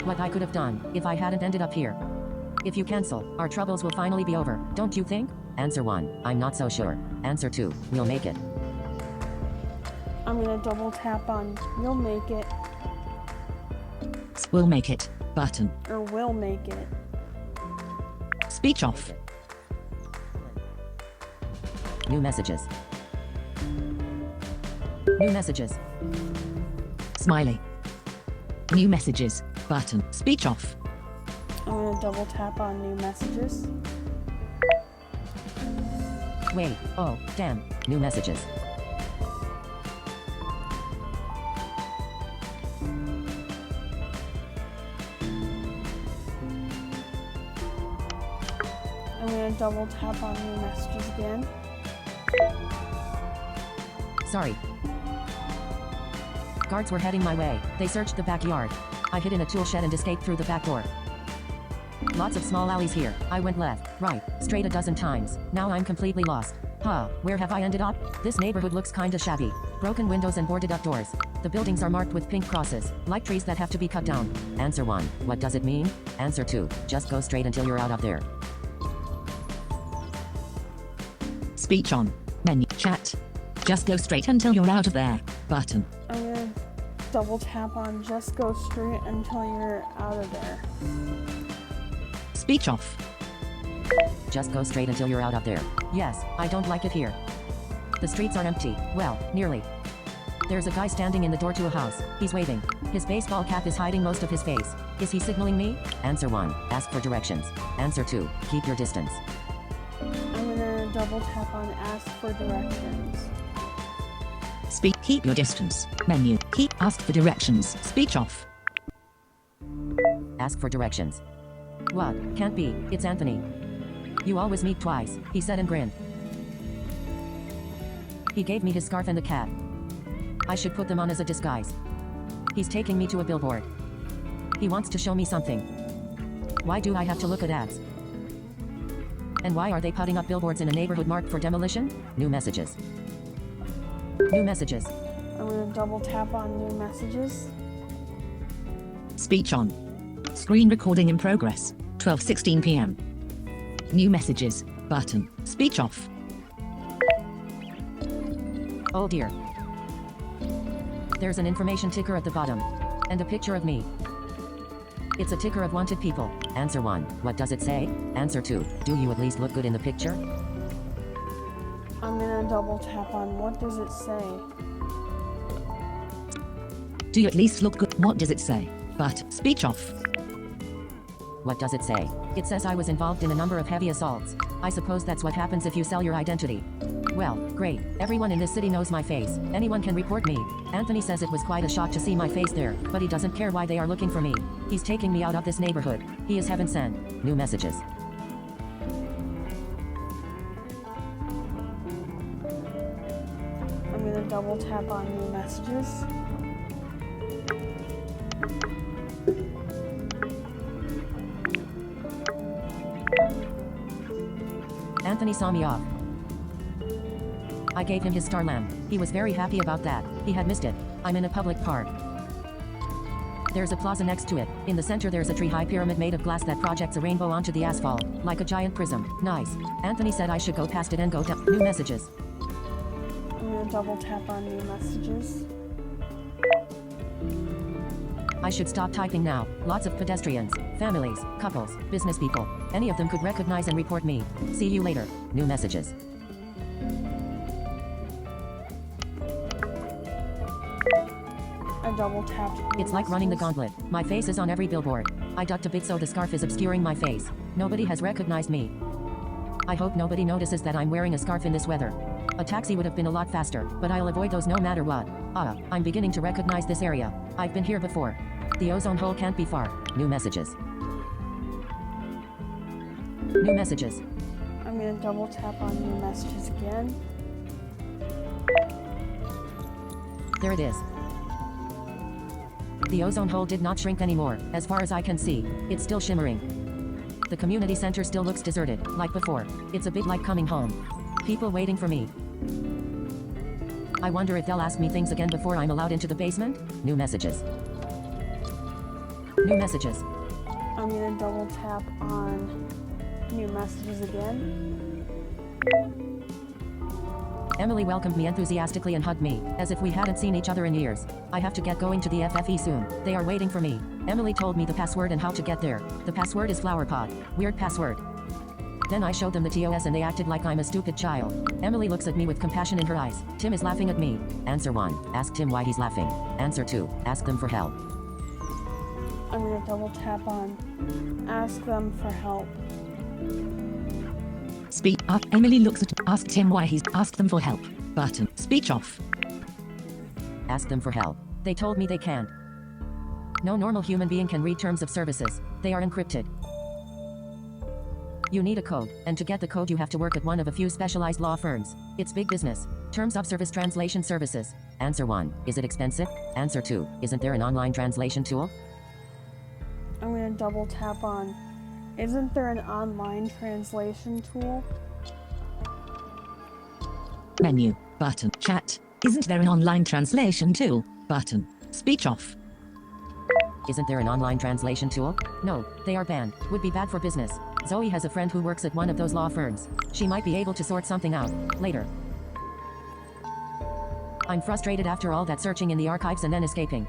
What I could have done if I hadn't ended up here. If you cancel, our troubles will finally be over, don't you think? Answer 1. I'm not so sure. Answer 2. We'll make it. I'm gonna double tap on you'll make it We'll make it. Button. or will make it. Speech off. New messages. New messages. Smiley. New messages. Button. Speech off. I'm gonna double tap on new messages. Wait, oh, damn. New messages. I'm gonna double tap on new messages again. Sorry. Guards were heading my way. They searched the backyard. I hid in a tool shed and escaped through the back door. Lots of small alleys here. I went left, right, straight a dozen times. Now I'm completely lost. Huh, where have I ended up? This neighborhood looks kinda shabby. Broken windows and boarded up doors. The buildings are marked with pink crosses, like trees that have to be cut down. Answer 1. What does it mean? Answer 2. Just go straight until you're out of there. Speech on. Menu. Chat. Just go straight until you're out of there. Button. I'm gonna double tap on just go straight until you're out of there. Speech off. Just go straight until you're out of there. Yes, I don't like it here. The streets are empty. Well, nearly. There's a guy standing in the door to a house. He's waving. His baseball cap is hiding most of his face. Is he signaling me? Answer 1. Ask for directions. Answer 2. Keep your distance. I'm gonna double tap on ask for directions. Speak. Keep your distance. Menu. Keep. Ask for directions. Speech off. Ask for directions. What? Can't be. It's Anthony. You always meet twice, he said and grinned. He gave me his scarf and the cat. I should put them on as a disguise. He's taking me to a billboard. He wants to show me something. Why do I have to look at ads? And why are they putting up billboards in a neighborhood marked for demolition? New messages. New messages. I'm gonna double tap on new messages. Speech on. Screen recording in progress. 12:16 p.m. New messages. Button. Speech off. Oh dear. There's an information ticker at the bottom. And a picture of me. It's a ticker of wanted people. Answer 1. What does it say? Answer 2. Do you at least look good in the picture? I'm gonna double tap on what does it say? Do you at least look good? What does it say? But. Speech off. What does it say? It says I was involved in a number of heavy assaults. I suppose that's what happens if you sell your identity. Well, great. Everyone in this city knows my face. Anyone can report me. Anthony says it was quite a shock to see my face there, but he doesn't care why they are looking for me. He's taking me out of this neighborhood. He is heaven sent. New messages. I'm gonna double tap on new messages. Anthony saw me off. I gave him his star lamp. He was very happy about that. He had missed it. I'm in a public park. There's a plaza next to it. In the center there's a tree-high pyramid made of glass that projects a rainbow onto the asphalt, like a giant prism. Nice. Anthony said I should go past it and go down. New messages. I'm gonna double tap on new messages. I should stop typing now. Lots of pedestrians, families, couples, business people. Any of them could recognize and report me. See you later. New messages. I double tapped. It's like running the gauntlet. My face is on every billboard. I ducked a bit so the scarf is obscuring my face. Nobody has recognized me. I hope nobody notices that I'm wearing a scarf in this weather. A taxi would have been a lot faster, but I'll avoid those no matter what. I'm beginning to recognize this area. I've been here before. The ozone hole can't be far. New messages. New messages. I'm gonna double tap on new messages again. There it is. The ozone hole did not shrink anymore, as far as I can see. It's still shimmering. The community center still looks deserted, like before. It's a bit like coming home. People waiting for me. I wonder if they'll ask me things again before I'm allowed into the basement? New messages. New messages. I'm gonna double tap on new messages again. Emily welcomed me enthusiastically and hugged me, as if we hadn't seen each other in years. I have to get going to the FFE soon. They are waiting for me. Emily told me the password and how to get there. The password is flowerpot. Weird password. Then I showed them the TOS and they acted like I'm a stupid child. Emily looks at me with compassion in her eyes. Tim is laughing at me. Answer 1. Ask Tim why he's laughing. Answer 2. Ask them for help. I'm gonna double tap on ask them for help. Speak up. Emily looks at ask Tim why he's asked them for help. Button. Speech off. Ask them for help. They told me they can't. No normal human being can read terms of services. They are encrypted. You need a code, and to get the code you have to work at one of a few specialized law firms. It's big business. Terms of service translation services. Answer 1. Is it expensive? Answer 2. Isn't there an online translation tool? I'm gonna double tap on isn't there an online translation tool? Menu. Button. Chat. Isn't there an online translation tool? Button. Speech off. Isn't there an online translation tool? No, they are banned. Would be bad for business. Zoe has a friend who works at one of those law firms. She might be able to sort something out later. I'm frustrated after all that searching in the archives and then escaping.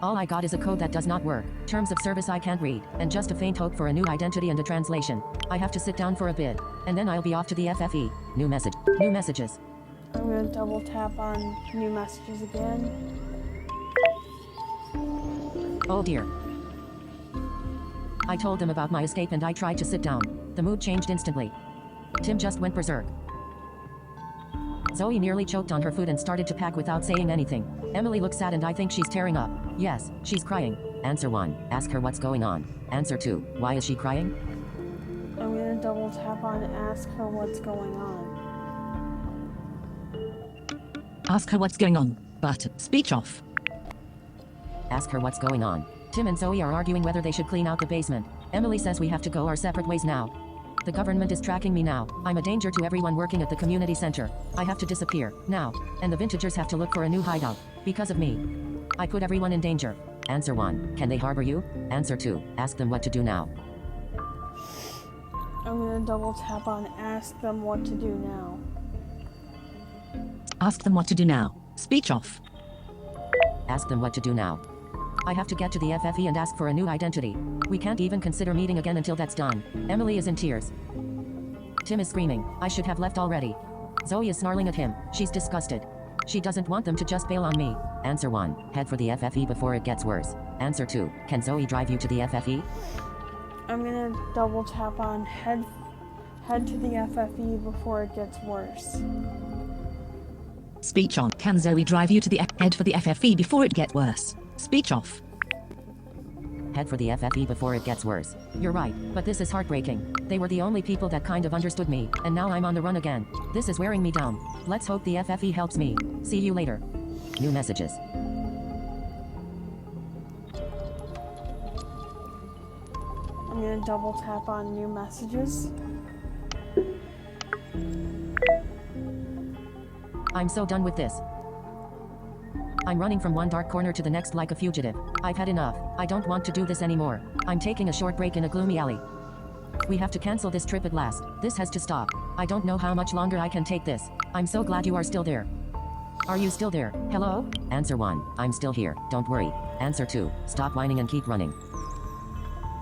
All I got is a code that does not work, terms of service I can't read, and just a faint hope for a new identity and a translation. I have to sit down for a bit, and then I'll be off to the FFE. New message. New messages. I'm gonna double tap on new messages again. Oh dear. I told them about my escape and I tried to sit down. The mood changed instantly. Tim just went berserk. Zoe nearly choked on her food and started to pack without saying anything. Emily looks sad and I think she's tearing up. Yes, she's crying. Answer 1. Ask her what's going on. Answer 2. Why is she crying? I'm gonna double tap on ask her what's going on. Ask her what's going on. Button. Speech off. Ask her what's going on. Tim and Zoe are arguing whether they should clean out the basement. Emily says we have to go our separate ways now. The government is tracking me now. I'm a danger to everyone working at the community center. I have to disappear, now. And the vintagers have to look for a new hideout. Because of me. I put everyone in danger. Answer 1. Can they harbor you? Answer 2. Ask them what to do now. I'm gonna double tap on ask them what to do now. Ask them what to do now. Speech off. Ask them what to do now. I have to get to the FFE and ask for a new identity. We can't even consider meeting again until that's done. Emily is in tears. Tim is screaming. I should have left already. Zoe is snarling at him. She's disgusted. She doesn't want them to just bail on me. Answer 1. Head for the FFE before it gets worse. Answer 2. Can Zoe drive you to the FFE? I'm gonna double tap on head to the FFE before it gets worse. Speech on. Can Zoe drive you to the head for the FFE before it gets worse? Speech off. Head for the FFE before it gets worse. You're right, but this is heartbreaking. They were the only people that kind of understood me, and now I'm on the run again. This is wearing me down. Let's hope the FFE helps me. See you later. New messages. I'm gonna double tap on new messages. I'm so done with this. I'm running from one dark corner to the next like a fugitive. I've had enough. I don't want to do this anymore. I'm taking a short break in a gloomy alley. We have to cancel this trip at last. This has to stop. I don't know how much longer I can take this. I'm so glad you are still there. Are you still there? Hello? Answer 1. I'm still here. Don't worry. Answer 2. Stop whining and keep running.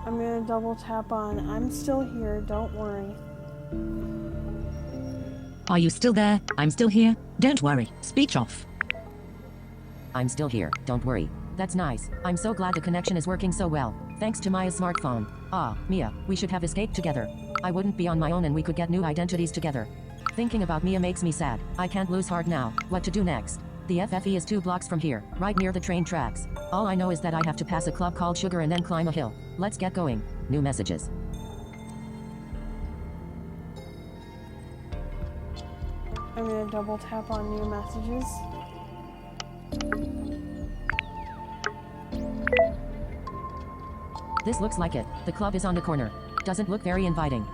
I'm gonna double tap on I'm still here, don't worry. Are you still there? I'm still here. Don't worry. Speech off. I'm still here. Don't worry. That's nice. I'm so glad the connection is working so well. Thanks to Maya's smartphone. Ah, Mia, we should have escaped together. I wouldn't be on my own and we could get new identities together. Thinking about Mia makes me sad. I can't lose heart now. What to do next? The FFE is 2 blocks from here, right near the train tracks. All I know is that I have to pass a club called Sugar and then climb a hill. Let's get going. New messages. I'm gonna double tap on new messages. This looks like it. The club is on the corner. Doesn't look very inviting.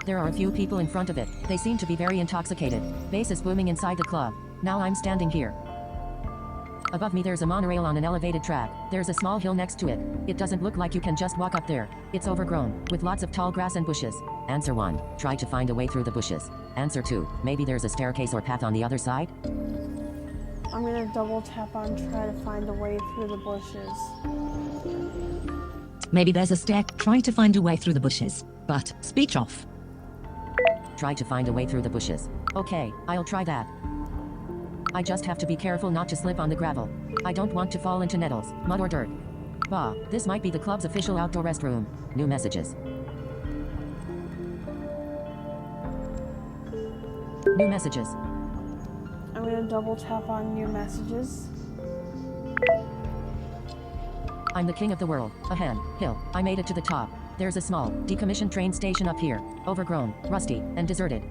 There are a few people in front of it. They seem to be very intoxicated. Bass is booming inside the club. Now I'm standing here. Above me there's a monorail on an elevated track. There's a small hill next to it. It doesn't look like you can just walk up there. It's overgrown, with lots of tall grass and bushes. Answer 1. Try to find a way through the bushes. Answer 2. Maybe there's a staircase or path on the other side? I'm gonna double tap on try to find a way through the bushes. Maybe there's a stair. Try to find a way through the bushes. But, speech off. Try to find a way through the bushes. Okay, I'll try that. I just have to be careful not to slip on the gravel. I don't want to fall into nettles, mud or dirt. Bah, this might be the club's official outdoor restroom. New messages. New messages. I'm gonna double tap on new messages. I'm the king of the world. A hand, hill. I made it to the top. There's a small, decommissioned train station up here. Overgrown, rusty, and deserted.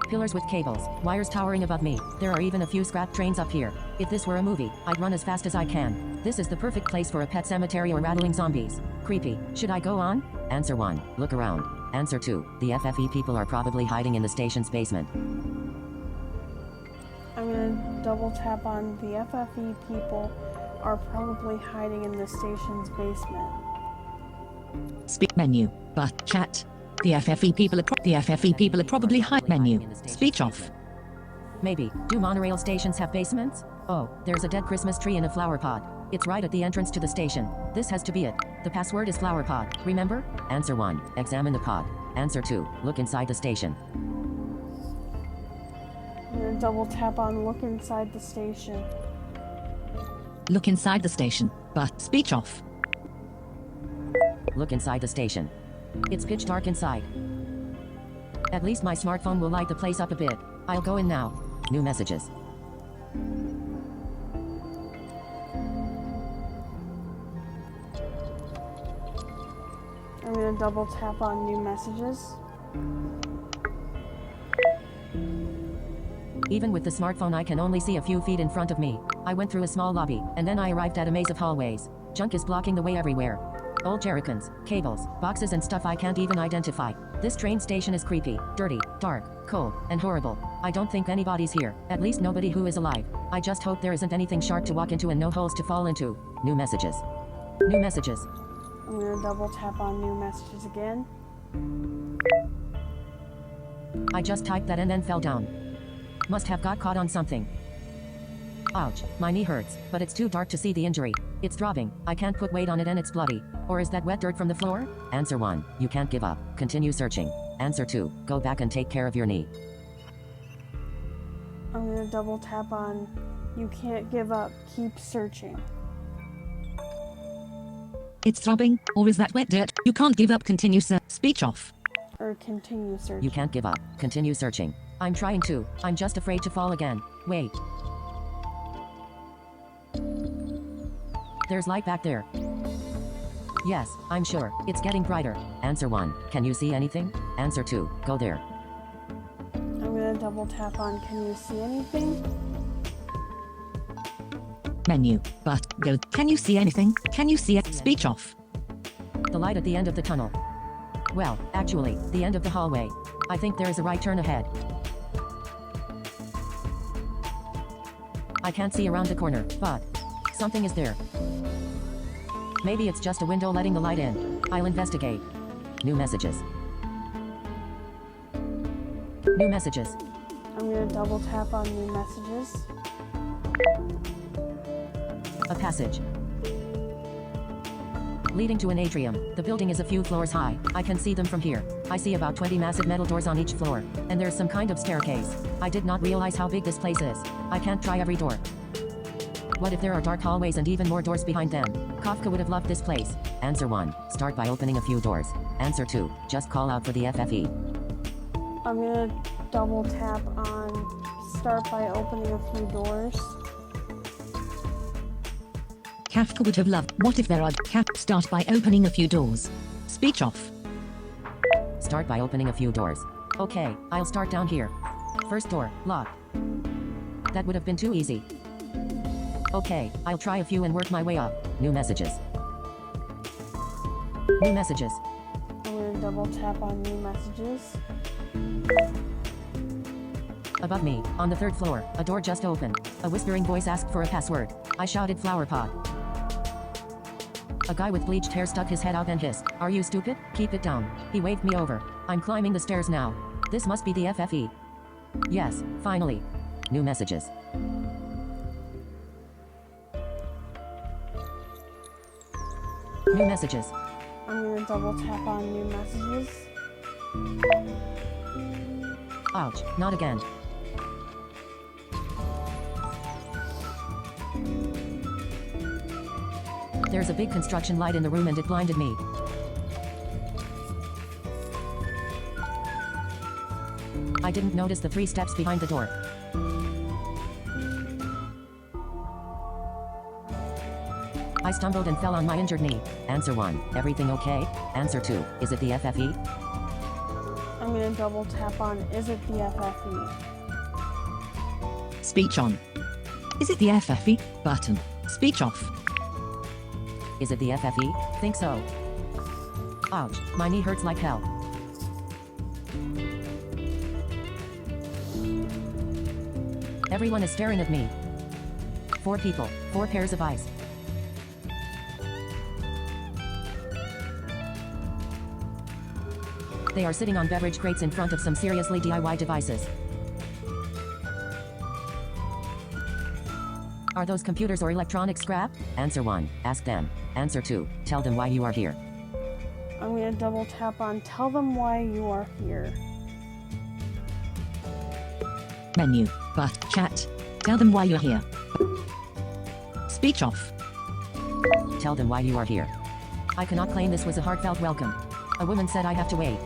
Pillars with cables, wires towering above me. There are even a few scrap trains up here. If this were a movie, I'd run as fast as I can. This is the perfect place for a pet cemetery or rattling zombies. Creepy. Should I go on? Answer 1. Look around. Answer 2. The FFE people are probably hiding in the station's basement. I'm gonna double tap on the FFE people are probably hiding in the station's basement. Speak menu. But, chat. The FFE people are probably hide menu. Speech off. Maybe. Do monorail stations have basements? Oh, there's a dead Christmas tree in a flower pot. It's right at the entrance to the station. This has to be it. The password is flower pot. Remember? Answer 1. Examine the pod. Answer 2. Look inside the station. I'm gonna double tap on look inside the station. Look inside the station. But, speech off. Look inside the station. It's pitch dark inside. At least my smartphone will light the place up a bit. I'll go in now. New messages. I'm gonna double tap on new messages. Even with the smartphone I can only see a few feet in front of me. I went through a small lobby, and then I arrived at a maze of hallways. Junk is blocking the way everywhere. Old jerrycans, cables, boxes and stuff I can't even identify. This train station is creepy, dirty, dark, cold, and horrible. I don't think anybody's here, at least nobody who is alive. I just hope there isn't anything sharp to walk into and no holes to fall into. New messages. New messages. I'm gonna double tap on new messages again. I just typed that and then fell down. Must have got caught on something. Ouch, my knee hurts, but it's too dark to see the injury. It's throbbing, I can't put weight on it and it's bloody. Or is that wet dirt from the floor? Answer 1. You can't give up. Continue searching. Answer 2. Go back and take care of your knee. I'm gonna double tap on you can't give up, keep searching. It's throbbing, or is that wet dirt? You can't give up, continue speech off. Or continue searching. You can't give up. Continue searching. I'm trying to. I'm just afraid to fall again. Wait. There's light back there. Yes, I'm sure. It's getting brighter. Answer 1. Can you see anything? Answer 2. Go there. I'm gonna double tap on can you see anything? Menu. But, go. Can you see anything? Can you see it? Speech off. The light at the end of the tunnel. Well, actually, the end of the hallway. I think there is a right turn ahead. I can't see around the corner, but something is there. Maybe it's just a window letting the light in. I'll investigate. New messages. New messages. I'm gonna double tap on new messages. A passage. Leading to an atrium. The building is a few floors high. I can see them from here. I see about 20 massive metal doors on each floor. And there's some kind of staircase. I did not realize how big this place is. I can't try every door. What if there are dark hallways and even more doors behind them? Kafka would have loved this place. Answer 1. Start by opening a few doors. Answer 2. Just call out for the FFE. I'm gonna double tap on start by opening a few doors. Kafka would have loved. What if there are start by opening a few doors. Speech off. Start by opening a few doors. Okay, I'll start down here. First door, lock. That would have been too easy. Okay, I'll try a few and work my way up. New messages. New messages. I'm gonna double tap on new messages. Above me, on the 3rd floor, a door just opened. A whispering voice asked for a password. I shouted flower pot. A guy with bleached hair stuck his head out and hissed, "Are you stupid? Keep it down." He waved me over. I'm climbing the stairs now. This must be the FFE. Yes, finally. New messages. New messages. I'm gonna double tap on new messages. Ouch, not again. There's a big construction light in the room and it blinded me. I didn't notice the 3 steps behind the door. I stumbled and fell on my injured knee. Answer 1. Everything okay? Answer 2. Is it the FFE? I'm gonna double tap on is it the FFE? Speech on. Is it the FFE? Button. Speech off. Is it the FFE? Think so. Ouch, my knee hurts like hell. Everyone is staring at me. 4 people, 4 pairs of eyes. They are sitting on beverage crates in front of some seriously DIY devices. Are those computers or electronic scrap? Answer 1. Ask them. Answer 2. Tell them why you are here. I'm gonna double tap on tell them why you are here. Menu. But chat. Tell them why you're here. Speech off. Tell them why you are here. I cannot claim this was a heartfelt welcome. A woman said I have to wait.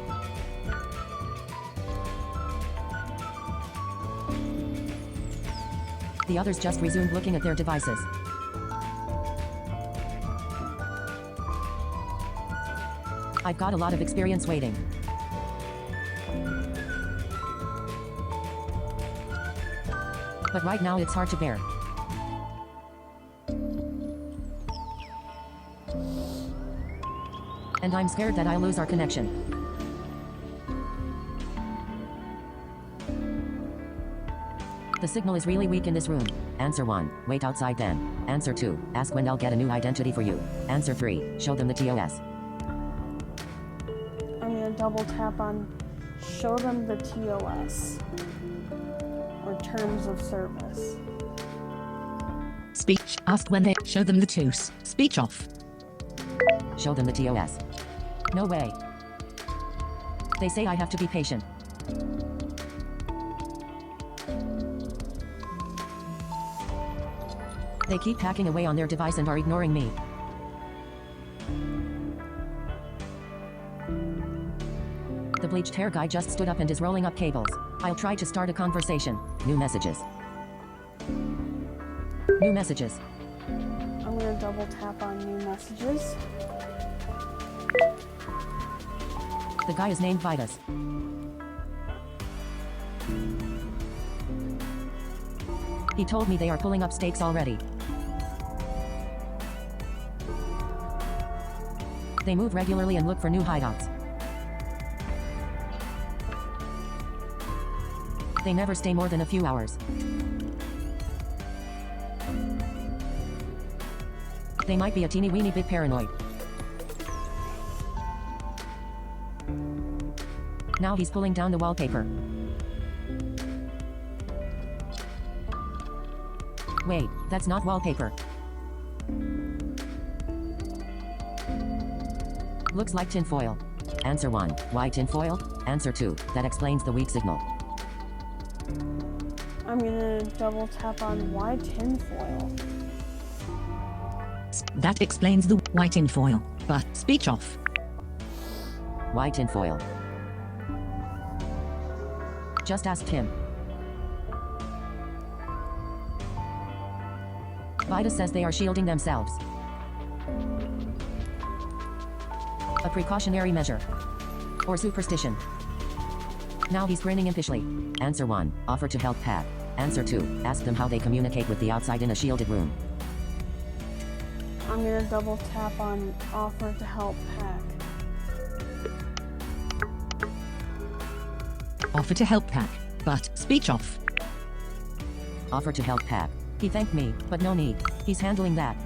The others just resumed looking at their devices. I've got a lot of experience waiting. But right now it's hard to bear. And I'm scared that I'll lose our connection. The signal is really weak in this room. Answer 1. Wait outside then. Answer 2. Ask when I'll get a new identity for you. Answer 3. Show them the TOS. I'm gonna double tap on show them the TOS or terms of service. Speech. Ask when they show them the TOS. Speech off. Show them the TOS. No way. They say I have to be patient. They keep hacking away on their device and are ignoring me. The bleached hair guy just stood up and is rolling up cables. I'll try to start a conversation. New messages. New messages. I'm gonna double tap on new messages. The guy is named Vitus. He told me they are pulling up stakes already. They move regularly and look for new hideouts. They never stay more than a few hours. They might be a teeny weeny bit paranoid. Now he's pulling down the wallpaper. Wait, that's not wallpaper. Looks like tinfoil. Answer 1. Why tinfoil? Answer 2. That explains the weak signal. I'm gonna double tap on why tinfoil. That explains the white tinfoil, but speech off. Why tinfoil? Just asked him. Vida says they are shielding themselves. A precautionary measure. Or superstition. Now he's grinning impishly. Answer 1. Offer to help Pat. Answer 2. Ask them how they communicate with the outside in a shielded room. I'm gonna double tap on offer to help Pack. Offer to help Pack, but speech off. Offer to help Pat. He thanked me, but no need. He's handling that.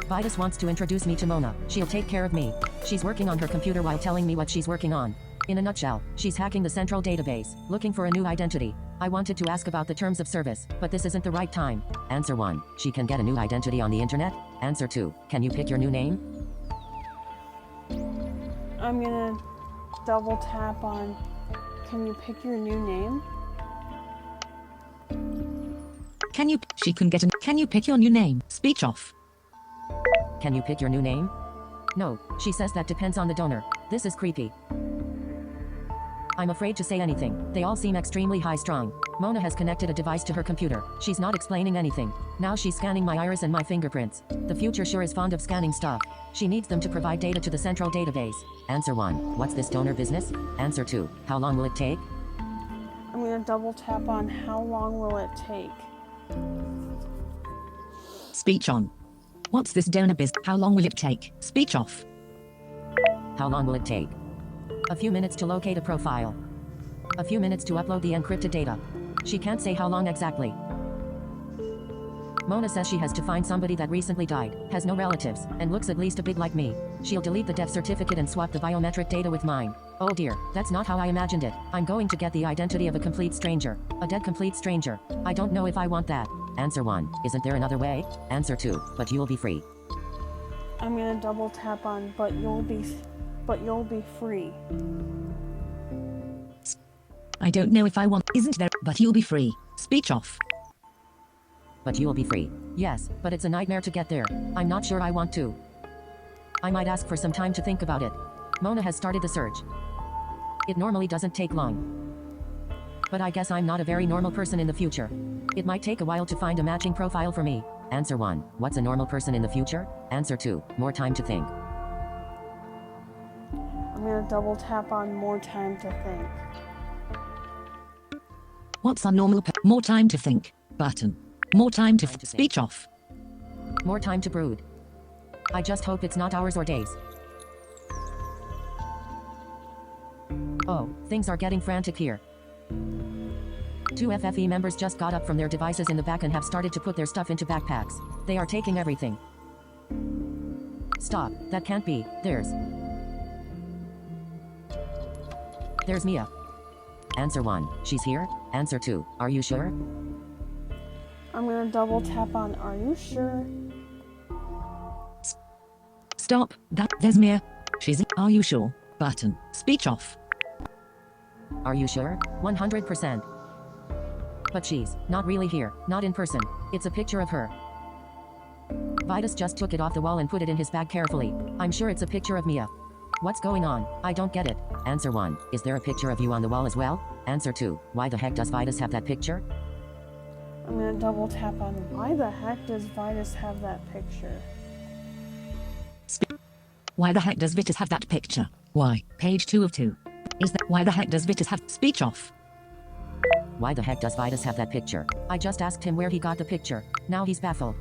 Vidas wants to introduce me to Mona. She'll take care of me. She's working on her computer while telling me what she's working on. In a nutshell, she's hacking the central database, looking for a new identity. I wanted to ask about the terms of service, but this isn't the right time. Answer 1. She can get a new identity on the internet. Answer 2. Can you pick your new name? I'm gonna double tap on can you pick your new name? Can you pick your new name? Speech off. Can you pick your new name? No, she says that depends on the donor. This is creepy. I'm afraid to say anything. They all seem extremely high-strung. Mona has connected a device to her computer. She's not explaining anything. Now she's scanning my iris and my fingerprints. The future sure is fond of scanning stuff. She needs them to provide data to the central database. Answer 1. What's this donor business? Answer 2. How long will it take? I'm gonna double tap on how long will it take? Speech on. What's this donor biz? How long will it take? Speech off. How long will it take? A few minutes to locate a profile. A few minutes to upload the encrypted data. She can't say how long exactly. Mona says she has to find somebody that recently died, has no relatives, and looks at least a bit like me. She'll delete the death certificate and swap the biometric data with mine. Oh dear, that's not how I imagined it. I'm going to get the identity of a complete stranger. A dead complete stranger. I don't know if I want that. Answer 1. Isn't there another way? Answer 2. But you'll be free. I'm gonna double tap on but you'll be free. I don't know if I want. Isn't there? But you'll be free. Speech off. But you'll be free. Yes, but it's a nightmare to get there. I'm not sure I want to. I might ask for some time to think about it. Mona has started the search. It normally doesn't take long. But I guess I'm not a very normal person in the future. It might take a while to find a matching profile for me. Answer 1. What's a normal person in the future? Answer 2. More time to think. I'm gonna double tap on more time to think. What's our normal more time to think button. More time to speech off. More time to brood. I just hope it's not hours or days. Oh, things are getting frantic here. 2 FFE members just got up from their devices in the back and have started to put their stuff into backpacks. They are taking everything. Stop, that can't be. There's Mia. Answer 1. She's here. Answer 2. Are you sure? I'm gonna double tap on are you sure? Stop. There's Mia. She's. Are you sure? Button. Speech off. Are you sure? 100%. But she's not really here. Not in person. It's a picture of her. Vidas just took it off the wall and put it in his bag carefully. I'm sure it's a picture of Mia. What's going on? I don't get it. Answer 1. Is there a picture of you on the wall as well? Answer 2. Why the heck does Vidas have that picture? I'm gonna double tap on why the heck does Vidas have that picture? Why the heck does Vitas have that picture? Why? Page 2 of 2. Is that why the heck does Vitas have speech off? Why the heck does Vidas have that picture? I just asked him where he got the picture. Now he's baffled.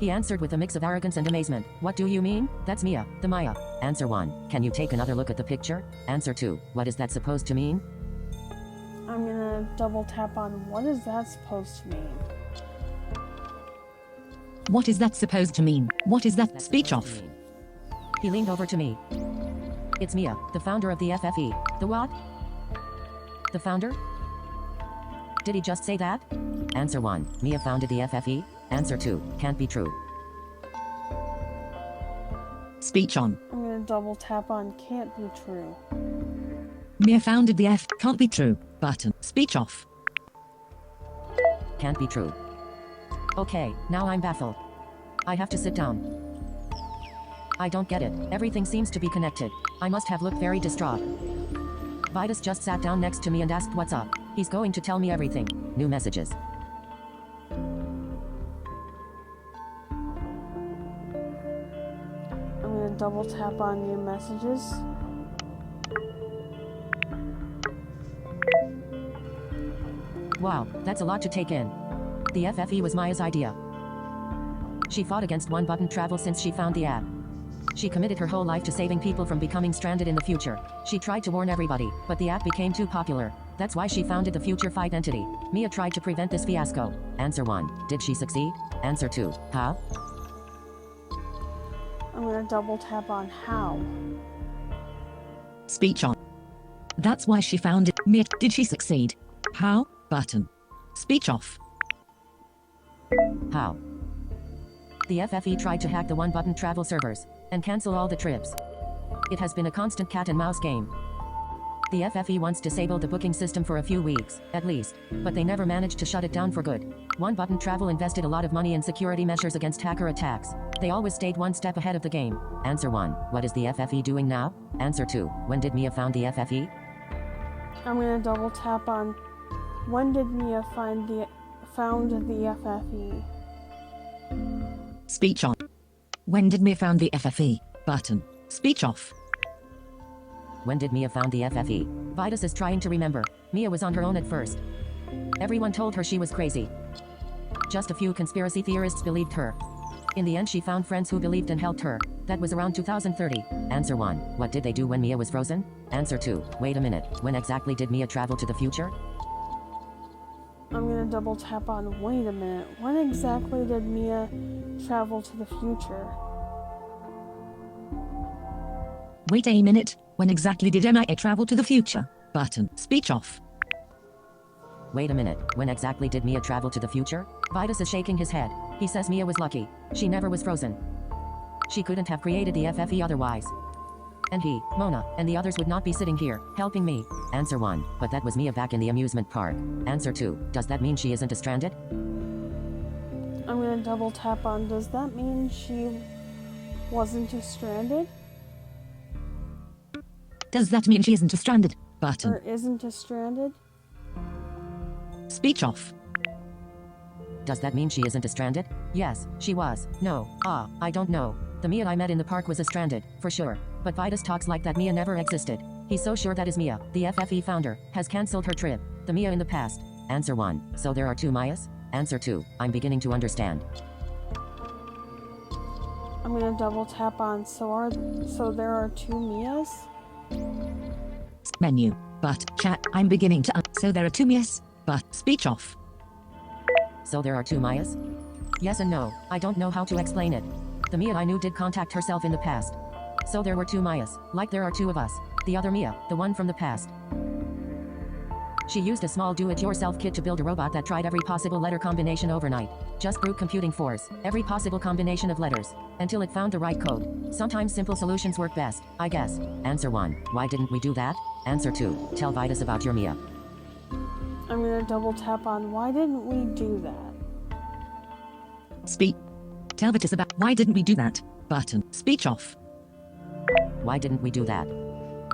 He answered with a mix of arrogance and amazement. What do you mean? That's Mia, the Maya. Answer 1. Can you take another look at the picture? Answer 2. What is that supposed to mean? I'm gonna double tap on what is that supposed to mean? What is that supposed to mean? What is that? Speech off. He leaned over to me. It's Mia, the founder of the FFE. The what? The founder? Did he just say that? Answer 1. Mia founded the FFE. Answer 2. Can't be true. Speech on. I'm gonna double tap on can't be true. Mia founded the can't be true button. Speech off. Can't be true. Okay, now I'm baffled. I have to sit down. I don't get it. Everything seems to be connected. I must have looked very distraught. Vitus just sat down next to me and asked what's up. He's going to tell me everything. New messages. I'm gonna double tap on new messages. Wow, that's a lot to take in. The FFE was Maya's idea. She fought against one-button travel since she found the app. She committed her whole life to saving people from becoming stranded in the future. She tried to warn everybody, but the app became too popular. That's why she founded the Future Fight entity. Mia tried to prevent this fiasco. Answer 1. Did she succeed? Answer 2. How? I'm gonna double tap on how. Speech on. That's why she found it. Mia, did she succeed? How? Button. Speech off. How? The FFE tried to hack the one-button travel servers and cancel all the trips. It has been a constant cat-and-mouse game. The FFE once disabled the booking system for a few weeks, at least, but they never managed to shut it down for good. One-button travel invested a lot of money in security measures against hacker attacks. They always stayed one step ahead of the game. Answer 1. What is the FFE doing now? Answer 2. When did Mia found the FFE? I'm gonna double tap on when did Mia found the FFE. Speech on. When did Mia found the FFE? Button. Speech off. When did Mia found the FFE? Vitus is trying to remember. Mia was on her own at first. Everyone told her she was crazy. Just a few conspiracy theorists believed her. In the end, she found friends who believed and helped her. That was around 2030. Answer 1. What did they do when Mia was frozen? Answer 2. Wait a minute. When exactly did Mia travel to the future? I'm gonna double tap on wait a minute. When exactly did Mia travel to the future? Wait a minute. When exactly did Mia travel to the future? Button. Speech off. Wait a minute. When exactly did Mia travel to the future? Vitus is shaking his head. He says Mia was lucky. She never was frozen. She couldn't have created the FFE otherwise. And he, Mona, and the others would not be sitting here, helping me. Answer 1. But that was Mia back in the amusement park. Answer 2. Does that mean she isn't stranded? I'm gonna double tap on does that mean she wasn't stranded? Does that mean she isn't stranded? Button. Or isn't stranded? Speech off. Does that mean she isn't stranded? Yes, she was. No. I don't know. The Mia I met in the park was stranded, for sure. But Vitus talks like that Mia never existed. He's so sure that is Mia, the FFE founder, has cancelled her trip. The Mia in the past. Answer 1. So there are 2 Mayas? Answer 2. I'm beginning to understand. I'm gonna double tap on so there are 2 Mias? Menu. But chat. I'm beginning to. So there are 2 Mias. But speech off. So there are 2 Mayas? Yes and no. I don't know how to explain it. The Mia I knew did contact herself in the past. So there were 2 Mayas. Like there are 2 of us. The other Mia, the one from the past. She used a small do-it-yourself kit to build a robot that tried every possible letter combination overnight. Just brute computing force, every possible combination of letters, until it found the right code. Sometimes simple solutions work best, I guess. Answer 1. Why didn't we do that? Answer 2. Tell Vitus about your Mia. I'm gonna double tap on why didn't we do that? Speak. Tell Vitus about why didn't we do that? Button. Speech off. Why didn't we do that?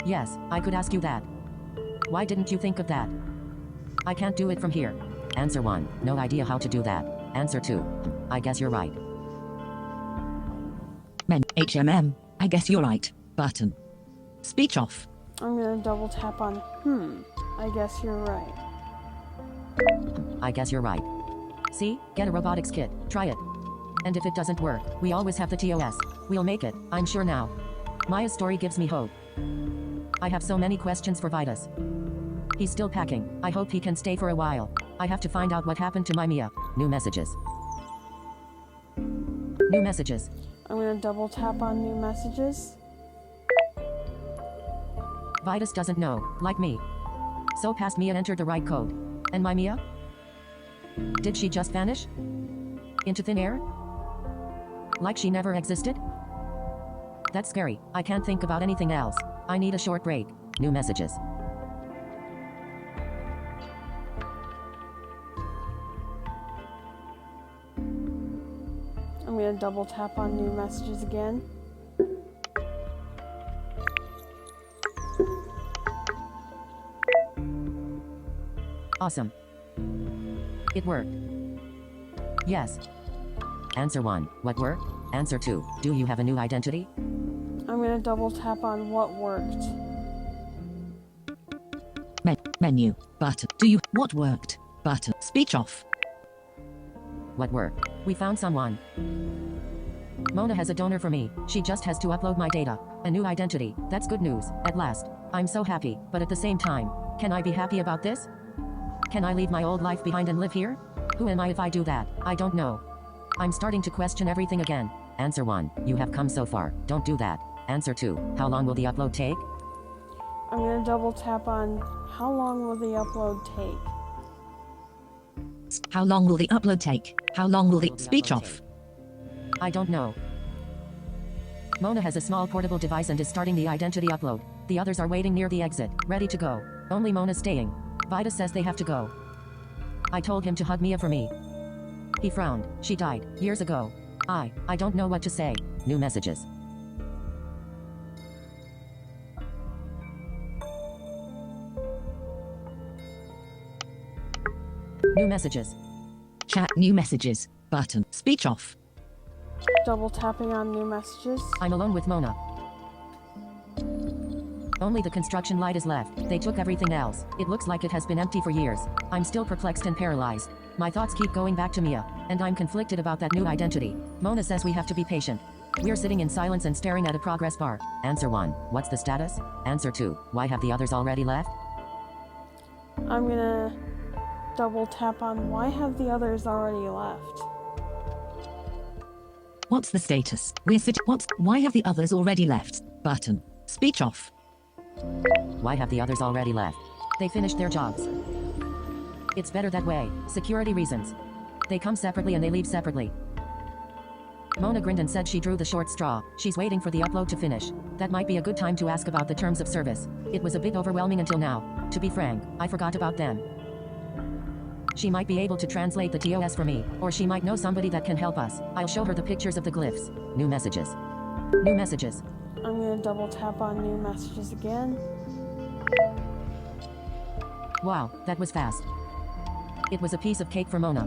Yes, I could ask you that. Why didn't you think of that? I can't do it from here. Answer 1. No idea how to do that. Answer 2. I guess you're right. HMM. I guess you're right. Button. Speech off. I'm gonna double tap on I guess you're right. I guess you're right. See? Get a robotics kit. Try it. And if it doesn't work, we always have the TOS. We'll make it, I'm sure now. Maya's story gives me hope. I have so many questions for Vitus. He's still packing. I hope he can stay for a while. I have to find out what happened to my Mia. New messages. New messages. I'm gonna double tap on new messages. Vitus doesn't know, like me. So past Mia entered the right code. And my Mia? Did she just vanish? Into thin air? Like she never existed? That's scary. I can't think about anything else. I need a short break. New messages. I'm going to double tap on new messages again. Awesome. It worked. Yes. Answer 1. What worked? Answer 2. Do you have a new identity? I'm going to double tap on what worked. Menu. Button. Do you. What worked? Button. Speech off. What worked? We found someone. Mona has a donor for me. She just has to upload my data. A new identity. That's good news. At last. I'm so happy, but at the same time, can I be happy about this? Can I leave my old life behind and live here? Who am I if I do that? I don't know. I'm starting to question everything again. Answer 1. You have come so far. Don't do that. Answer 2. How long will the upload take? I'm going to double tap on how long will the upload take. How long will the upload take? How long will the speech off? I don't know. Mona has a small portable device and is starting the identity upload. The others are waiting near the exit, ready to go. Only Mona's staying. Vida says they have to go. I told him to hug Mia for me. He frowned. She died years ago. I don't know what to say. New messages. New messages. Chat new messages. Button. Speech off. Double tapping on new messages. I'm alone with Mona. Only the construction light is left. They took everything else. It looks like it has been empty for years. I'm still perplexed and paralyzed. My thoughts keep going back to Mia, and I'm conflicted about that new identity. Mona says we have to be patient. We're sitting in silence and staring at a progress bar. Answer 1. What's the status? Answer 2. Why have the others already left? I'm going to double tap on why have the others already left. What's the status? We're sitting. Why have the others already left? Button. Speech off. Why have the others already left? They finished their jobs. It's better that way. Security reasons. They come separately and they leave separately. Mona grinned and said she drew the short straw. She's waiting for the upload to finish. That might be a good time to ask about the terms of service. It was a bit overwhelming until now. To be frank, I forgot about them. She might be able to translate the TOS for me, or she might know somebody that can help us. I'll show her the pictures of the glyphs. New messages. New messages. I'm going to double tap on new messages again. Wow, that was fast. It was a piece of cake for Mona.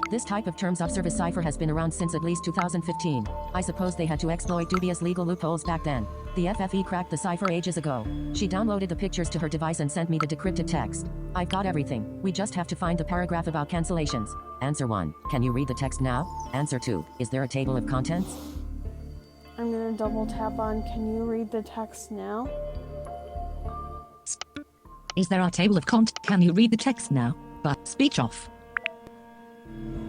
This type of terms of service cipher has been around since at least 2015. I suppose they had to exploit dubious legal loopholes back then. The FFE cracked the cipher ages ago. She downloaded the pictures to her device and sent me the decrypted text. I've got everything. We just have to find the paragraph about cancellations. Answer 1. Can you read the text now? Answer 2. Is there a table of contents? I'm going to double tap on can you read the text now? Is there a table of content? Can you read the text now? But speech off.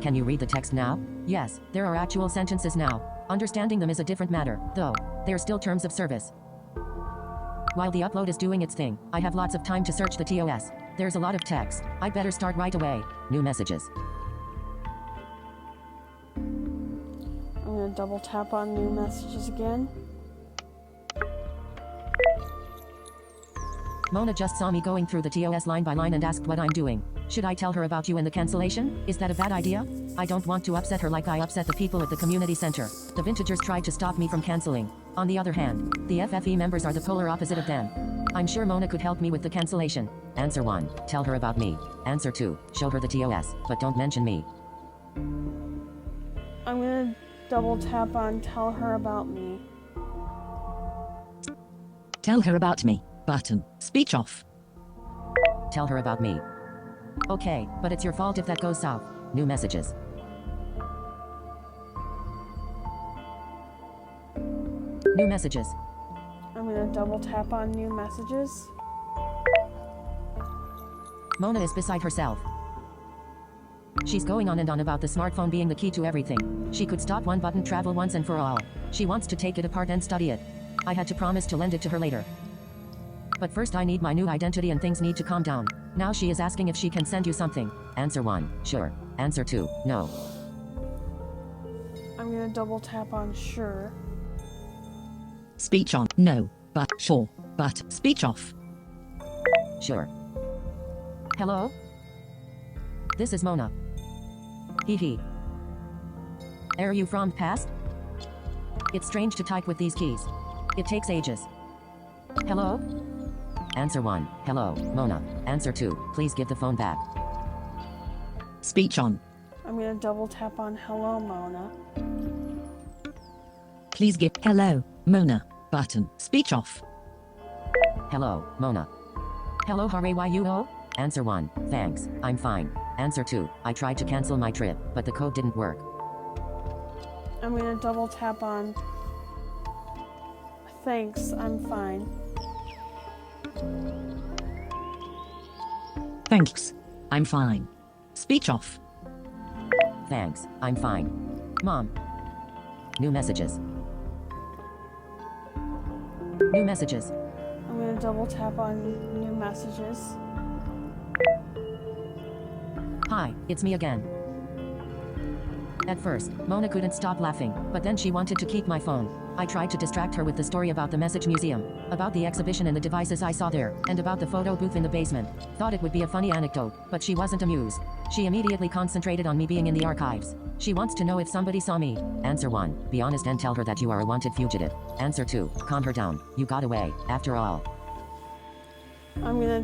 Can you read the text now? Yes, there are actual sentences now. Understanding them is a different matter, though. They're still terms of service. While the upload is doing its thing, I have lots of time to search the TOS. There's a lot of text. I'd better start right away. New messages. I'm going to double tap on new messages again. Mona just saw me going through the TOS line by line and asked what I'm doing. Should I tell her about you and the cancellation? Is that a bad idea? I don't want to upset her like I upset the people at the community center. The vintagers tried to stop me from canceling. On the other hand, the FFE members are the polar opposite of them. I'm sure Mona could help me with the cancellation. Answer 1. Tell her about me. Answer 2. Show her the TOS, but don't mention me. I'm going to double tap on tell her about me. Tell her about me. Button. Speech off. Tell her about me. Okay, but it's your fault if that goes south. New messages. New messages. I'm going to double tap on new messages. Mona is beside herself. She's going on and on about the smartphone being the key to everything. She could stop one button travel once and for all. She wants to take it apart and study it. I had to promise to lend it to her later. But first I need my new identity and things need to calm down. Now she is asking if she can send you something. Answer 1. Sure. Answer 2. No. I'm going to double tap on sure. Speech on. No. But sure. But speech off. Sure. Hello? This is Mona. Hee hee. Are you from past? It's strange to type with these keys. It takes ages. Hello? Answer 1. Hello, Mona. Answer 2. Please give the phone back. Speech on. I'm gonna double tap on hello, Mona. Please give hello, Mona button. Speech off. Hello, Mona. Hello, how are you? Answer 1. Thanks, I'm fine. Answer 2. I tried to cancel my trip, but the code didn't work. I'm gonna double tap on thanks, I'm fine. Thanks. I'm fine. Speech off. Thanks, I'm fine. Mom. New messages. New messages. I'm gonna double tap on new messages. Hi, it's me again. At first, Mona couldn't stop laughing, but then she wanted to keep my phone. I tried to distract her with the story about the message museum, about the exhibition and the devices I saw there, and about the photo booth in the basement. Thought it would be a funny anecdote, but she wasn't amused. She immediately concentrated on me being in the archives. She wants to know if somebody saw me. Answer 1. Be honest and tell her that you are a wanted fugitive. Answer 2. Calm her down. You got away, after all. I'm gonna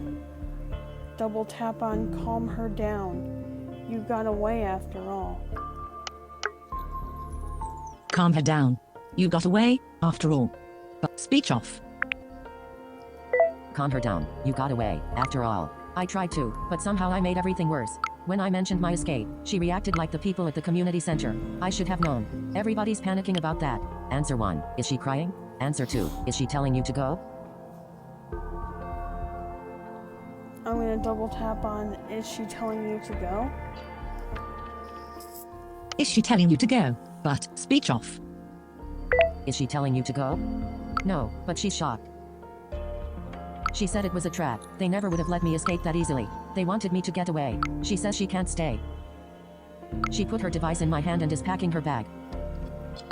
double tap on calm her down. You got away after all. Calm her down. You got away, after all. But speech off. Calm her down. You got away, after all. I tried to, but somehow I made everything worse. When I mentioned my escape, she reacted like the people at the community center. I should have known. Everybody's panicking about that. Answer 1. Is she crying? Answer 2. Is she telling you to go? I'm gonna double tap on is she telling you to go? Is she telling you to go? But speech off. Is she telling you to go? No, but she's shocked. She said it was a trap. They never would have let me escape that easily. They wanted me to get away. She says she can't stay. She put her device in my hand and is packing her bag.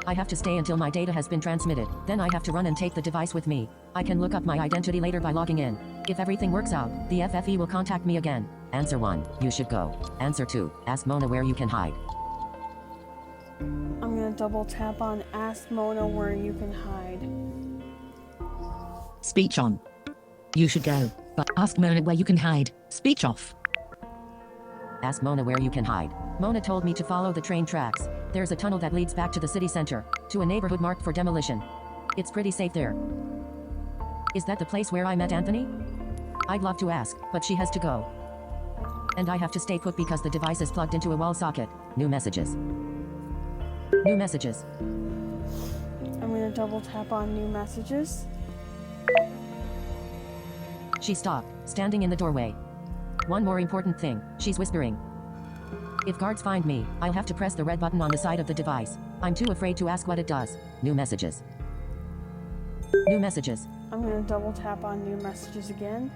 I have to stay until my data has been transmitted. Then I have to run and take the device with me. I can look up my identity later by logging in. If everything works out, the FFE will contact me again. Answer 1. You should go. Answer 2. Ask Mona where you can hide. I'm gonna double tap on ask Mona where you can hide. Speech on. You should go. But ask Mona where you can hide. Speech off. Ask Mona where you can hide. Mona told me to follow the train tracks. There's a tunnel that leads back to the city center, to a neighborhood marked for demolition. It's pretty safe there. Is that the place where I met Anthony? I'd love to ask, but she has to go. And I have to stay put because the device is plugged into a wall socket. New messages. New messages. I'm gonna double tap on new messages. She stopped, standing in the doorway. One more important thing, she's whispering. If guards find me, I'll have to press the red button on the side of the device. I'm too afraid to ask what it does. New messages. New messages. I'm gonna double tap on new messages again.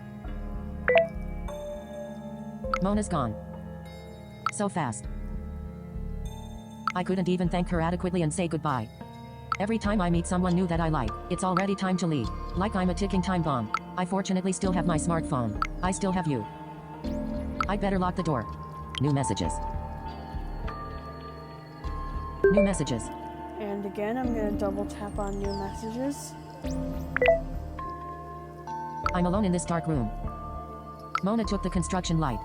Mona's gone. So fast. I couldn't even thank her adequately and say goodbye. Every time I meet someone new that I like, it's already time to leave. Like I'm a ticking time bomb. I fortunately still have my smartphone. I still have you. I'd better lock the door. New messages. New messages. And again, I'm gonna double tap on new messages. I'm alone in this dark room. Mona took the construction light.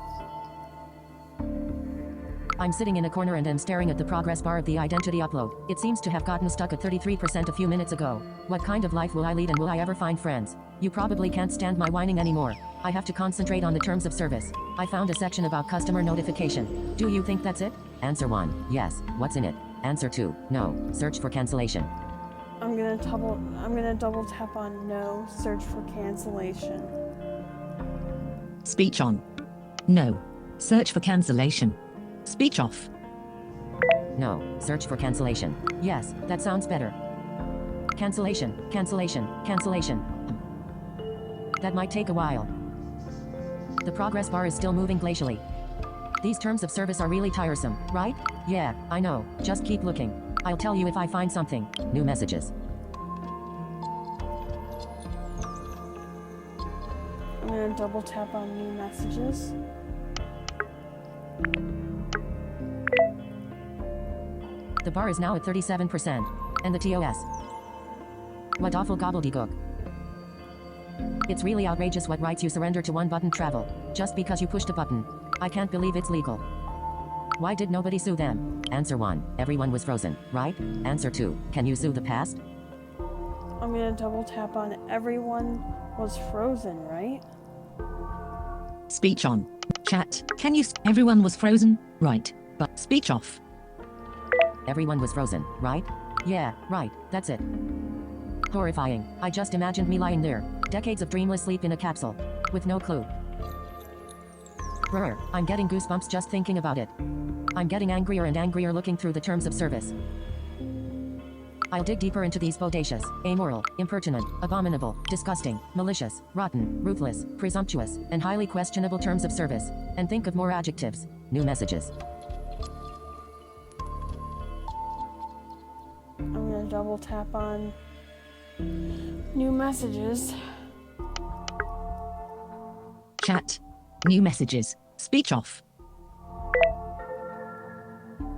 I'm sitting in a corner and am staring at the progress bar of the identity upload. It seems to have gotten stuck at 33% a few minutes ago. What kind of life will I lead and will I ever find friends? You probably can't stand my whining anymore. I have to concentrate on the terms of service. I found a section about customer notification. Do you think that's it? Answer 1. Yes. What's in it? Answer 2. No. Search for cancellation. I'm gonna double tap on no, search for cancellation. Speech on. No. Search for cancellation. Speech off. No. Search for cancellation. Yes, that sounds better. Cancellation, cancellation, cancellation. That might take a while. The progress bar is still moving glacially. These terms of service are really tiresome, right? Yeah, I know. Just keep looking. I'll tell you if I find something. New messages. I'm gonna double tap on new messages. The bar is now at 37%. And the TOS. What awful gobbledygook. It's really outrageous what rights you surrender to one-button travel, just because you pushed a button. I can't believe it's legal. Why did nobody sue them? Answer 1. Everyone was frozen, right? Answer 2. Can you sue the past? I'm gonna double tap on everyone was frozen, right? Speech on. Chat. Can you? Everyone was frozen, right? But speech off. Everyone was frozen, right? Yeah, right, that's it. Horrifying. I just imagined me lying there, decades of dreamless sleep in a capsule, with no clue. Brr, I'm getting goosebumps just thinking about it. I'm getting angrier and angrier looking through the terms of service. I'll dig deeper into these bodacious, amoral, impertinent, abominable, disgusting, malicious, rotten, ruthless, presumptuous, and highly questionable terms of service, and think of more adjectives. New messages. I'm gonna double tap on new messages. Chat. New messages. Speech off.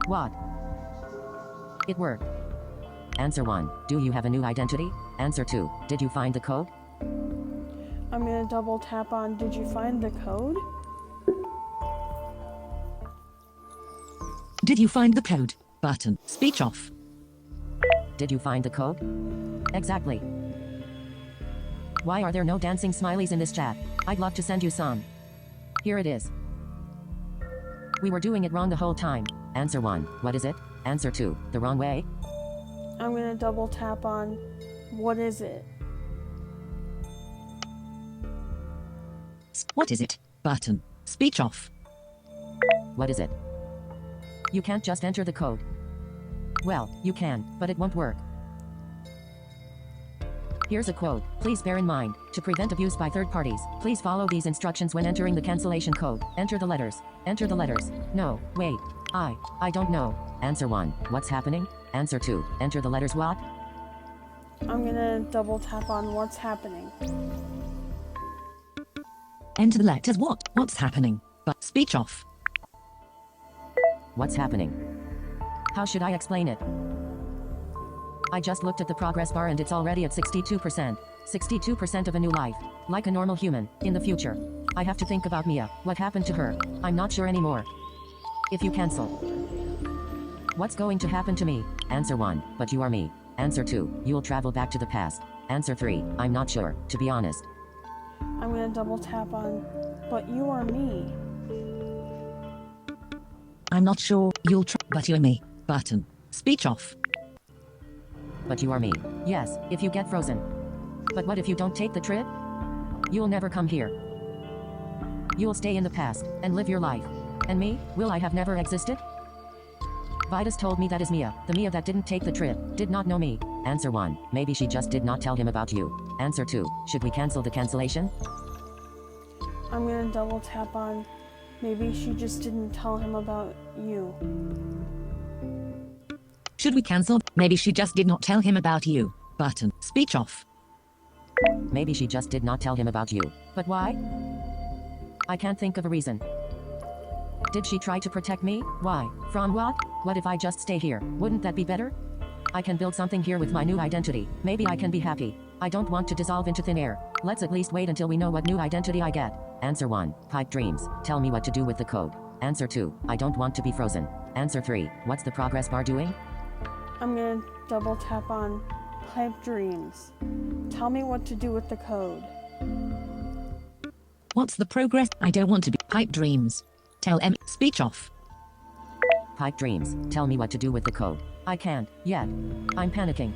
What? It worked. Answer 1. Do you have a new identity? Answer 2. Did you find the code? I'm gonna double tap on did you find the code? Did you find the code? Button. Speech off. Did you find the code? Exactly. Why are there no dancing smileys in this chat? I'd love to send you some. Here it is. We were doing it wrong the whole time. Answer 1. What is it? Answer 2. The wrong way? I'm gonna double tap on what is it? What is it? Button. Speech off. What is it? You can't just enter the code. Well, you can, but it won't work. Here's a quote. Please bear in mind, to prevent abuse by third parties, please follow these instructions when entering the cancellation code. Enter the letters. Enter the letters. No, wait. I don't know. Answer 1. What's happening? Answer 2. Enter the letters what? I'm gonna double tap on what's happening. Enter the letters what? What's happening? But speech off. What's happening? How should I explain it? I just looked at the progress bar and it's already at 62%. 62% of a new life. Like a normal human, in the future. I have to think about Mia. What happened to her? I'm not sure anymore. If you cancel. What's going to happen to me? Answer 1. But you are me. Answer 2. You'll travel back to the past. Answer 3. I'm not sure, to be honest. I'm gonna double tap on but you are me. I'm not sure. You'll try. But you're me. Button. Speech off. But you are me. Yes, if you get frozen. But what if you don't take the trip? You'll never come here. You'll stay in the past, and live your life. And me, will I have never existed? Vitus told me that is Mia, the Mia that didn't take the trip, did not know me. Answer 1. Maybe she just did not tell him about you. Answer 2. Should we cancel the cancellation? I'm gonna double tap on maybe she just didn't tell him about you. Should we cancel? Maybe she just did not tell him about you. Button. Speech off. Maybe she just did not tell him about you. But why? I can't think of a reason. Did she try to protect me? Why? From what? What if I just stay here? Wouldn't that be better? I can build something here with my new identity. Maybe I can be happy. I don't want to dissolve into thin air. Let's at least wait until we know what new identity I get. Answer 1. Pipe dreams. Tell me what to do with the code. Answer 2. I don't want to be frozen. Answer 3. What's the progress bar doing? I'm gonna double tap on pipe dreams. Tell me what to do with the code. What's the progress? I don't want to be pipe dreams. Tell M. Speech off. Pipe dreams. Tell me what to do with the code. I can't, yet. I'm panicking.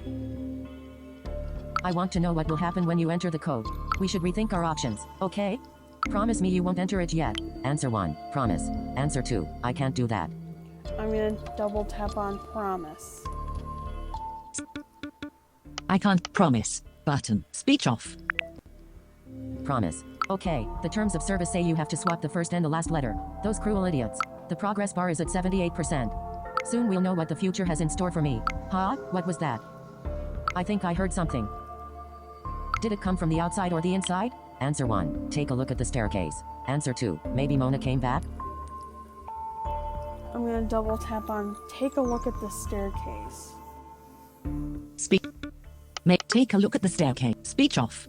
I want to know what will happen when you enter the code. We should rethink our options, okay? Promise me you won't enter it yet. Answer 1. Promise. Answer 2. I can't do that. I'm gonna double tap on promise. I can't promise. Button. Speech off. Promise. Okay, the terms of service say you have to swap the first and the last letter. Those cruel idiots. The progress bar is at 78%. Soon we'll know what the future has in store for me. Huh? What was that? I think I heard something. Did it come from the outside or the inside? Answer 1. Take a look at the staircase. Answer 2. Maybe Mona came back? I'm gonna double tap on take a look at the staircase. Take a look at the staircase. Speech off.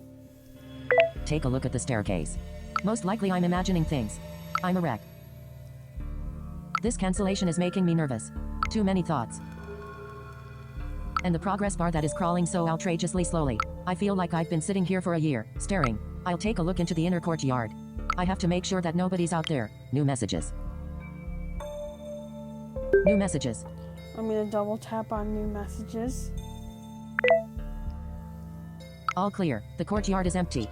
Take a look at the staircase. Most likely I'm imagining things. I'm a wreck. This cancellation is making me nervous. Too many thoughts. And the progress bar that is crawling so outrageously slowly. I feel like I've been sitting here for a year, staring. I'll take a look into the inner courtyard. I have to make sure that nobody's out there. New messages. New messages. I'm gonna double tap on new messages. All clear. The courtyard is empty.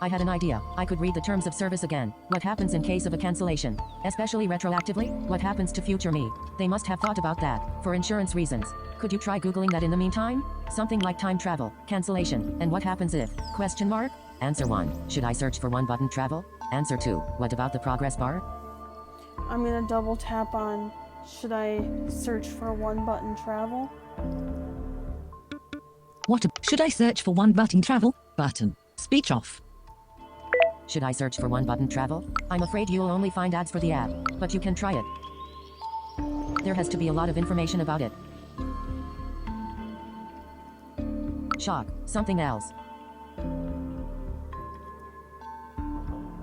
I had an idea. I could read the terms of service again. What happens in case of a cancellation? Especially retroactively? What happens to future me? They must have thought about that, for insurance reasons. Could you try Googling that in the meantime? Something like time travel, cancellation, and what happens if? Question mark? Answer 1. Should I search for one button travel? Answer 2. What about the progress bar? I'm gonna double tap on should I search for one button travel? Should I search for one button travel? Button. Speech off. Should I search for one button travel? I'm afraid you'll only find ads for the app, but you can try it. There has to be a lot of information about it. Shock. Something else.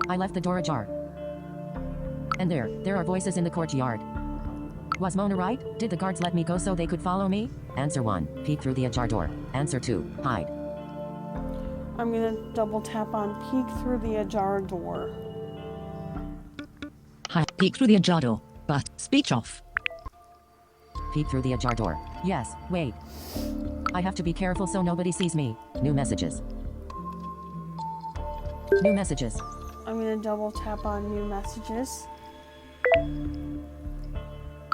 I left the door ajar. And there are voices in the courtyard. Was Mona right? Did the guards let me go so they could follow me? Answer 1. Peek through the ajar door. Answer 2. Hide. I'm gonna double tap on peek through the ajar door. Peek through the ajar door. But speech off. Peek through the ajar door. Yes, wait. I have to be careful so nobody sees me. New messages. New messages. I'm gonna double tap on new messages.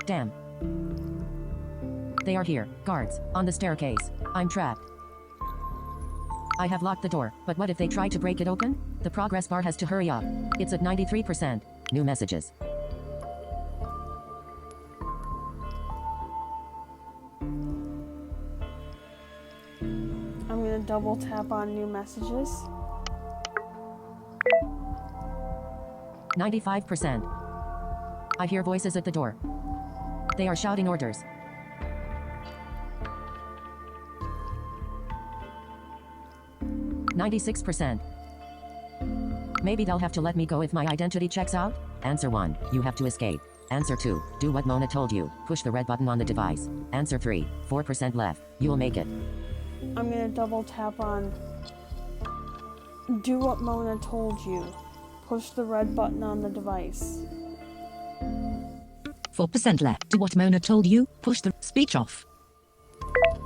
Damn. They are here. Guards. On the staircase. I'm trapped. I have locked the door, but what if they try to break it open? The progress bar has to hurry up. It's at 93%. New messages. I'm gonna double tap on new messages. 95%. I hear voices at the door. They are shouting orders. %. Maybe they'll have to let me go if my identity checks out? Answer 1. You have to escape. Answer 2. Do what Mona told you. Push the red button on the device. Answer 3. 4% left. You'll make it. I'm gonna double tap on do what Mona told you. Push the red button on the device. 4% left. Do what Mona told you. Push the speech off.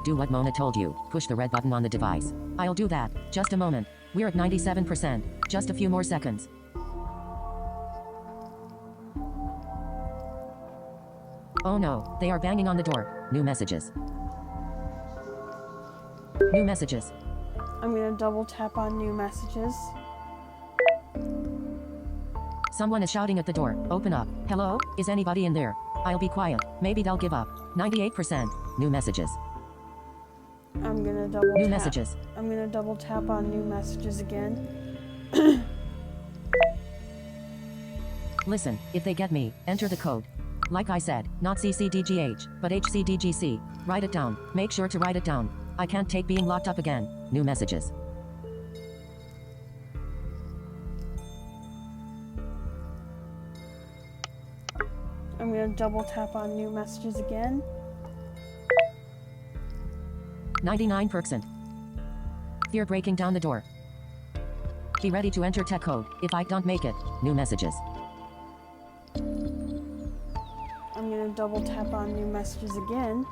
Do what Mona told you. Push the red button on the device. I'll do that. Just a moment. We're at 97%. Just a few more seconds. Oh no, they are banging on the door. New messages. New messages. I'm gonna double tap on new messages. Someone is shouting at the door. Open up. Hello? Is anybody in there? I'll be quiet. Maybe they'll give up. 98%. New messages. I'm gonna double New tap. messages. I'm gonna double tap on new messages again. Listen, if they get me, enter the code. Like I said, not CCDGH, but HCDGC. Write it down. Make sure to write it down. I can't take being locked up again. New messages. I'm gonna double tap on new messages again. 99%. Fear breaking down the door. Be ready to enter tech code. If I don't make it, new messages. I'm gonna double tap on new messages again.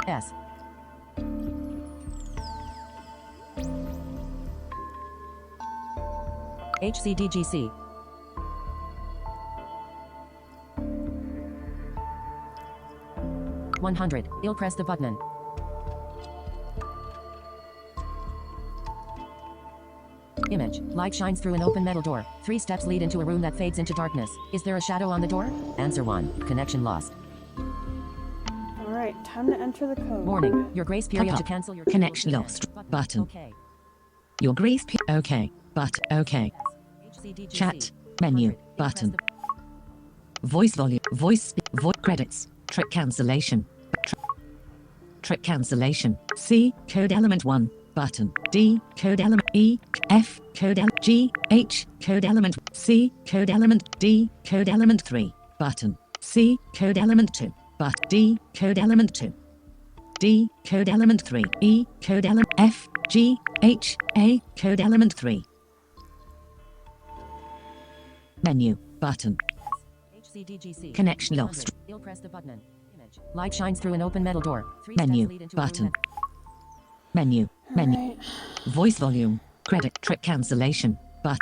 S. HCDGC. $100. I'll press the button. Image. Light shines through an open metal door. 3 steps lead into a room that fades into darkness. Is there a shadow on the door? Answer 1. Connection lost. Alright, time to enter the code. Warning. Your grace period Pop-up. to cancel your Connection code lost. is Button. Okay. Your grace period. Okay. But okay. Chat. Menu. Button. Voice volume. Voice credits. Trick cancellation. Trick cancellation. C. Code element 1. Button. D. Code element E. F. Code element G. H. Code element C. Code element D. Code element 3. Button. C. Code element 2. But D. Code element 2. D. Code element 3. E. Code element F. G. H. A. Code element 3. Menu. Button. HCDGC. Connection lost. You'll press the button. Image. Light shines through an open metal door. 3 Menu. steps lead into a Button. room Menu. Menu. Alright. Voice volume. Credit. Trick cancellation. But.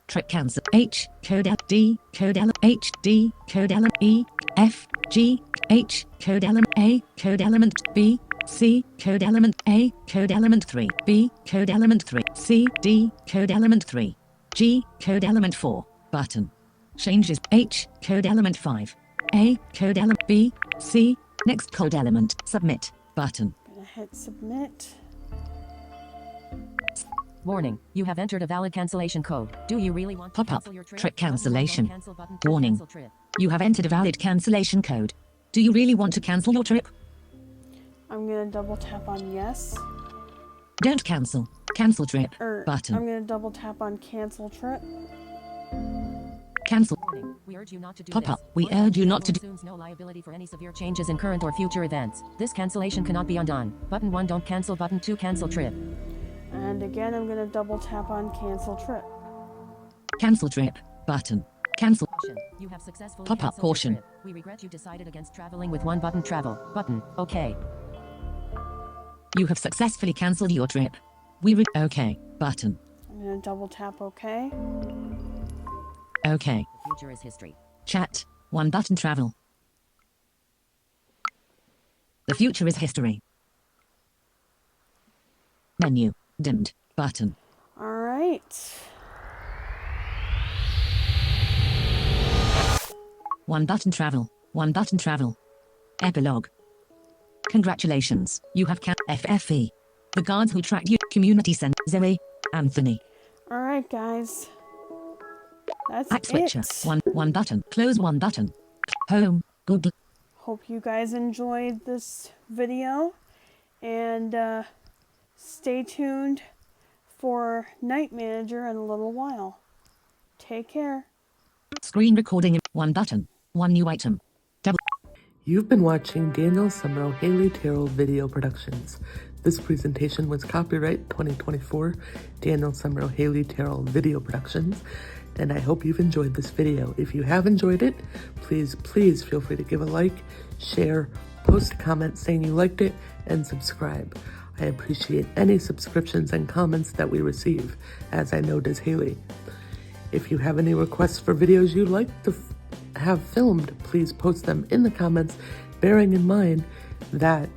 Trick cancel. H. Code L. D. Code L. H. D. Code L. E. F. G. H. Code element A. Code element B. C. Code element A. Code element 3. B. Code element 3. C. D. Code element 3. G. Code element 4. Button. Changes. H. Code element 5. A. Code element B. C. Next code element. Submit. Button. Gonna hit submit. Warning, you have entered a valid cancellation code. Do you really want to Pop up. cancel your trip? Trick Button 1, cancellation. don't cancel. Button 2, Warning. cancel trip. You have entered a valid cancellation code. Do you really want to cancel your trip? I'm gonna double tap on yes. Don't cancel. Cancel trip. I'm Button. gonna double tap on cancel trip. Cancel. Warning, we urge you not to do Pop this. up. We Warning, urge you not to do. assumes no liability for any severe changes in current or future events. This cancellation cannot be undone. Button 1, don't cancel. Button 2, cancel trip. And again, I'm gonna double tap on cancel trip. Cancel trip. Button. Cancel. Caution, you have successfully Pop-up canceled your caution. trip. We regret you decided against traveling with one button travel. Button, okay. You have successfully cancelled your trip. Okay. Button. I'm gonna double tap OK. Okay. The future is history. Chat. One button travel. The future is history. Menu. Dimmed. Button. Alright. One button travel. One button travel. Epilogue. Congratulations. You have FFE. The guards who tracked you. Community Center. Zoe. Anthony. Alright, guys. That's App switcher. it. One button. Close one button. Home. Google. Hope you guys enjoyed this video. And stay tuned for Night Manager in a little while. Take care. Screen recording. One button. One new item. Double. You've been watching Daniel Summerall Haley Terrell Video Productions. This presentation was copyright 2024 Daniel Summerall Haley Terrell Video Productions, and I hope you've enjoyed this video. If you have enjoyed it, please feel free to give a like, share, post a comment saying you liked it, and subscribe. I appreciate any subscriptions and comments that we receive, as I know does Haley. If you have any requests for videos you'd like to have filmed, please post them in the comments, bearing in mind that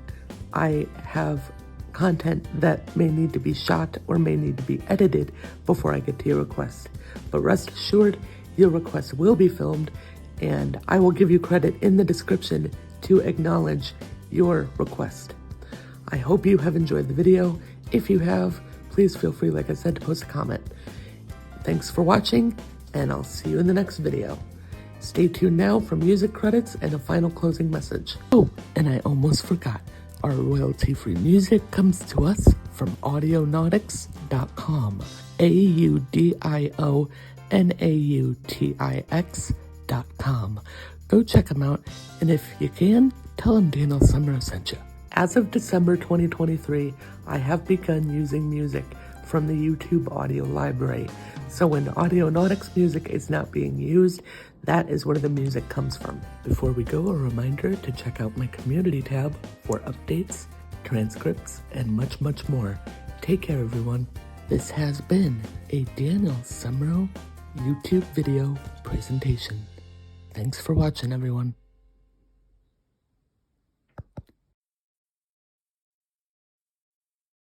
I have content that may need to be shot or may need to be edited before I get to your request. But rest assured, your request will be filmed, and I will give you credit in the description to acknowledge your request. I hope you have enjoyed the video. If you have, please feel free, like I said, to post a comment. Thanks for watching, and I'll see you in the next video. Stay tuned now for music credits and a final closing message. Oh, and I almost forgot. Our royalty-free music comes to us from audionautix.com. AUDIONAUTIX.com. Go check them out, and if you can, tell them Daniel Summerall sent you. As of December 2023, I have begun using music from the YouTube audio library. So when Audionautix music is not being used, that is where the music comes from. Before we go, a reminder to check out my community tab for updates, transcripts, and much, much more. Take care, everyone. This has been a Daniel Summerall YouTube video presentation. Thanks for watching, everyone.